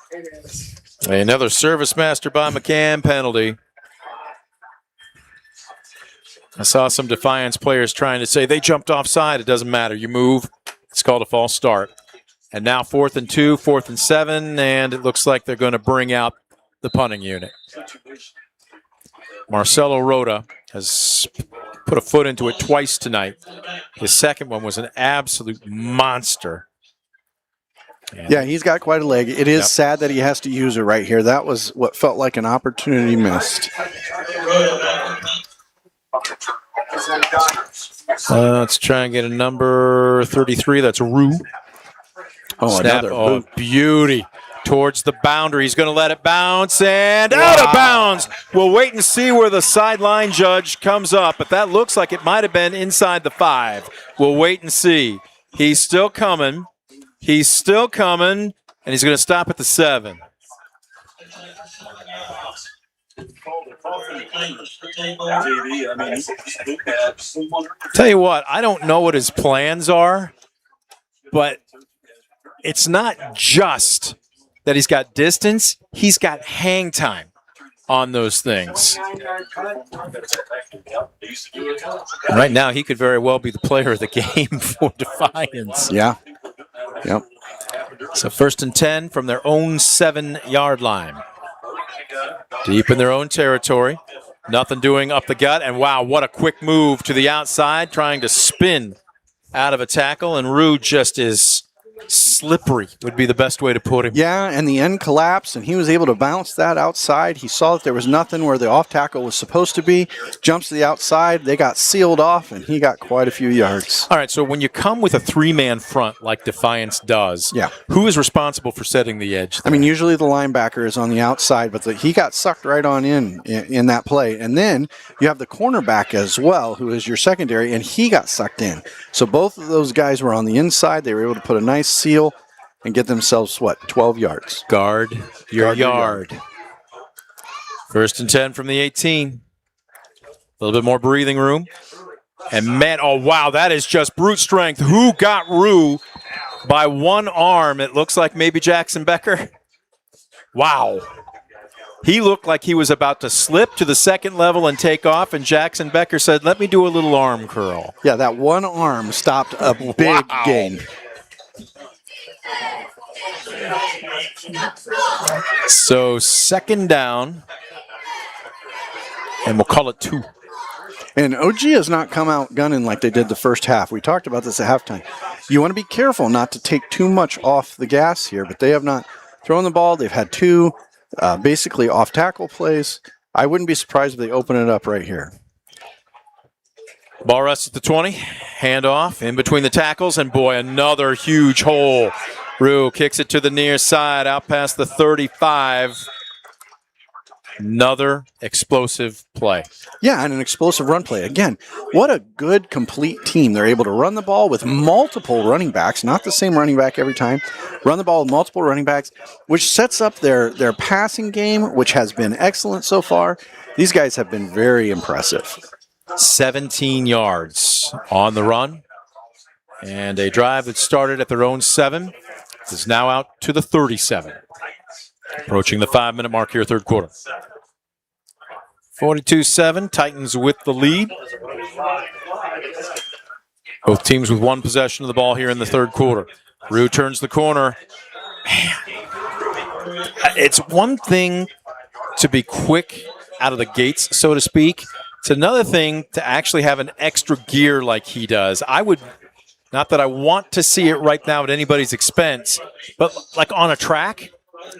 Another service master by McCann penalty. I saw some Defiance players trying to say they jumped offside. It doesn't matter. You move. It's called a false start. And now 4th and 2, 4th and 7, and it looks like they're going to bring out the punting unit. Marcelo Rhoda has put a foot into it twice tonight. His second one was an absolute monster. Yeah, he's got quite a leg. It is sad that he has to use it right here. That was what felt like an opportunity missed. Let's try and get a number 33. That's Rue. Snap. Another beauty. Towards the boundary. He's going to let it bounce and out of bounds. We'll wait and see where the sideline judge comes up, but that looks like it might have been inside the 5. We'll wait and see. He's still coming. He's still coming, and he's going to stop at the 7. Tell you what, I don't know what his plans are, but it's not just that he's got distance, he's got hang time on those things. Right now, he could very well be the player of the game for Defiance. Yeah. Yep. So 1st and 10 from their own 7-yard line. Deep in their own territory. Nothing doing up the gut. And wow, what a quick move to the outside, trying to spin out of a tackle. And Rue just is slippery, would be the best way to put him. Yeah, and the end collapsed, and he was able to bounce that outside. He saw that there was nothing where the off tackle was supposed to be. Jumps to the outside. They got sealed off, and he got quite a few yards. All right, so when you come with a 3-man front like Defiance does, who is responsible for setting the edge? I mean, usually the linebacker is on the outside, but he got sucked right on in that play. And then you have the cornerback as well, who is your secondary, and he got sucked in. So both of those guys were on the inside. They were able to put a nice seal and get themselves, 12 yards. Guard your yard. 1st and 10 from the 18. A little bit more breathing room. And man, oh wow, that is just brute strength. Who got Rue by one arm? It looks like maybe Jackson Becker. Wow. He looked like he was about to slip to the second level and take off, and Jackson Becker said, let me do a little arm curl. Yeah, that one arm stopped a big gain. So 2nd down, and we'll call it 2. And OG has not come out gunning like they did the first half. We talked about this at halftime. You want to be careful not to take too much off the gas here, but they have not thrown the ball. They've had 2 basically off-tackle plays. I wouldn't be surprised if they open it up right here. Ball rests at the 20. Handoff in between the tackles, and boy, another huge hole. Rue kicks it to the near side, out past the 35. Another explosive play. Yeah, and an explosive run play. Again, what a good, complete team. They're able to run the ball with multiple running backs, not the same running back every time. Run the ball with multiple running backs, which sets up their passing game, which has been excellent so far. These guys have been very impressive. 17 yards on the run. And a drive that started at their own 7 is now out to the 37. Approaching the 5-minute mark here, 3rd quarter. 42-7, Titans with the lead. Both teams with 1 possession of the ball here in the 3rd quarter. Rue turns the corner. Man, it's one thing to be quick out of the gates, so to speak. It's another thing to actually have an extra gear like he does. Not that I want to see it right now at anybody's expense, but like on a track,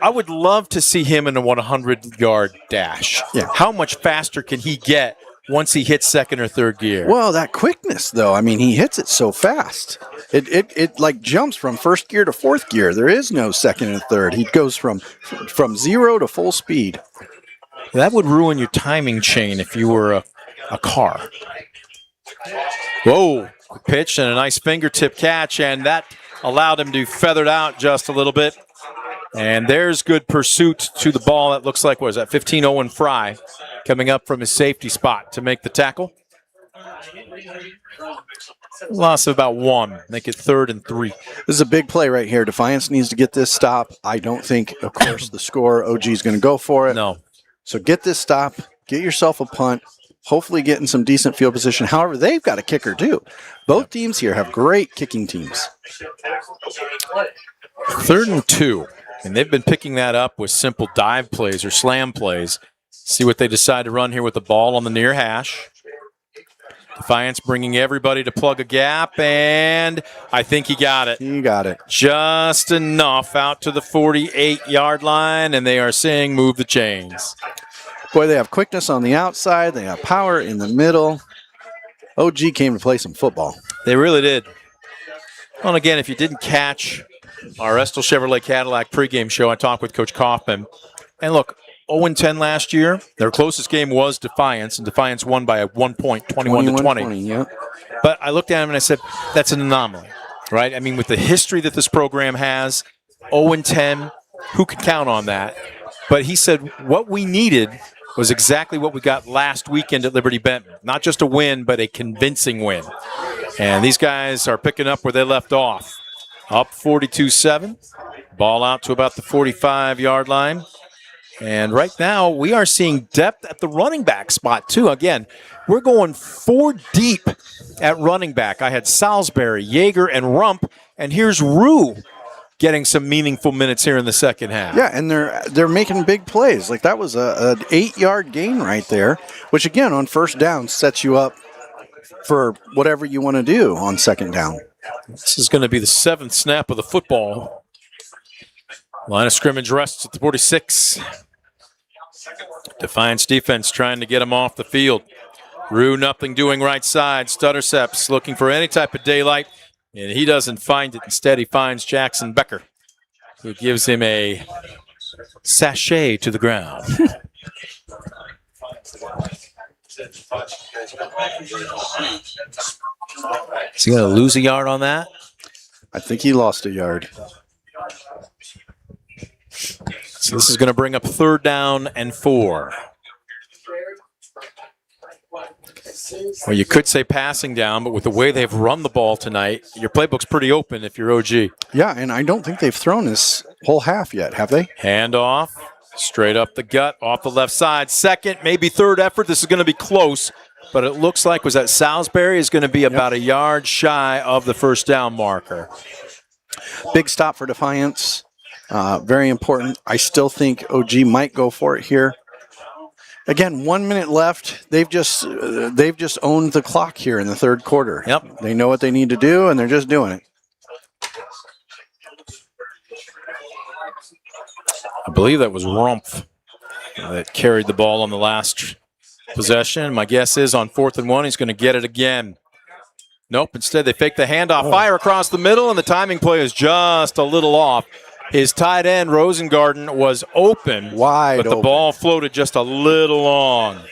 I would love to see him in a 100-yard dash. Yeah. How much faster can he get once he hits 2nd or 3rd gear? Well, that quickness, though, I mean, he hits it so fast. It like jumps from 1st gear to 4th gear. There is no 2nd and 3rd. He goes from 0 to full speed. That would ruin your timing chain if you were a car. Whoa, quick pitch and a nice fingertip catch, and that allowed him to feather it out just a little bit. And there's good pursuit to the ball. That looks like, what is that, 15 Owen Fry coming up from his safety spot to make the tackle. Loss of about 1. Make it 3rd and 3. This is a big play right here. Defiance needs to get this stop. I don't think, of course, the score, OG is going to go for it. No. So get this stop. Get yourself a punt. Hopefully get in some decent field position. However, they've got a kicker, too. Both teams here have great kicking teams. 3rd and 2. And they've been picking that up with simple dive plays or slam plays. See what they decide to run here with the ball on the near hash. Defiance bringing everybody to plug a gap, and I think he got it. He got it. Just enough out to the 48-yard line, and they are saying move the chains. Boy, they have quickness on the outside. They have power in the middle. OG came to play some football. They really did. Well, and again, if you didn't catch our Estill Chevrolet Cadillac pregame show, I talked with Coach Kaufman. And look, 0-10 last year. Their closest game was Defiance, and Defiance won by 1 point, 21-20. Yeah. But I looked at him and I said, that's an anomaly, right? I mean, with the history that this program has, 0-10, who could count on that? But he said what we needed was exactly what we got last weekend at Liberty Benton. Not just a win, but a convincing win. And these guys are picking up where they left off. Up 42-7. Ball out to about the 45-yard line. And right now, we are seeing depth at the running back spot, too. Again, we're going 4 deep at running back. I had Salisbury, Yeager, and Rump, and here's Rue getting some meaningful minutes here in the second half. Yeah, and they're making big plays. Like that was an 8-yard gain right there, which, again, on first down sets you up for whatever you want to do on second down. This is going to be the 7th snap of the football. Line of scrimmage rests at the 46. Defiance defense trying to get him off the field. Rue nothing doing right side. Stutterseps looking for any type of daylight, and he doesn't find it. Instead, he finds Jackson Becker, who gives him a sachet to the ground. Is he going to lose a yard on that? I think he lost a yard. So this is going to bring up 3rd down and 4. Well, you could say passing down, but with the way they've run the ball tonight, your playbook's pretty open if you're OG. Yeah, and I don't think they've thrown this whole half yet, have they? Hand off, straight up the gut, off the left side. 2nd, maybe 3rd effort. This is going to be close, but it looks like was that Salisbury is going to be about a yard shy of the 1st down marker. Big stop for Defiance. Very important. I still think OG might go for it here. Again, 1 minute left. They've just owned the clock here in the 3rd quarter. Yep. They know what they need to do, and they're just doing it. I believe that was Rumpf that carried the ball on the last possession. My guess is on 4th and 1, he's going to get it again. Nope. Instead, they fake the handoff, fire across the middle, and the timing play is just a little off. His tight end, Rosengarten, was open, wide but the ball floated just a little long.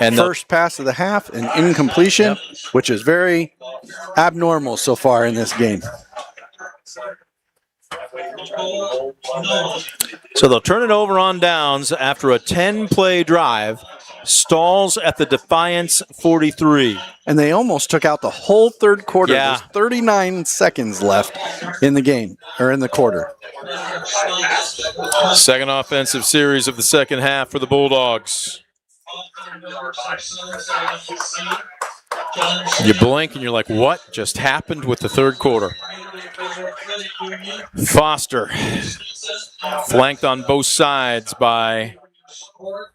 And first pass of the half, an incompletion, which is very abnormal so far in this game. So they'll turn it over on downs after a 10-play drive. Stalls at the Defiance 43. And they almost took out the whole 3rd quarter. Yeah. There's 39 seconds left in the game, or in the quarter. Second offensive series of the second half for the Bulldogs. You blink and you're like, what just happened with the 3rd quarter? Foster, flanked on both sides by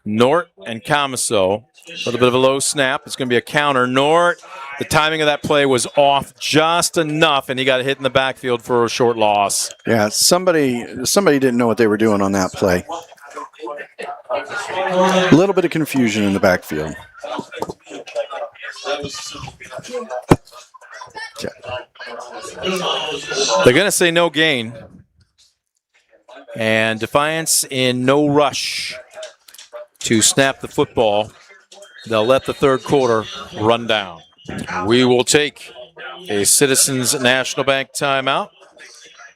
Nort and Camiso. A little bit of a low snap. It's going to be a counter. Nort, the timing of that play was off just enough, and he got hit in the backfield for a short loss. Yeah, somebody didn't know what they were doing on that play. A little bit of confusion in the backfield. They're going to say no gain. And Defiance in no rush to snap the football. They'll let the 3rd quarter run down. We will take a Citizens National Bank timeout.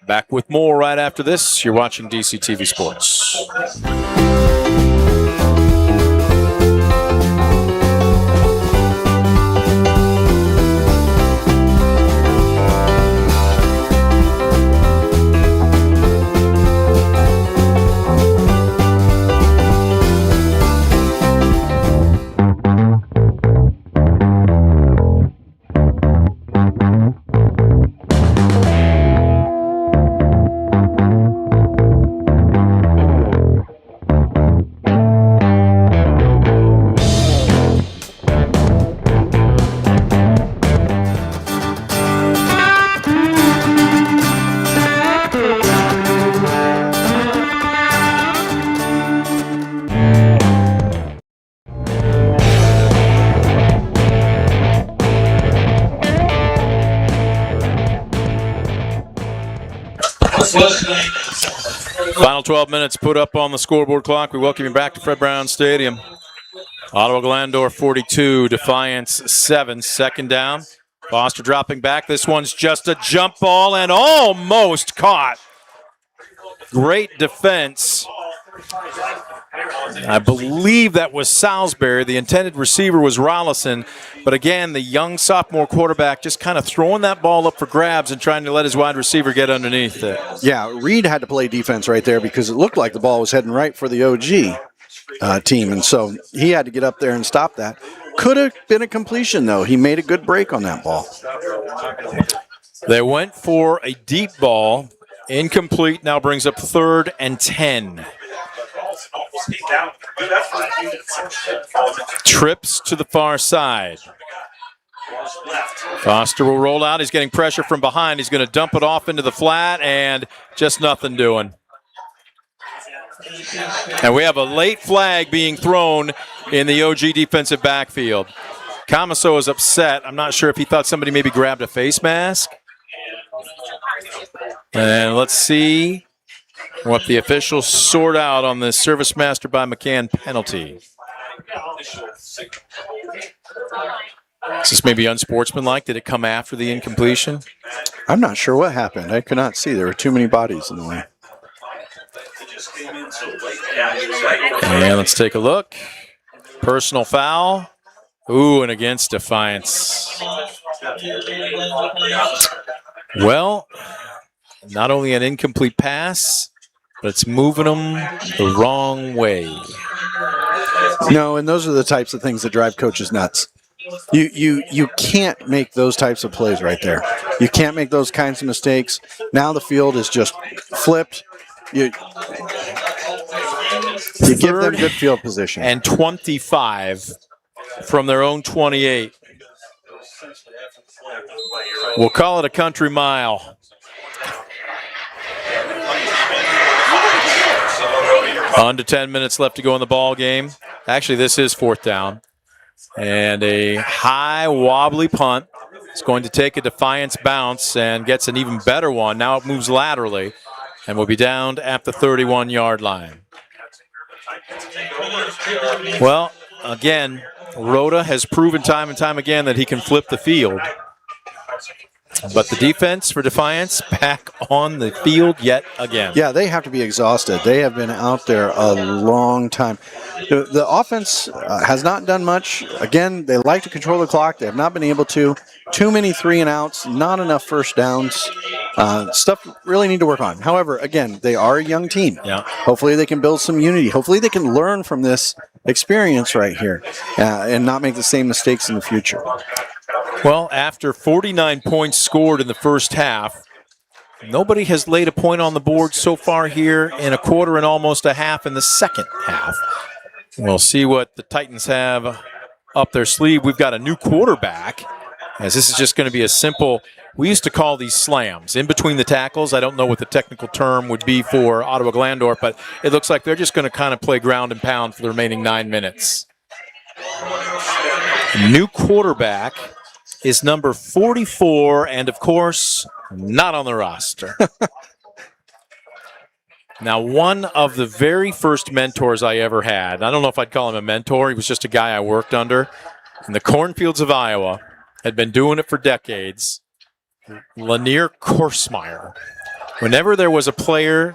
Back with more right after this. You're watching DCTV Sports. Final 12 minutes put up on the scoreboard clock. We welcome you back to Fred Brown Stadium. Ottawa-Glandorf 42, Defiance 7, 2nd down. Foster dropping back. This one's just a jump ball and almost caught. Great defense I believe that was Salisbury. The intended receiver was Rollison. But again, the young sophomore quarterback just kind of throwing that ball up for grabs and trying to let his wide receiver get underneath it. Yeah, Reed had to play defense right there because it looked like the ball was heading right for the OG team. And so he had to get up there and stop that. Could have been a completion, though. He made a good break on that ball. They went for a deep ball. Incomplete. Now brings up 3rd and 10. Trips to the far side. Foster will roll out. He's getting pressure from behind. He's going to dump it off into the flat, and just nothing doing. And we have a late flag being thrown in the OG defensive backfield. Camaso is upset. I'm not sure if he thought somebody maybe grabbed a face mask. And let's see what the officials sort out on this service master by McCann penalty. Is this maybe unsportsmanlike? Did it come after the incompletion? I'm not sure what happened. I could not see. There were too many bodies in the way. And let's take a look. Personal foul. Ooh, and against Defiance. Well, not only an incomplete pass, but it's moving them the wrong way. No, and those are the types of things that drive coaches nuts. You can't make those types of plays right there. You can't make those kinds of mistakes. Now the field is just flipped. You give them good field position. And 25 from their own 28. We'll call it a country mile. Under 10 minutes left to go in the ball game. Actually, this is 4th down. And a high wobbly punt. It's going to take a Defiance bounce and gets an even better one. Now it moves laterally and will be down at the 31-yard line. Well, again, Rhoda has proven time and time again that he can flip the field. But the defense for Defiance back on the field yet again. Yeah, they have to be exhausted. They have been out there a long time. The offense has not done much. Again, they like to control the clock. They have not been able to. Too many 3-and-outs, not enough first downs. Stuff really need to work on. However, again, they are a young team. Yeah. Hopefully they can build some unity. Hopefully they can learn from this experience right here and not make the same mistakes in the future. Well, after 49 points scored in the first half, nobody has laid a point on the board so far here in a quarter and almost a half in the second half. We'll see what the Titans have up their sleeve. We've got a new quarterback, as this is just going to be a simple, we used to call these slams, in between the tackles. I don't know what the technical term would be for Ottawa-Glandorf, but it looks like they're just going to kind of play ground and pound for the remaining 9 minutes. New quarterback is number 44, and of course, not on the roster. Now, one of the very first mentors I ever had, I don't know if I'd call him a mentor, he was just a guy I worked under, in the cornfields of Iowa, had been doing it for decades, Lanier Korsmeyer. Whenever there was a player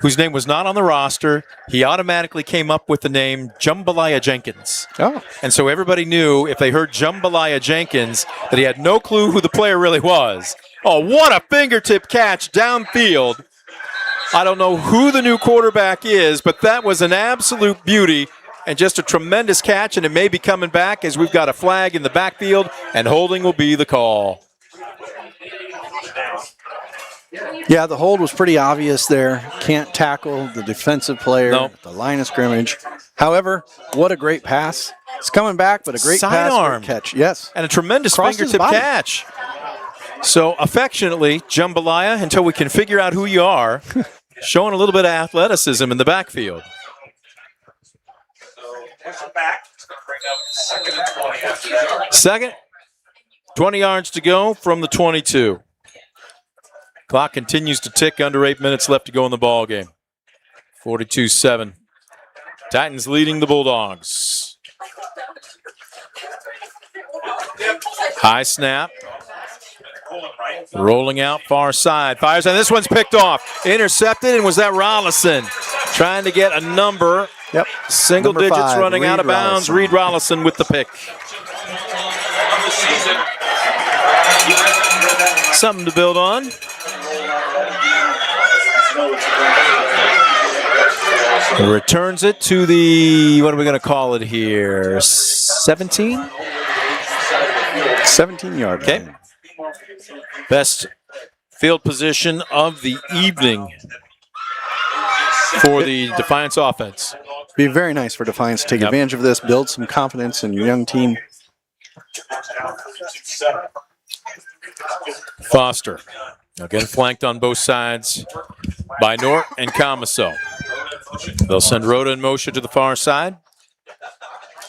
whose name was not on the roster, he automatically came up with the name Jambalaya Jenkins. Oh. And so everybody knew if they heard Jambalaya Jenkins that he had no clue who the player really was. Oh, what a fingertip catch downfield. I don't know who the new quarterback is, but that was an absolute beauty and just a tremendous catch, and it may be coming back as we've got a flag in the backfield, and holding will be the call. Yeah, the hold was pretty obvious there. Can't tackle the defensive player at the line of scrimmage. However, what a great pass. It's coming back, but a great Sidearm. pass catch. Yes. And a tremendous Crossed his fingertip body. catch. So affectionately, Jambalaya, until we can figure out who you are, showing a little bit of athleticism in the backfield. Second, 20 yards to go from the 22. Clock continues to tick, under 8 minutes left to go in the ball game. 42-7. Titans leading the Bulldogs. High snap. Rolling out far side. Fires, and this one's picked off. Intercepted, and was that Rollison trying to get a number Yep. Single Number digits 5, running out of Reed bounds. Rollison. Reed Rollison with the pick. Something to build on. Returns it to the, what are we going to call it here? 17? 17-yard Okay. line. Best field position of the evening for the Defiance offense. Be very nice for Defiance to take advantage of this, build some confidence in your young team. Foster, again flanked on both sides by Nort and Camaso. They'll send Rhoda in motion to the far side.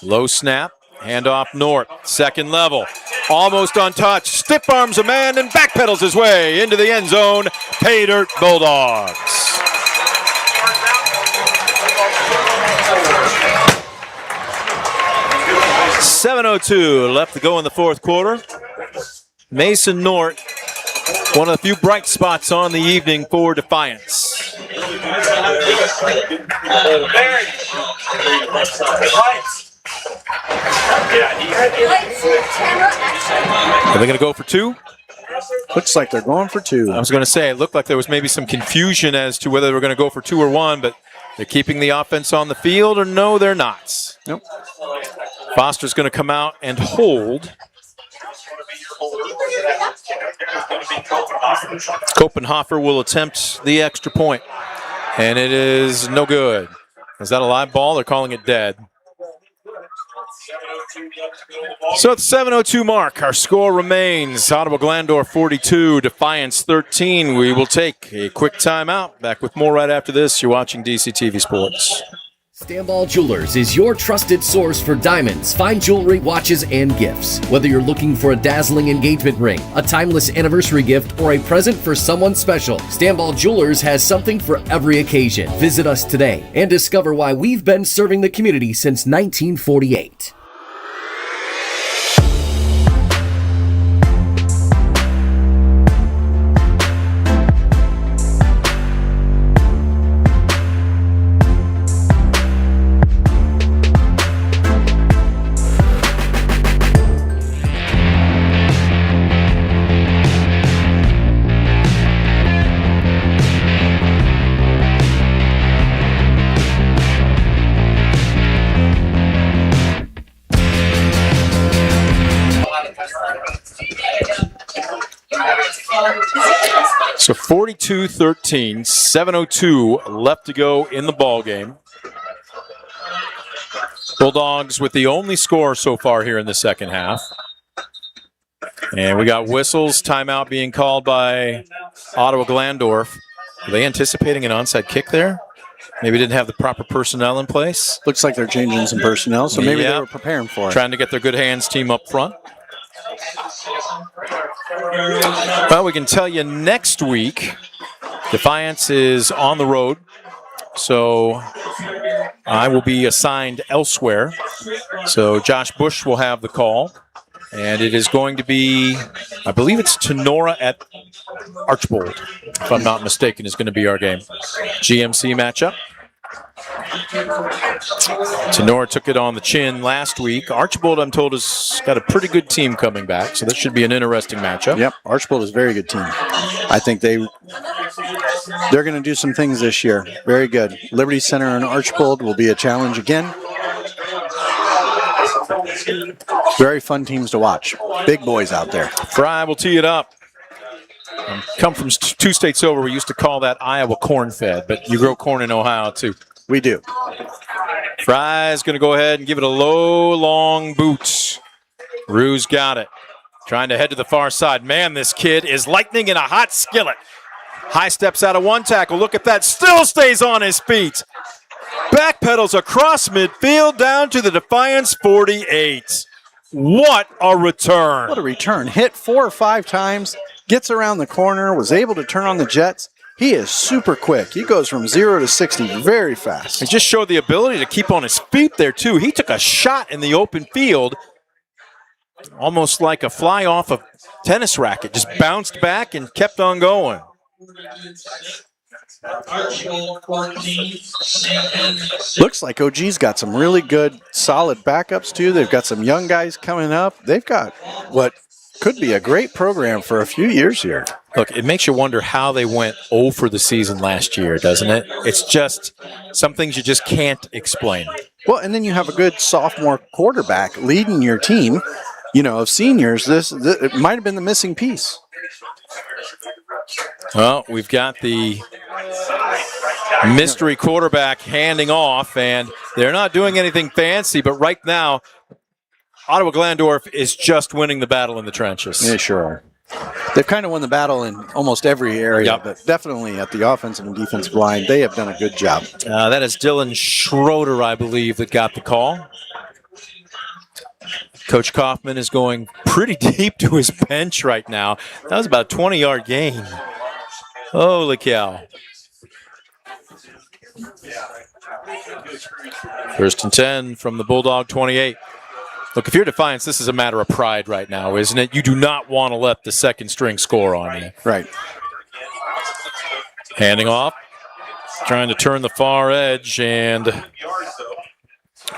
Low snap, handoff Nort, second level, almost untouched, stiff arms a man and backpedals his way into the end zone. Pay Dirt Bulldogs. .702 left to go in the fourth quarter. Mason Nort, one of the few bright spots on the evening for Defiance. Are they going to go for 2? Looks like they're going for 2. I was going to say, it looked like there was maybe some confusion as to whether they were going to go for 2 or 1, but they're keeping the offense on the field, or no, they're not. Nope. Foster's going to come out and hold. Kopenhofer will attempt the extra point, and it is no good. Is that a live ball? They're calling it dead. So at the 7:02 mark, our score remains Ottawa-Glandorf 42, Defiance 13. We will take a quick timeout. Back with more right after this. You're watching DCTV Sports. Stanball Jewelers is your trusted source for diamonds, fine jewelry, watches, and gifts. Whether you're looking for a dazzling engagement ring, a timeless anniversary gift, or a present for someone special, Stanball Jewelers has something for every occasion. Visit us today and discover why we've been serving the community since 1948. So 42-13, 7:02 left to go in the ball game. Bulldogs with the only score so far here in the second half. And we got whistles, timeout being called by Ottawa-Glandorf. Are they anticipating an onside kick there? Maybe didn't have the proper personnel in place. Looks like they're changing some personnel, so maybe they were preparing for it. Trying to get their good hands team up front. Well, we can tell you next week, Defiance is on the road, so I will be assigned elsewhere. So Josh Bush will have the call, and it is going to be, I believe it's Tenora at Archbold, if I'm not mistaken, is going to be our game. GMC matchup. Tenora took it on the chin last week. Archbold, I'm told, has got a pretty good team coming back, so this should be an interesting matchup. Yep, Archbold is a very good team. I think they're going to do some things this year. Very good. Liberty Center and Archbold will be a challenge again. Very fun teams to watch. Big boys out there. Fry will tee it up. Come from 2 states over, we used to call that Iowa corn-fed, but you grow corn in Ohio too. We do. Fry's going to go ahead and give it a low, long boot. Ruse got it. Trying to head to the far side. Man, this kid is lightning in a hot skillet. High steps out of one tackle. Look at that. Still stays on his feet. Backpedals across midfield down to the Defiance 48. What a return. What a return. Hit 4 or 5 times. Gets around the corner. Was able to turn on the jets. He is super quick. He goes from 0 to 60 very fast. He just showed the ability to keep on his feet there, too. He took a shot in the open field, almost like a fly off a tennis racket. Just bounced back and kept on going. Looks like OG's got some really good, solid backups, too. They've got some young guys coming up. They've got what could be a great program for a few years here. Look, it makes you wonder how they went 0 for the season last year, doesn't it? It's just some things you just can't explain. Well, and then you have a good sophomore quarterback leading your team, of seniors. This it might have been the missing piece. Well, we've got the mystery quarterback handing off, and they're not doing anything fancy, but right now, Ottawa-Glandorf is just winning the battle in the trenches. They sure are. They've kind of won the battle in almost every area, but definitely at the offensive and defensive line, they have done a good job. That is Dylan Schroeder, I believe, that got the call. Coach Kaufman is going pretty deep to his bench right now. That was about a 20-yard gain. Holy cow. First and 10 from the Bulldog 28. Look, if you're Defiance, this is a matter of pride right now, isn't it? You do not want to let the second string score on you. Right. Handing off. Trying to turn the far edge, and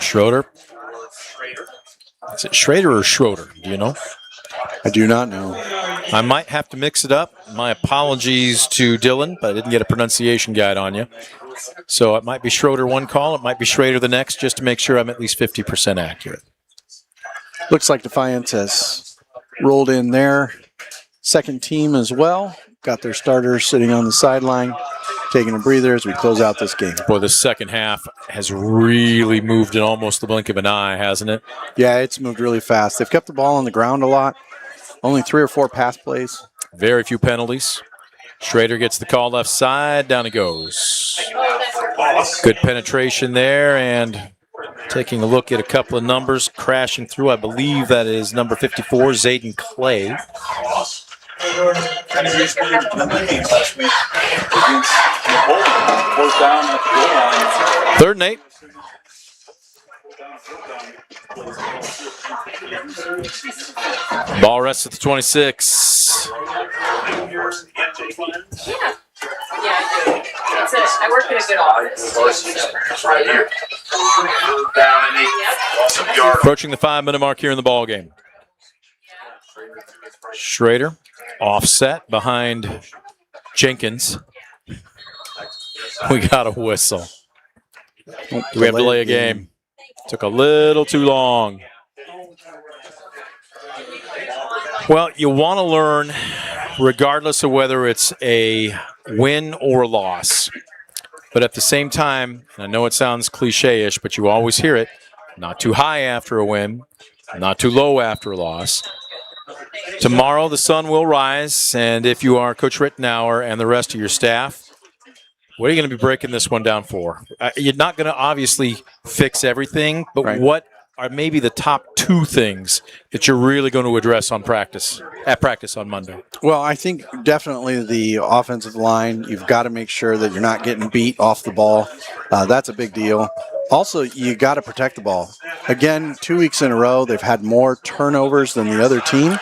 Schroeder. Is it Schrader or Schroeder? Do you know? I do not know. I might have to mix it up. My apologies to Dylan, but I didn't get a pronunciation guide on you. So it might be Schroeder one call, it might be Schrader the next, just to make sure I'm at least 50% accurate. Looks like Defiance has rolled in their second team as well. Got their starters sitting on the sideline, taking a breather as we close out this game. Boy, the second half has really moved in almost the blink of an eye, hasn't it? Yeah, it's moved really fast. They've kept the ball on the ground a lot. Only 3 or 4 pass plays. Very few penalties. Schrader gets the call left side. Down he goes. Good penetration there, and taking a look at a couple of numbers, crashing through. I believe that is number 54, Zayden Clay. Third and 8. Ball rests at the 26. I work in a good office. Right here. Approaching the 5-minute mark here in the ball game. Schrader offset behind Jenkins. We got a whistle. Do we have to delay a game? Took a little too long. Well, you want to learn, regardless of whether it's a win or a loss. But at the same time, and I know it sounds cliche-ish, but you always hear it, not too high after a win, not too low after a loss. Tomorrow the sun will rise, and if you are Coach Rittenauer and the rest of your staff, what are you going to be breaking this one down for? You're not going to obviously fix everything, but what are maybe the top 2 things that you're really going to address at practice on Monday? Well, I think definitely the offensive line. You've got to make sure that you're not getting beat off the ball. That's a big deal. Also, you got to protect the ball. Again, 2 weeks in a row, they've had more turnovers than the other team.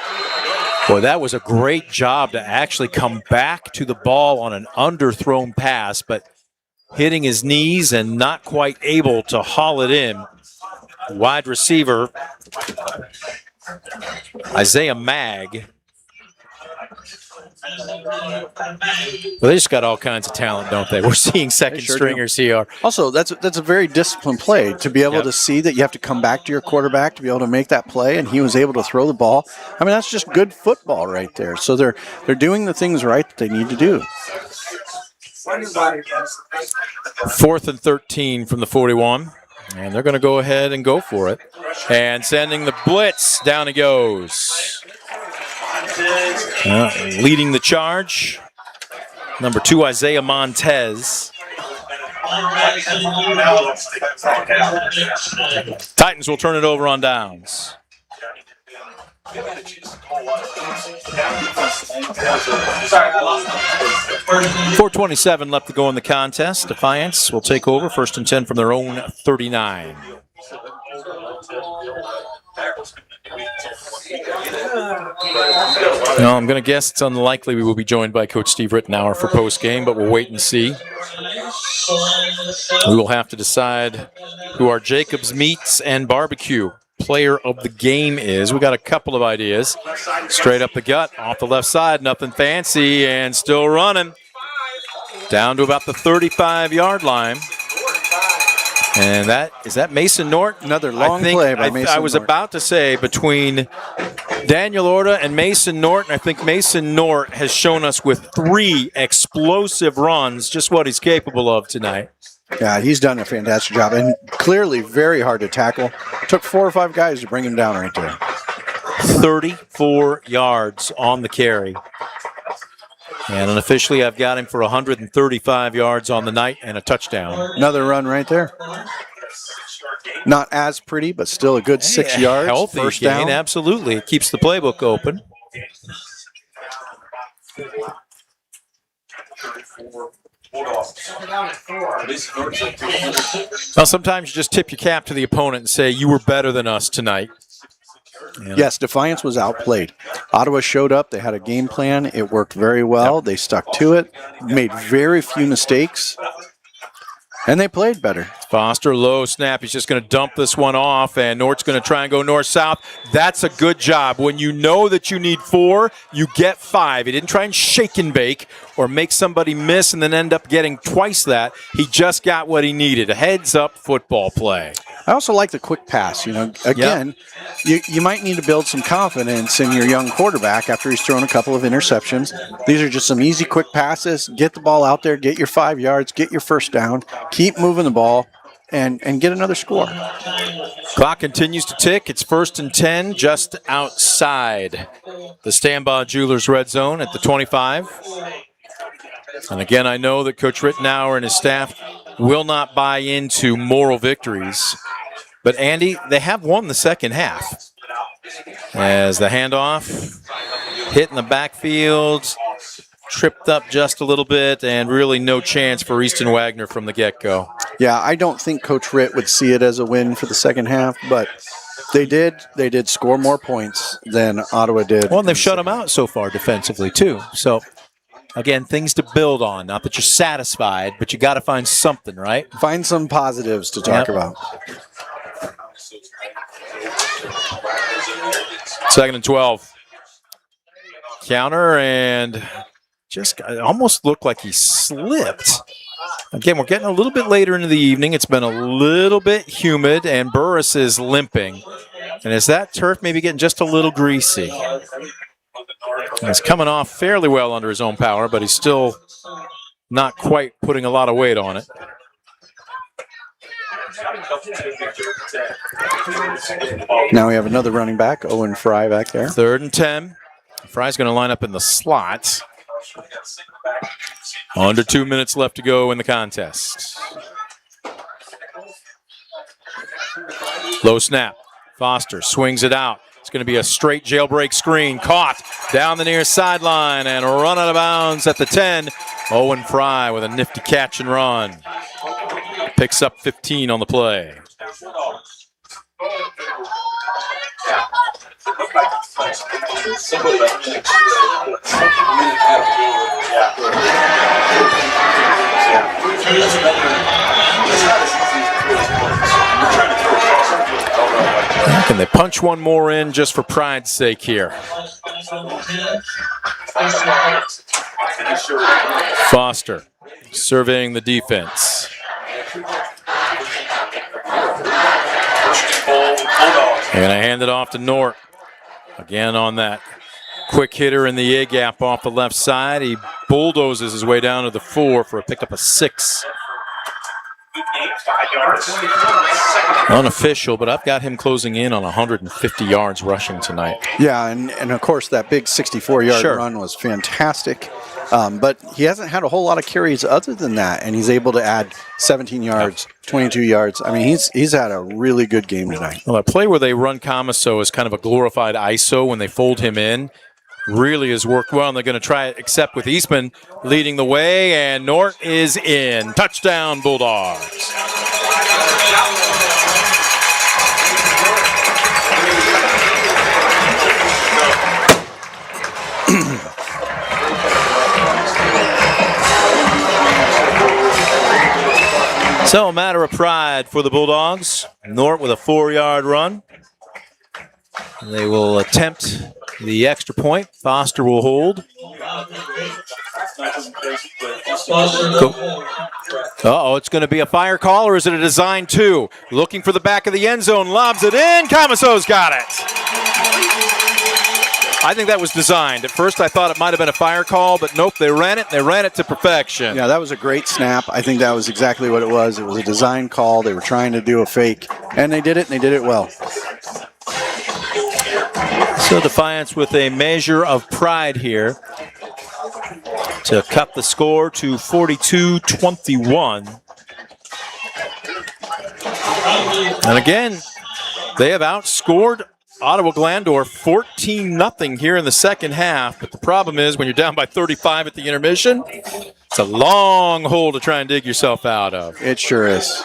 Boy, that was a great job to actually come back to the ball on an underthrown pass, but hitting his knees and not quite able to haul it in. Wide receiver, Isaiah Mag. Well, they just got all kinds of talent, don't they? We're seeing second stringers here. Also, that's a very disciplined play to be able to see that you have to come back to your quarterback to be able to make that play, and he was able to throw the ball. I mean, that's just good football right there. So they're doing the things right that they need to do. 4th and 13 from the 41. And they're going to go ahead and go for it. And sending the blitz, down he goes. Leading the charge, number 2, Isaiah Montez. Titans will turn it over on downs. 4:27 left to go in the contest. Defiance will take over, 1st and 10 from their own 39. No, I'm going to guess it's unlikely we will be joined by Coach Steve Rittenauer for post-game, but we'll wait and see. We will have to decide who our Jacobs Meats and Barbecue player of the game is. We got a couple of ideas. Straight up the gut, off the left side, nothing fancy, and still running. Down to about the 35-yard line. And is that Mason Nort? Another long play by Mason Nort. I was about to say between Daniel Orta and Mason Nort, and I think Mason Nort has shown us with 3 explosive runs just what he's capable of tonight. Yeah, he's done a fantastic job, and clearly very hard to tackle. Took 4 or 5 guys to bring him down right there. 34 yards on the carry. And unofficially, I've got him for 135 yards on the night and a touchdown. Another run right there. Not as pretty, but still a good 6 yards. Healthy first gain, down. absolutely. It keeps the playbook open. Well, sometimes you just tip your cap to the opponent and say, you were better than us tonight. Yes, Defiance was outplayed. Ottawa showed up. They had a game plan. It worked very well. They stuck to it, made very few mistakes, and they played better. Foster, low snap. He's just going to dump this one off, and Nort's going to try and go north-south. That's a good job. When you know that you need 4, you get 5. He didn't try and shake and bake or make somebody miss and then end up getting twice that. He just got what he needed, a heads-up football play. I also like the quick pass. Again, you might need to build some confidence in your young quarterback after he's thrown a couple of interceptions. These are just some easy, quick passes. Get the ball out there, get your 5 yards, get your first down, keep moving the ball, and get another score. Clock continues to tick. It's 1st and 10, just outside the Stambaugh Jewelers red zone at the 25. And again, I know that Coach Rittenauer and his staff will not buy into moral victories. But, Andy, they have won the second half. As the handoff, hit in the backfield, tripped up just a little bit, and really no chance for Easton Wagner from the get-go. Yeah, I don't think Coach Ritt would see it as a win for the second half, but they did score more points than Ottawa did. Well, and they've shut them out so far defensively, too. So, again, things to build on. Not that you're satisfied, but you got to find something, right? Find some positives to talk about. 2nd and 12. Counter, and just almost looked like he slipped. Again, we're getting a little bit later into the evening. It's been a little bit humid, and Burris is limping. And is that turf maybe getting just a little greasy? He's coming off fairly well under his own power, but he's still not quite putting a lot of weight on it. Now we have another running back, Owen Fry back there. 3rd and 10. Fry's going to line up in the slot. Under 2 minutes left to go in the contest. Low snap. Foster swings it out. It's going to be a straight jailbreak screen. Caught down the near sideline and run out of bounds at the 10. Owen Fry with a nifty catch and run. Picks up 15 on the play. Can they punch one more in just for pride's sake here? Foster surveying the defense. And I hand it off to Nort. Again on that quick hitter in the A-gap off the left side. He bulldozes his way down to the 4 for a pickup of 6. Unofficial, but I've got him closing in on 150 yards rushing tonight. Yeah, and of course that big 64-yard run was fantastic. But he hasn't had a whole lot of carries other than that, and he's able to add 17 yards, 22 yards. I mean, he's had a really good game tonight. Well, a play where they run Comiso is kind of a glorified ISO when they fold him in. Really has worked well, and they're going to try it, except with Eastman leading the way, and Nort is in. Touchdown, Bulldogs. So, a matter of pride for the Bulldogs. Nort with a 4-yard run. They will attempt the extra point. Foster will hold. Uh-oh, it's going to be a fire call, or is it a design 2? Looking for the back of the end zone, lobs it in. Camaso's got it. I think that was designed. At first, I thought it might have been a fire call, but nope, they ran it. They ran it to perfection. Yeah, that was a great snap. I think that was exactly what it was. It was a design call. They were trying to do a fake, and they did it, and they did it well. So Defiance with a measure of pride here to cut the score to 42-21. And again, they have outscored Ottawa-Glandorf 14-0 here in the second half. But the problem is when you're down by 35 at the intermission, it's a long hole to try and dig yourself out of. It sure is.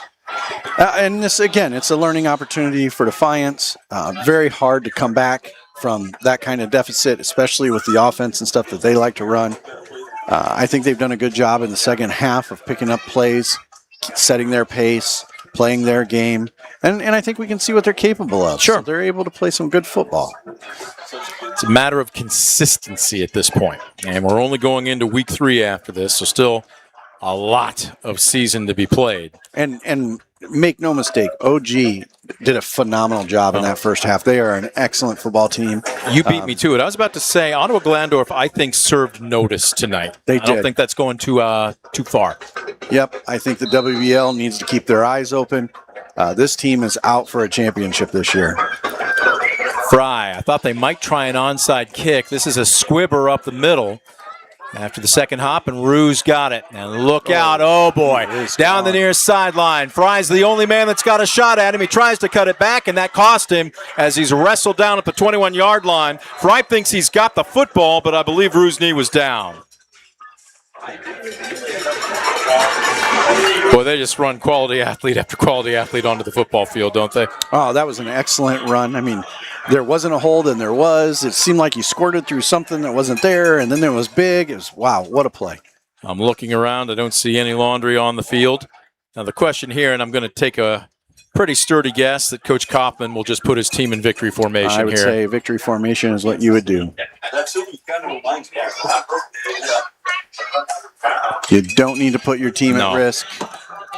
And this, again, it's a learning opportunity for Defiance. Very hard to come back from that kind of deficit, especially with the offense and stuff that they like to run. I think they've done a good job in the second half of picking up plays, setting their pace, playing their game, and I think we can see what they're capable of. Sure. So they're able to play some good football. It's a matter of consistency at this point. And we're only going into week 3 after this, so still a lot of season to be played. And make no mistake, OG did a phenomenal job in that first half. They are an excellent football team. You beat me to it. I was about to say, Ottawa-Glandorf, I think, served notice tonight. They I don't did. think that's going too far. Yep, I think the WBL needs to keep their eyes open. This team is out for a championship this year. Fry, I thought they might try an onside kick. This is a squibber up the middle. After the second hop, and Ruse got it. And look out, oh boy, down the near sideline. Fry's the only man that's got a shot at him. He tries to cut it back, and that cost him as he's wrestled down at the 21-yard line. Fry thinks he's got the football, but I believe Rue's knee was down. Boy, they just run quality athlete after quality athlete onto the football field, don't they? Oh, that was an excellent run. I mean, there wasn't a hold, and there was. It seemed like he squirted through something that wasn't there, and then there was big. It was, wow, what a play. I'm looking around. I don't see any laundry on the field. Now, the question here, and I'm going to take a pretty sturdy guess that Coach Kaufman will just put his team in victory formation here. I would say victory formation is what you would do. You don't need to put your team at risk.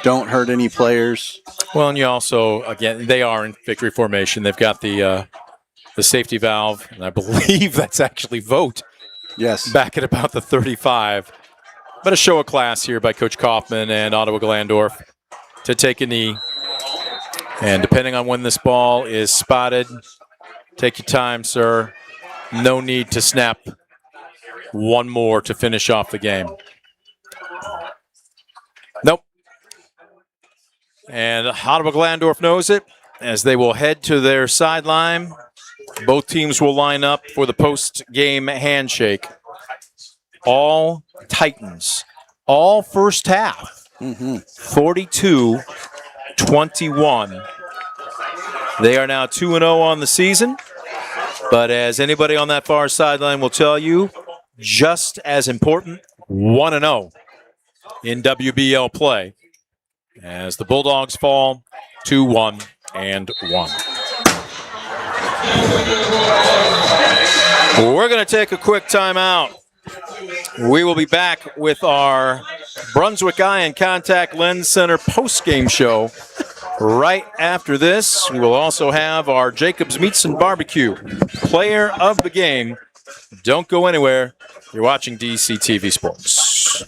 Don't hurt any players. Well, and you also, again, they are in victory formation. They've got the safety valve, and I believe that's actually vote. Yes. Back at about the 35. But a show of class here by Coach Kaufman and Ottawa-Glandorf to take a knee. And depending on when this ball is spotted, take your time, sir. No need to snap one more to finish off the game. Nope. And Ottawa-Glandorf knows it as they will head to their sideline. Both teams will line up for the post-game handshake. All Titans, all first half, 42-21. They are now 2-0 on the season, but as anybody on that far sideline will tell you, just as important, 1-0 in WBL play as the Bulldogs fall 2-1-1. We're going to take a quick timeout. We will be back with our Brunswick Eye and Contact Lens Center post-game show right after this. We will also have our Jacobs Meats and Barbecue player of the game. Don't go anywhere. You're watching DCTV Sports.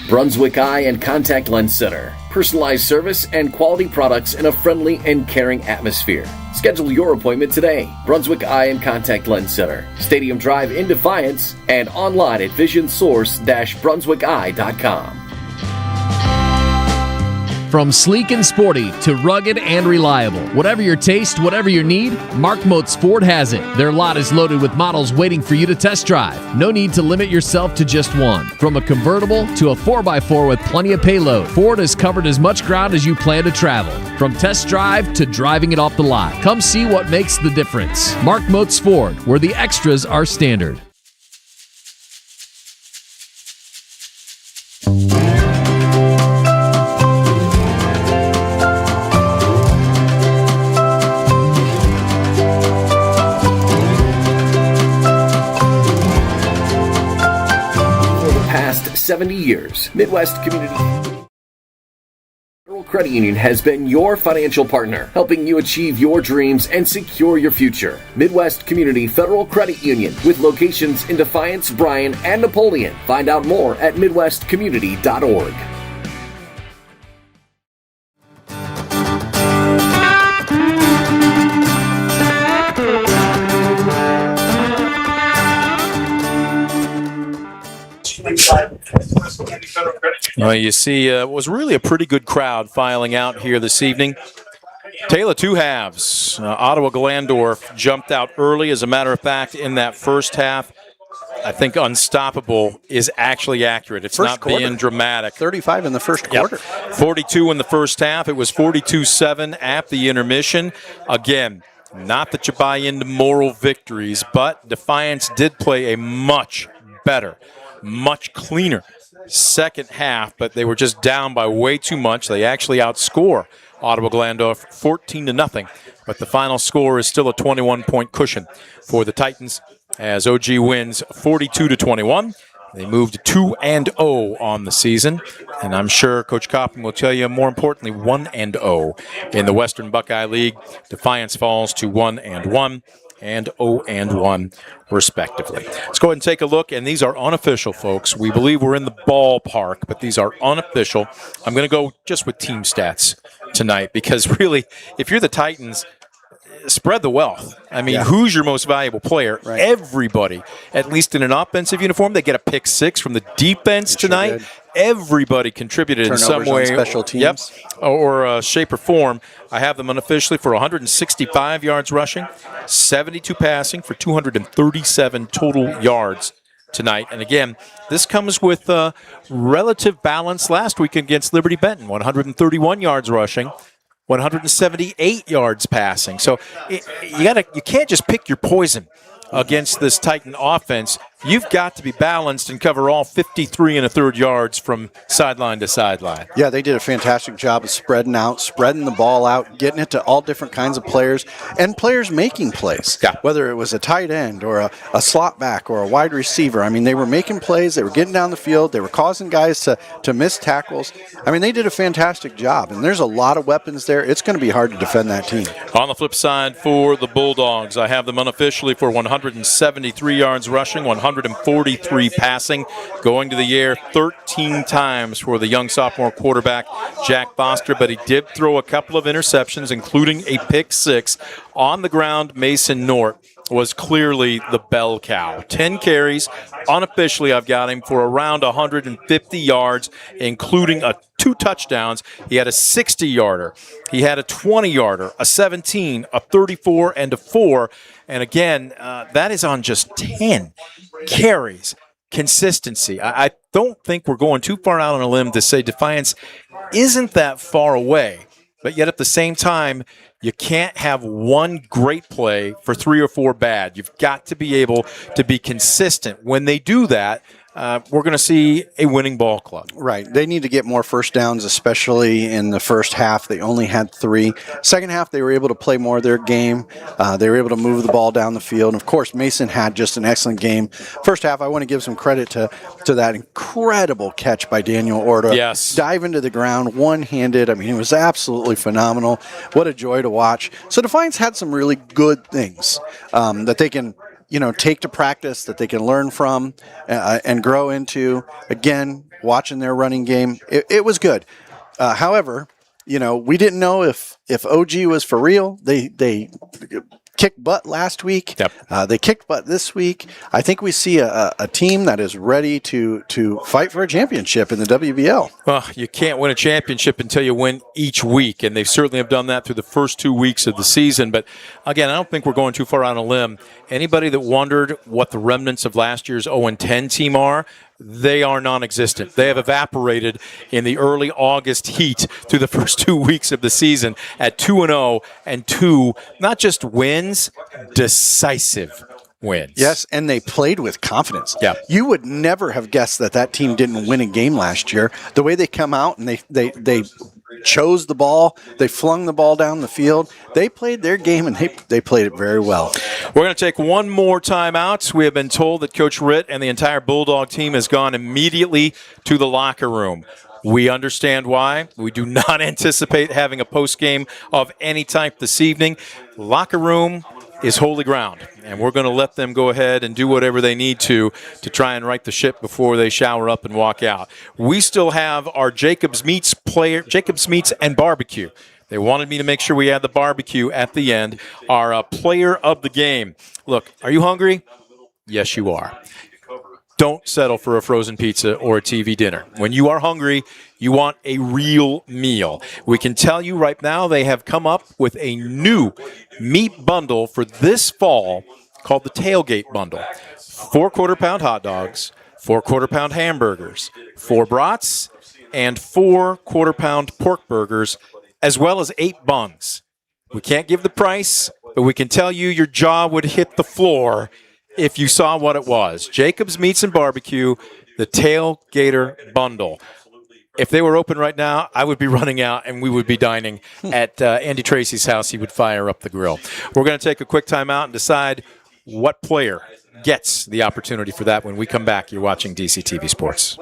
Brunswick Eye and Contact Lens Center. Personalized service and quality products in a friendly and caring atmosphere. Schedule your appointment today. Brunswick Eye and Contact Lens Center. Stadium Drive in Defiance and online at visionsource-brunswickeye.com. From sleek and sporty to rugged and reliable. Whatever your taste, whatever your need, Mark Moats Ford has it. Their lot is loaded with models waiting for you to test drive. No need to limit yourself to just one. From a convertible to a 4x4 with plenty of payload, Ford has covered as much ground as you plan to travel. From test drive to driving it off the lot. Come see what makes the difference. Mark Moats Ford, where the extras are standard. For the past 70 years, Midwest Community Federal Credit Union has been your financial partner, helping you achieve your dreams and secure your future. Midwest Community Federal Credit Union, with locations in Defiance, Bryan, and Napoleon. Find out more at midwestcommunity.org. Well, you see, it was really a pretty good crowd filing out here this evening. Tale of two halves. Ottawa-Glandorf jumped out early. As a matter of fact, in that first half, I think unstoppable is actually accurate. It's First not quarter. being dramatic. 35 in the first quarter. 42 in the first half. It was 42-7 at the intermission. Again, not that you buy into moral victories, but Defiance did play a much better, much cleaner second half, but they were just down by way too much. They actually outscore Ottawa-Glandorf 14-0, but the final score is still a 21-point cushion for the Titans as OG wins 42-21. They moved 2-0 on the season, and I'm sure Coach Coppin will tell you, more importantly, 1-0 in the Western Buckeye League. Defiance falls to 1-1 and 0-1, respectively. Let's go ahead and take a look, and these are unofficial, folks. We believe we're in the ballpark, but these are unofficial. I'm going to go just with team stats tonight because, really, if you're the Titans, spread the wealth. I mean, who's your most valuable player? Right. Everybody, at least in an offensive uniform, they get a pick six from the defense tonight. Everybody contributed Turnovers in some way, on special teams. or shape or form. I have them unofficially for 165 yards rushing, 72 passing for 237 total yards tonight. And again, this comes with relative balance last week against Liberty Benton, 131 yards rushing, 178 yards passing. So you can't just pick your poison against this Titan offense. You've got to be balanced and cover all 53 1/3 yards from sideline to sideline. Yeah, they did a fantastic job of spreading the ball out, getting it to all different kinds of players, and players making plays. Yeah. Whether it was a tight end or a slot back or a wide receiver. I mean, they were making plays. They were getting down the field. They were causing guys to miss tackles. I mean, they did a fantastic job, and there's a lot of weapons there. It's going to be hard to defend that team. On the flip side for the Bulldogs, I have them unofficially for 173 yards rushing, 143 passing, going to the air 13 times for the young sophomore quarterback, Jack Foster, but he did throw a couple of interceptions, including a pick six. On the ground, Mason Nort was clearly the bell cow. 10 carries. Unofficially, I've got him for around 150 yards, including two touchdowns. He had a 60-yarder. He had a 20-yarder, a 17, a 34, and a 4. And again, that is on just 10 carries. Consistency. I don't think we're going too far out on a limb to say Defiance isn't that far away. But yet at the same time, you can't have one great play for 3 or 4 bad. You've got to be able to be consistent. When they do that, we're going to see a winning ball club. Right. They need to get more first downs, especially in the first half. They only had 3. Second half, they were able to play more of their game. They were able to move the ball down the field. And, of course, Mason had just an excellent game. First half, I want to give some credit to that incredible catch by Daniel Orta. Yes. Dive into the ground, one-handed. I mean, it was absolutely phenomenal. What a joy to watch. So Defiance had some really good things that they can – take to practice, that they can learn from and grow into. Again, watching their running game, it was good. However, we didn't know if OG was for real. They kicked butt last week. Yep. They kicked butt this week. I think we see a team that is ready to fight for a championship in the WBL. Well, you can't win a championship until you win each week, and they certainly have done that through the first 2 weeks of the season. But, again, I don't think we're going too far on a limb. Anybody that wondered what the remnants of last year's 0-10 team are, they are non-existent. They have evaporated in the early August heat through the first 2 weeks of the season at 2-0 and 2, not just wins, decisive wins. Yes, and they played with confidence. Yeah. You would never have guessed that team didn't win a game last year. The way they come out and they chose the ball, they flung the ball down the field. They played their game, and they played it very well. We're going to take one more timeout. We have been told that Coach Ritt and the entire Bulldog team has gone immediately to the locker room. We understand why. We do not anticipate having a post-game of any type this evening. Locker room is holy ground, and we're going to let them go ahead and do whatever they need to try and right the ship before they shower up and walk out. We still have our Jacobs Meats and Barbecue. They wanted me to make sure we had the barbecue at the end. Our player of the game. Look, are you hungry? Yes, you are. Don't settle for a frozen pizza or a TV dinner. When you are hungry, you want a real meal. We can tell you right now they have come up with a new meat bundle for this fall called the Tailgate Bundle. 4 quarter-pound hot dogs, 4 quarter-pound hamburgers, 4 brats, and 4 quarter-pound pork burgers, as well as 8 buns. We can't give the price, but we can tell you your jaw would hit the floor if you saw what it was. Jacobs Meats and Barbecue, the Tailgater Bundle. If they were open right now, I would be running out and we would be dining at Andy Tracy's house. He would fire up the grill. We're going to take a quick time out and decide what player gets the opportunity for that when we come back. You're watching DCTV Sports.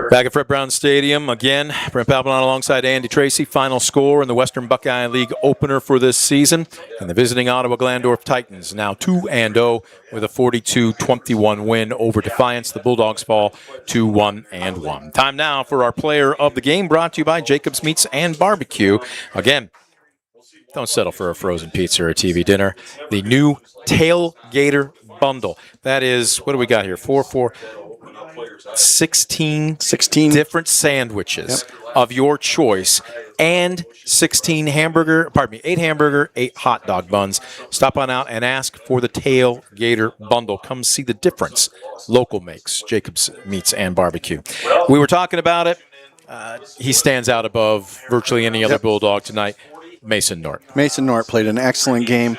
Back at Fred Brown Stadium again. Brent Palpinot alongside Andy Tracy. Final score in the Western Buckeye League opener for this season. And the visiting Ottawa-Glandorf Titans now 2-0 with a 42-21 win over Defiance. The Bulldogs fall to 1-1. Time now for our player of the game, brought to you by Jacobs Meats and Barbecue. Again, don't settle for a frozen pizza or a TV dinner. The new Tailgater Bundle. That is, what do we got here? 16 different sandwiches of your choice and 8 hamburger, 8 hot dog buns. Stop on out and ask for the Tailgater Bundle. Come see the difference local makes. Jacobs Meats and Barbecue. We were talking about it. He stands out above virtually any other Bulldog tonight. Mason Nort. Mason Nort played an excellent game.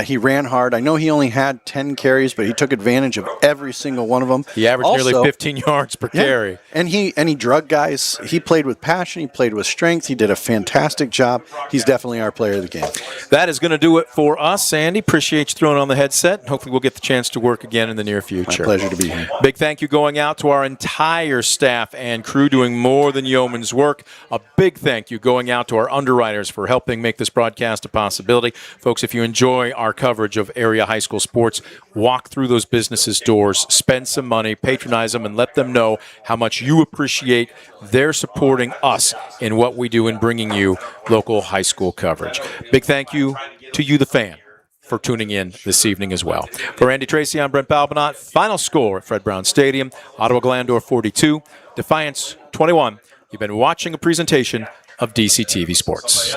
He ran hard. I know he only had 10 carries, but he took advantage of every single one of them. He averaged nearly 15 yards per carry. And he drug guys. He played with passion. He played with strength. He did a fantastic job. He's definitely our player of the game. That is going to do it for us, Andy. Appreciate you throwing on the headset. Hopefully we'll get the chance to work again in the near future. My pleasure to be here. Big thank you going out to our entire staff and crew doing more than yeoman's work. A big thank you going out to our underwriters for helping make this broadcast a possibility. Folks, if you enjoy our coverage of area high school sports, walk through those businesses' doors, spend some money, patronize them, and let them know how much you appreciate their supporting us in what we do in bringing you local high school coverage. Big thank you to you, the fan, for tuning in this evening as well. For Andy Tracy, I'm Brent Balbinot. Final score at Fred Brown Stadium, Ottawa-Glandorf 42, Defiance 21. You've been watching a presentation of DCTV Sports.